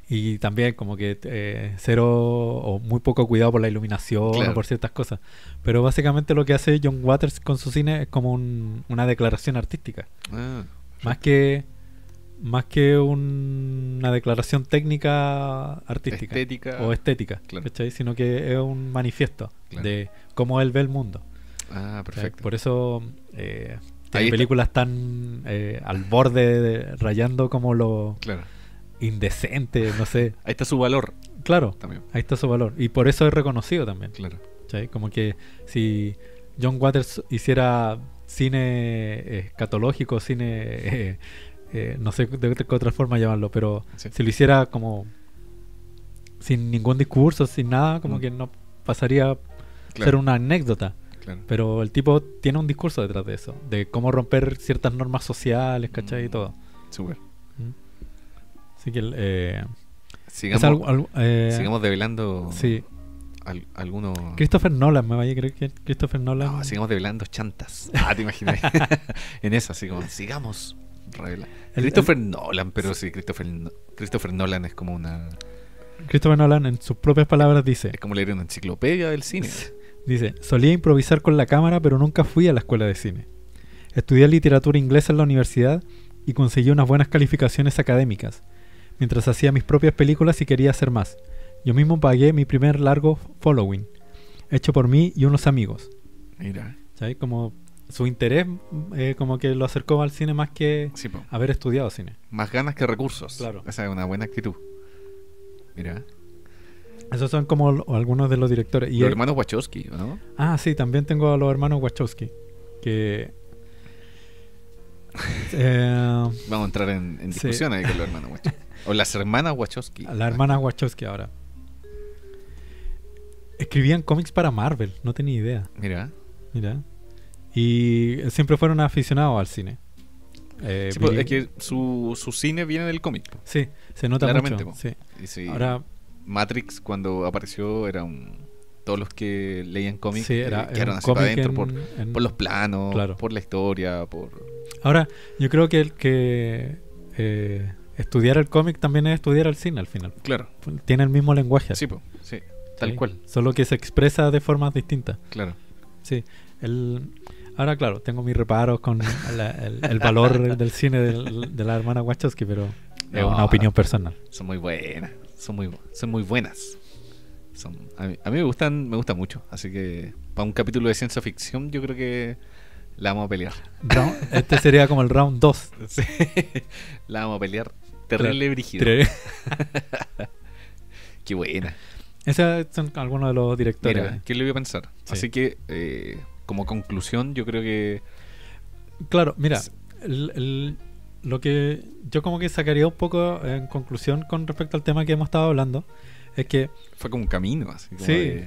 Speaker 2: Y también como que cero o muy poco cuidado por la iluminación
Speaker 3: Claro.
Speaker 2: o por ciertas cosas. Pero básicamente lo que hace John Waters con su cine es como una declaración artística.
Speaker 3: Ah,
Speaker 2: Más que una declaración técnica artística
Speaker 3: Estética.
Speaker 2: o estética,
Speaker 3: Claro.
Speaker 2: ¿cachai? Sino que es un manifiesto
Speaker 3: Claro.
Speaker 2: de cómo él ve el mundo.
Speaker 3: Ah,
Speaker 2: ¿Cachai?
Speaker 3: perfecto.
Speaker 2: Por eso
Speaker 3: Ahí
Speaker 2: tiene
Speaker 3: está.
Speaker 2: películas tan al borde, rayando como lo
Speaker 3: Claro.
Speaker 2: indecente, no sé.
Speaker 3: Ahí está su valor
Speaker 2: Claro,
Speaker 3: también.
Speaker 2: ahí está su valor. Y por eso es reconocido también.
Speaker 3: Claro.
Speaker 2: ¿Cachai? Como que si John Waters hiciera cine escatológico, cine... no sé de qué otra forma llamarlo, pero
Speaker 3: Sí.
Speaker 2: si lo hiciera como sin ningún discurso, sin nada, como que no pasaría a
Speaker 3: Claro.
Speaker 2: ser una anécdota.
Speaker 3: Claro.
Speaker 2: Pero el tipo tiene un discurso detrás de eso, de cómo romper ciertas normas sociales, ¿cachai? Y todo.
Speaker 3: Súper.
Speaker 2: Así que
Speaker 3: Sigamos,
Speaker 2: es
Speaker 3: sigamos develando
Speaker 2: sí.
Speaker 3: algunos.
Speaker 2: Christopher Nolan, me vaya a creer que Christopher Nolan.
Speaker 3: No, sigamos develando chantas. Ah, te imaginas. En eso, así como, sigamos revelando. Christopher Nolan, pero sí, Christopher Nolan es como
Speaker 2: Christopher Nolan, en sus propias palabras, dice:
Speaker 3: es como leer una enciclopedia del cine.
Speaker 2: solía improvisar con la cámara, pero nunca fui a la escuela de cine. Estudié literatura inglesa en la universidad y conseguí unas buenas calificaciones académicas, mientras hacía mis propias películas y quería hacer más. Yo mismo pagué mi primer largo Following, hecho por mí y unos amigos.
Speaker 3: Mira.
Speaker 2: ¿Sabes? Como su interés como que lo acercó al cine más que
Speaker 3: Sí, po.
Speaker 2: haber estudiado cine.
Speaker 3: Más ganas que recursos.
Speaker 2: Claro.
Speaker 3: Esa es una buena actitud. Mira.
Speaker 2: Esos son como algunos de los directores. Y
Speaker 3: Los hermanos Wachowski, ¿no?
Speaker 2: sí, también tengo a los hermanos Wachowski, que
Speaker 3: Vamos a entrar en
Speaker 2: Sí.
Speaker 3: discusión ahí con los hermanos Wachowski. O las hermanas Wachowski.
Speaker 2: la hermana Wachowski ahora escribían cómics para Marvel, no tenía idea.
Speaker 3: Mira.
Speaker 2: Mira. Y siempre fueron aficionados al cine.
Speaker 3: Sí, pues, es que su cine viene del cómic. po.
Speaker 2: Sí, se nota
Speaker 3: Claramente,
Speaker 2: mucho.
Speaker 3: po.
Speaker 2: Sí.
Speaker 3: Y sí,
Speaker 2: Ahora,
Speaker 3: Matrix cuando apareció era todos los que leían cómics
Speaker 2: sí, era
Speaker 3: quedaron
Speaker 2: un
Speaker 3: así para
Speaker 2: cómic
Speaker 3: adentro
Speaker 2: en-
Speaker 3: por los planos,
Speaker 2: Claro.
Speaker 3: por la historia, por...
Speaker 2: Ahora, yo creo que el que estudiar el cómic también es estudiar el cine al final.
Speaker 3: Claro.
Speaker 2: Tiene el mismo lenguaje.
Speaker 3: Sí, po, sí, tal
Speaker 2: ¿sí?
Speaker 3: cual,
Speaker 2: Solo que se expresa de formas distintas.
Speaker 3: claro.
Speaker 2: Sí. Ahora, claro, tengo mis reparos con el valor del cine de la hermana Wachowski, pero Es una opinión personal.
Speaker 3: Son muy buenas. Son muy buenas. A mí me gustan mucho. Así que para un capítulo de ciencia ficción yo creo que la vamos a pelear.
Speaker 2: Este sería como el round 2.
Speaker 3: Sí. La vamos a pelear terrible brígido. Qué buena.
Speaker 2: Esos son algunos de los directores.
Speaker 3: Mira, ¿qué le voy a pensar?
Speaker 2: Sí.
Speaker 3: Así que, como conclusión, yo creo que...
Speaker 2: Claro, mira, lo que yo como que sacaría un poco en conclusión con respecto al tema que hemos estado hablando es que...
Speaker 3: Fue como un camino, así como
Speaker 2: sí,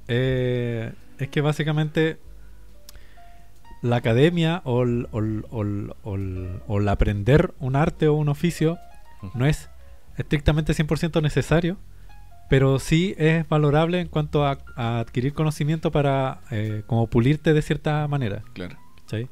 Speaker 2: es que básicamente la academia o el aprender un arte o un oficio no es estrictamente 100% necesario, pero sí es valorable en cuanto a adquirir conocimiento para como pulirte de cierta manera.
Speaker 3: Claro.
Speaker 2: ¿Cachai?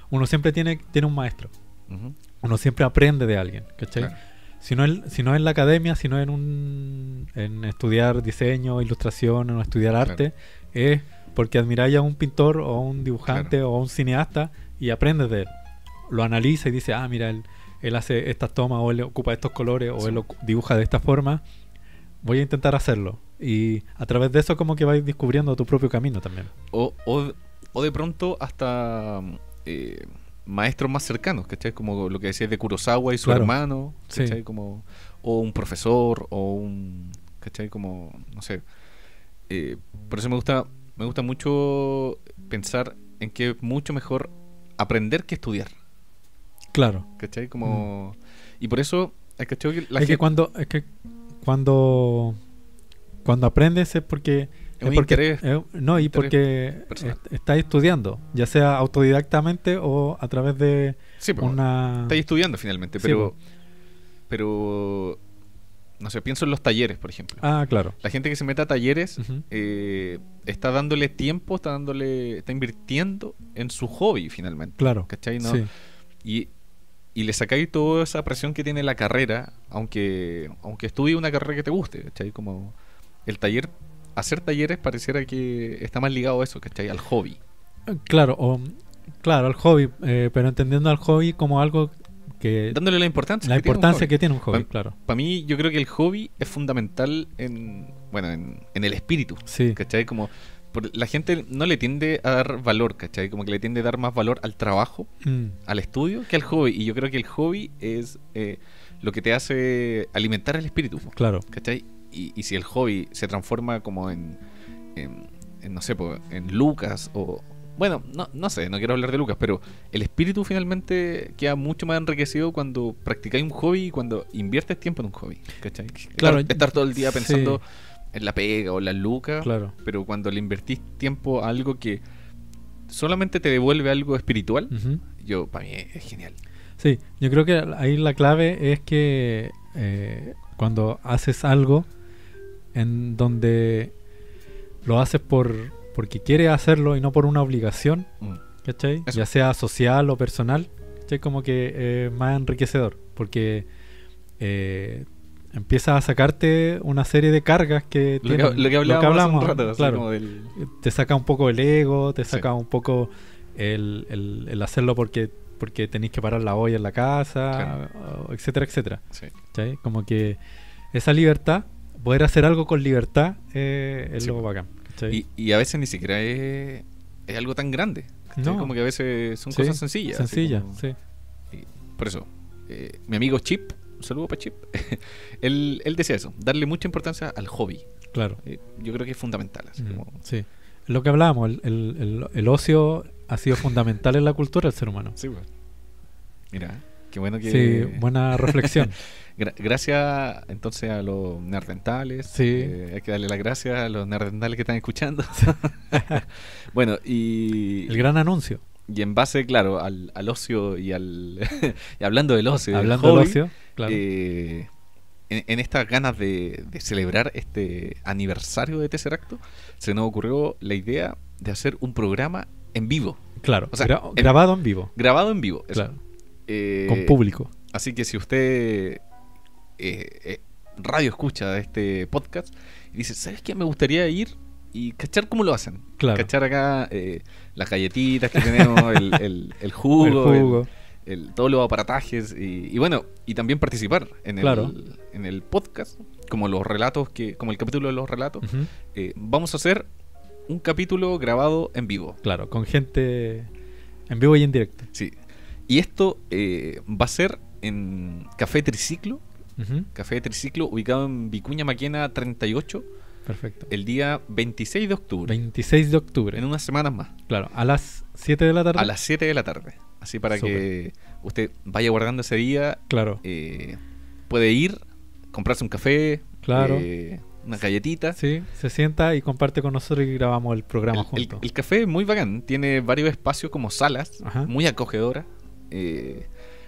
Speaker 2: Uno siempre tiene un maestro.
Speaker 3: Ujú.
Speaker 2: Uno siempre aprende de alguien, ¿cachai?
Speaker 3: Claro.
Speaker 2: Si no en la academia, si no en estudiar diseño, ilustración o estudiar arte, es porque admiráis a un pintor o a un dibujante o a un cineasta y aprendes de él. Lo analiza y dice, mira, él hace estas tomas o él ocupa estos colores o él dibuja de esta forma. Voy a intentar hacerlo. Y a través de eso como que vais descubriendo tu propio camino también.
Speaker 3: O de pronto hasta maestros más cercanos, ¿cachai? Como lo que decías de Kurosawa y su hermano, ¿cachai?
Speaker 2: Sí.
Speaker 3: Como, o un profesor, o un... ¿cachai? Como, no sé. Por eso me gusta mucho pensar en que es mucho mejor aprender que estudiar.
Speaker 2: Claro.
Speaker 3: ¿Cachai? Como... Y por eso, ¿cachai?
Speaker 2: Es que cuando aprendes es porque... porque estás estudiando, ya sea autodidactamente o a través de una...
Speaker 3: Estás estudiando finalmente, pero no sé, pienso en los talleres, por ejemplo.
Speaker 2: Claro.
Speaker 3: La gente que se mete a talleres
Speaker 2: Uh-huh.
Speaker 3: está dándole tiempo, está invirtiendo en su hobby finalmente.
Speaker 2: Claro.
Speaker 3: ¿Cachai? ¿No?
Speaker 2: Sí.
Speaker 3: Y le sacáis toda esa presión que tiene la carrera, aunque estudie una carrera que te guste, ¿cachai? Como el taller... Hacer talleres pareciera que está más ligado a eso, ¿cachai? Al hobby.
Speaker 2: Claro, al hobby, pero entendiendo al hobby como algo que...
Speaker 3: Dándole la importancia
Speaker 2: que tiene un hobby, claro.
Speaker 3: Para mí, yo creo que el hobby es fundamental en el espíritu,
Speaker 2: sí.
Speaker 3: ¿cachai? Como la gente no le tiende a dar valor, ¿cachai? Como que le tiende a dar más valor al trabajo, al estudio, que al hobby. Y yo creo que el hobby es lo que te hace alimentar el espíritu,
Speaker 2: claro.
Speaker 3: ¿cachai? Y si el hobby se transforma como en no sé, en Lucas o... Bueno, no sé, no quiero hablar de Lucas, pero el espíritu finalmente queda mucho más enriquecido cuando practicáis un hobby y cuando inviertes tiempo en un hobby, ¿cachai?
Speaker 2: Claro,
Speaker 3: estar todo el día pensando en la pega o en las lucas,
Speaker 2: claro.
Speaker 3: Pero cuando le invertís tiempo a algo que solamente te devuelve algo espiritual,
Speaker 2: uh-huh.
Speaker 3: Para mí es genial.
Speaker 2: Sí, yo creo que ahí la clave es que cuando haces algo en donde lo haces porque quieres hacerlo y no por una obligación, ¿cachai?
Speaker 3: Eso.
Speaker 2: Ya sea social o personal, ¿cachai? Como que es más enriquecedor, porque empiezas a sacarte una serie de cargas que
Speaker 3: lo que hablábamos hace un rato,
Speaker 2: claro,
Speaker 3: como
Speaker 2: te saca un poco el ego, te saca un poco el hacerlo porque tenéis que parar la olla en la casa, claro. Etcétera, etcétera.
Speaker 3: Sí.
Speaker 2: ¿Cachai? Como que esa libertad, poder hacer algo con libertad, es lo bacán. ¿Cachai?
Speaker 3: Y a veces ni siquiera es algo tan grande. ¿Cachai? Como que a veces son cosas sencillas.
Speaker 2: Sí.
Speaker 3: Por eso, mi amigo Chip, un saludo para Chip, él decía eso, darle mucha importancia al hobby.
Speaker 2: Claro.
Speaker 3: Yo creo que es fundamental. Así como...
Speaker 2: Sí. Lo que hablábamos, el ocio ha sido fundamental en la cultura del ser humano.
Speaker 3: Sí, pues. Mira, qué bueno que...
Speaker 2: Sí, buena reflexión.
Speaker 3: Gracias entonces a los nerdentales.
Speaker 2: Sí.
Speaker 3: Hay que darle las gracias a los nerdentales que están escuchando. Bueno, y...
Speaker 2: El gran anuncio.
Speaker 3: Y en base, claro, al ocio y al... y hablando del ocio.
Speaker 2: Hablando
Speaker 3: del hobby,
Speaker 2: ocio, claro.
Speaker 3: En estas ganas de celebrar este aniversario de Tesseracto, se nos ocurrió la idea de hacer un programa en vivo.
Speaker 2: Claro,
Speaker 3: o sea,
Speaker 2: grabado en vivo.
Speaker 3: Grabado en vivo, eso.
Speaker 2: Claro. Con público.
Speaker 3: Así que si usted radio escucha este podcast y dice, ¿sabes qué? Me gustaría ir y cachar cómo lo hacen.
Speaker 2: Claro.
Speaker 3: Cachar acá las galletitas que tenemos, el jugo. todos los aparatajes y bueno, y también participar en
Speaker 2: Claro.
Speaker 3: en el podcast, como los relatos, como el capítulo de los relatos.
Speaker 2: Ujú.
Speaker 3: Vamos a hacer un capítulo grabado en vivo.
Speaker 2: Claro, con gente en vivo y en directo.
Speaker 3: Sí. Y esto va a ser en Café Triciclo.
Speaker 2: Ujú.
Speaker 3: Café Triciclo, ubicado en Vicuña Maquena 38,
Speaker 2: Perfecto.
Speaker 3: el día 26 de octubre.
Speaker 2: 26 de octubre.
Speaker 3: En unas semanas más.
Speaker 2: Claro, a las 7 de la tarde.
Speaker 3: A las 7 de la tarde. Así para que usted vaya guardando ese día.
Speaker 2: Claro.
Speaker 3: Puede ir, comprarse un café,
Speaker 2: Claro.
Speaker 3: una galletita.
Speaker 2: Sí, se sienta y comparte con nosotros y grabamos el programa juntos.
Speaker 3: El café es muy bacán. Tiene varios espacios como salas,
Speaker 2: Ajá.
Speaker 3: muy acogedoras.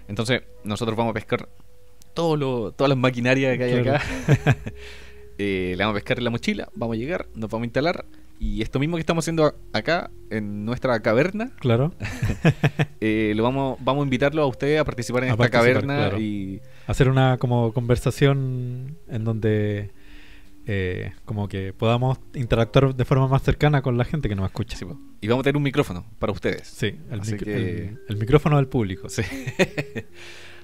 Speaker 3: Entonces, nosotros vamos a pescar todas las maquinarias que hay
Speaker 2: Claro.
Speaker 3: acá. Le vamos a pescar en la mochila, vamos a llegar, nos vamos a instalar. Y esto mismo que estamos haciendo acá, en nuestra caverna,
Speaker 2: Claro.
Speaker 3: vamos a invitarlo a usted a participar en
Speaker 2: A
Speaker 3: esta
Speaker 2: participar,
Speaker 3: caverna.
Speaker 2: claro.
Speaker 3: Y
Speaker 2: Hacer una como conversación en donde como que podamos interactuar de forma más cercana con la gente que nos escucha.
Speaker 3: sí, po. Y vamos a tener un micrófono para ustedes.
Speaker 2: Sí,
Speaker 3: Así que-
Speaker 2: el micrófono del público.
Speaker 3: Sí.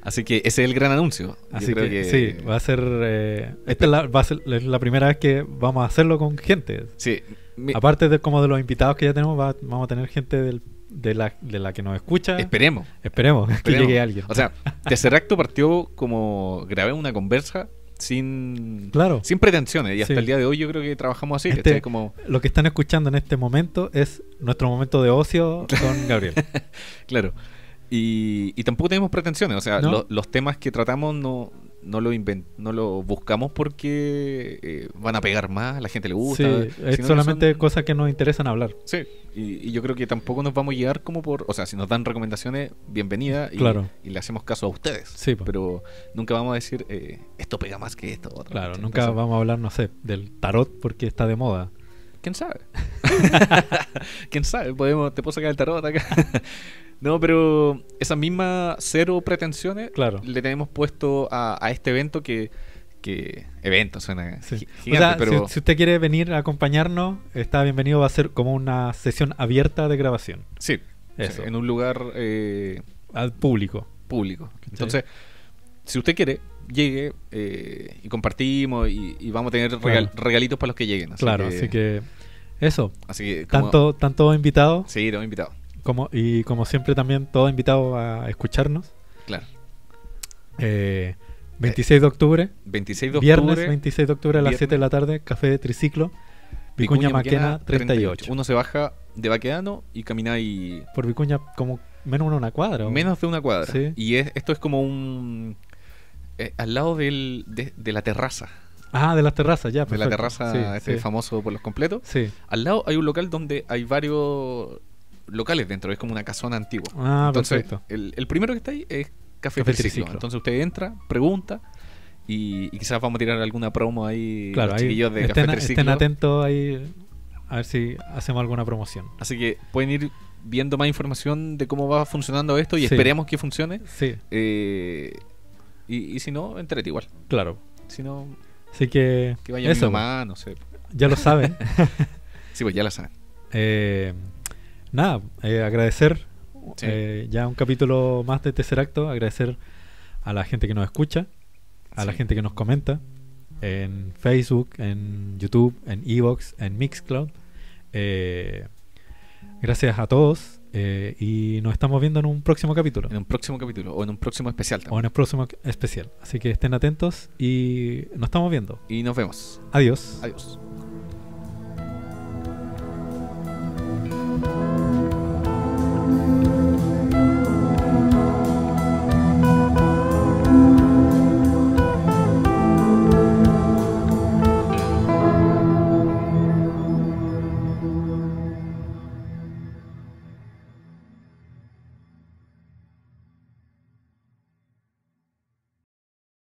Speaker 3: Así que ese es el gran anuncio. Yo
Speaker 2: Así
Speaker 3: creo
Speaker 2: que, sí, va a ser va a ser la primera vez que vamos a hacerlo con gente.
Speaker 3: Sí.
Speaker 2: Aparte de como de los invitados que ya tenemos, vamos a tener gente de la que nos escucha.
Speaker 3: Esperemos.
Speaker 2: Esperemos que
Speaker 3: Esperemos.
Speaker 2: llegue alguien.
Speaker 3: O sea, Tesseracto partió como grabé una conversa sin
Speaker 2: Claro.
Speaker 3: sin pretensiones y hasta
Speaker 2: Sí.
Speaker 3: el día de hoy yo creo que trabajamos así,
Speaker 2: Este-
Speaker 3: ¿cachai? Como
Speaker 2: Lo que están escuchando en este momento es nuestro momento de ocio con Gabriel.
Speaker 3: claro. Y tampoco tenemos pretensiones, o sea,
Speaker 2: ¿No?
Speaker 3: los temas que tratamos no lo buscamos porque van a pegar más, a la gente le gusta.
Speaker 2: Sí, es
Speaker 3: sino que
Speaker 2: solamente
Speaker 3: son-
Speaker 2: cosas que nos interesan hablar.
Speaker 3: Sí, y yo creo que tampoco nos vamos a guiar como o sea, si nos dan recomendaciones, bienvenida,
Speaker 2: Claro.
Speaker 3: y le hacemos caso a ustedes.
Speaker 2: Sí, po.
Speaker 3: Pero nunca vamos a decir, esto pega más que esto. Otro,
Speaker 2: Claro,
Speaker 3: ¿cachai?
Speaker 2: nunca
Speaker 3: Entonces,
Speaker 2: vamos a hablar, no sé, del tarot porque está de moda.
Speaker 3: ¿quién sabe? ¿Quién sabe? Te puedo sacar el tarot acá. No, pero esa misma cero pretensiones
Speaker 2: Claro.
Speaker 3: le tenemos puesto a este evento que evento suena
Speaker 2: Sí.
Speaker 3: gigante,
Speaker 2: O sea,
Speaker 3: pero
Speaker 2: si usted quiere venir a acompañarnos, está bienvenido. Va a ser como una sesión abierta de grabación
Speaker 3: sí,
Speaker 2: Eso.
Speaker 3: sí, en un lugar
Speaker 2: al público.
Speaker 3: público. Entonces, si usted quiere, llegue y compartimos y vamos a tener
Speaker 2: Claro.
Speaker 3: regalitos para los que lleguen.
Speaker 2: Claro, así que eso.
Speaker 3: Así que como-
Speaker 2: Tanto invitados
Speaker 3: Sí, los invitados.
Speaker 2: como siempre también todos invitados a escucharnos.
Speaker 3: Claro.
Speaker 2: 26 de octubre,
Speaker 3: 26 de
Speaker 2: viernes
Speaker 3: octubre.
Speaker 2: 26 de octubre a las
Speaker 3: viernes.
Speaker 2: 7 de la tarde, Café de Triciclo, Vicuña Maquena 38.
Speaker 3: Uno se baja de Baquedano y camina ahí
Speaker 2: Por Vicuña como menos de una cuadra. ¿o?
Speaker 3: menos de una cuadra.
Speaker 2: Sí.
Speaker 3: Y esto es como al lado de la terraza.
Speaker 2: Ah, de las terrazas, ya.
Speaker 3: De la
Speaker 2: perfecto.
Speaker 3: terraza
Speaker 2: Sí, sí.
Speaker 3: famoso por los completos.
Speaker 2: Sí.
Speaker 3: Al lado hay un local donde hay varios locales dentro. Es como una casona antigua.
Speaker 2: Ah,
Speaker 3: Entonces,
Speaker 2: perfecto.
Speaker 3: el primero que está ahí es Café
Speaker 2: Café
Speaker 3: Triciclo.
Speaker 2: Triciclo.
Speaker 3: Entonces usted entra, pregunta y quizás vamos a tirar alguna promo ahí.
Speaker 2: Claro,
Speaker 3: los
Speaker 2: ahí
Speaker 3: chiquillos de
Speaker 2: estén,
Speaker 3: Café Triciclo.
Speaker 2: estén atentos ahí a ver si hacemos alguna promoción.
Speaker 3: Así que pueden ir viendo más información de cómo va funcionando esto y
Speaker 2: Sí.
Speaker 3: esperemos que funcione.
Speaker 2: Sí,
Speaker 3: Y si no, entrete igual.
Speaker 2: claro.
Speaker 3: Si no,
Speaker 2: Así que
Speaker 3: que vaya mi
Speaker 2: eso,
Speaker 3: mamá, no sé.
Speaker 2: ya lo saben.
Speaker 3: Sí, pues ya la saben.
Speaker 2: Nada, agradecer
Speaker 3: Sí.
Speaker 2: ya un capítulo más de Tercer Acto, agradecer a la gente que nos escucha, a la
Speaker 3: Sí.
Speaker 2: gente que nos comenta en Facebook, en YouTube, en Evox, en Mixcloud. Gracias a todos y nos estamos viendo en un próximo capítulo
Speaker 3: En un próximo capítulo o en un próximo especial
Speaker 2: o
Speaker 3: también.
Speaker 2: en el próximo especial. Así que estén atentos y nos estamos viendo.
Speaker 3: Y nos vemos.
Speaker 2: Adiós.
Speaker 3: Adiós.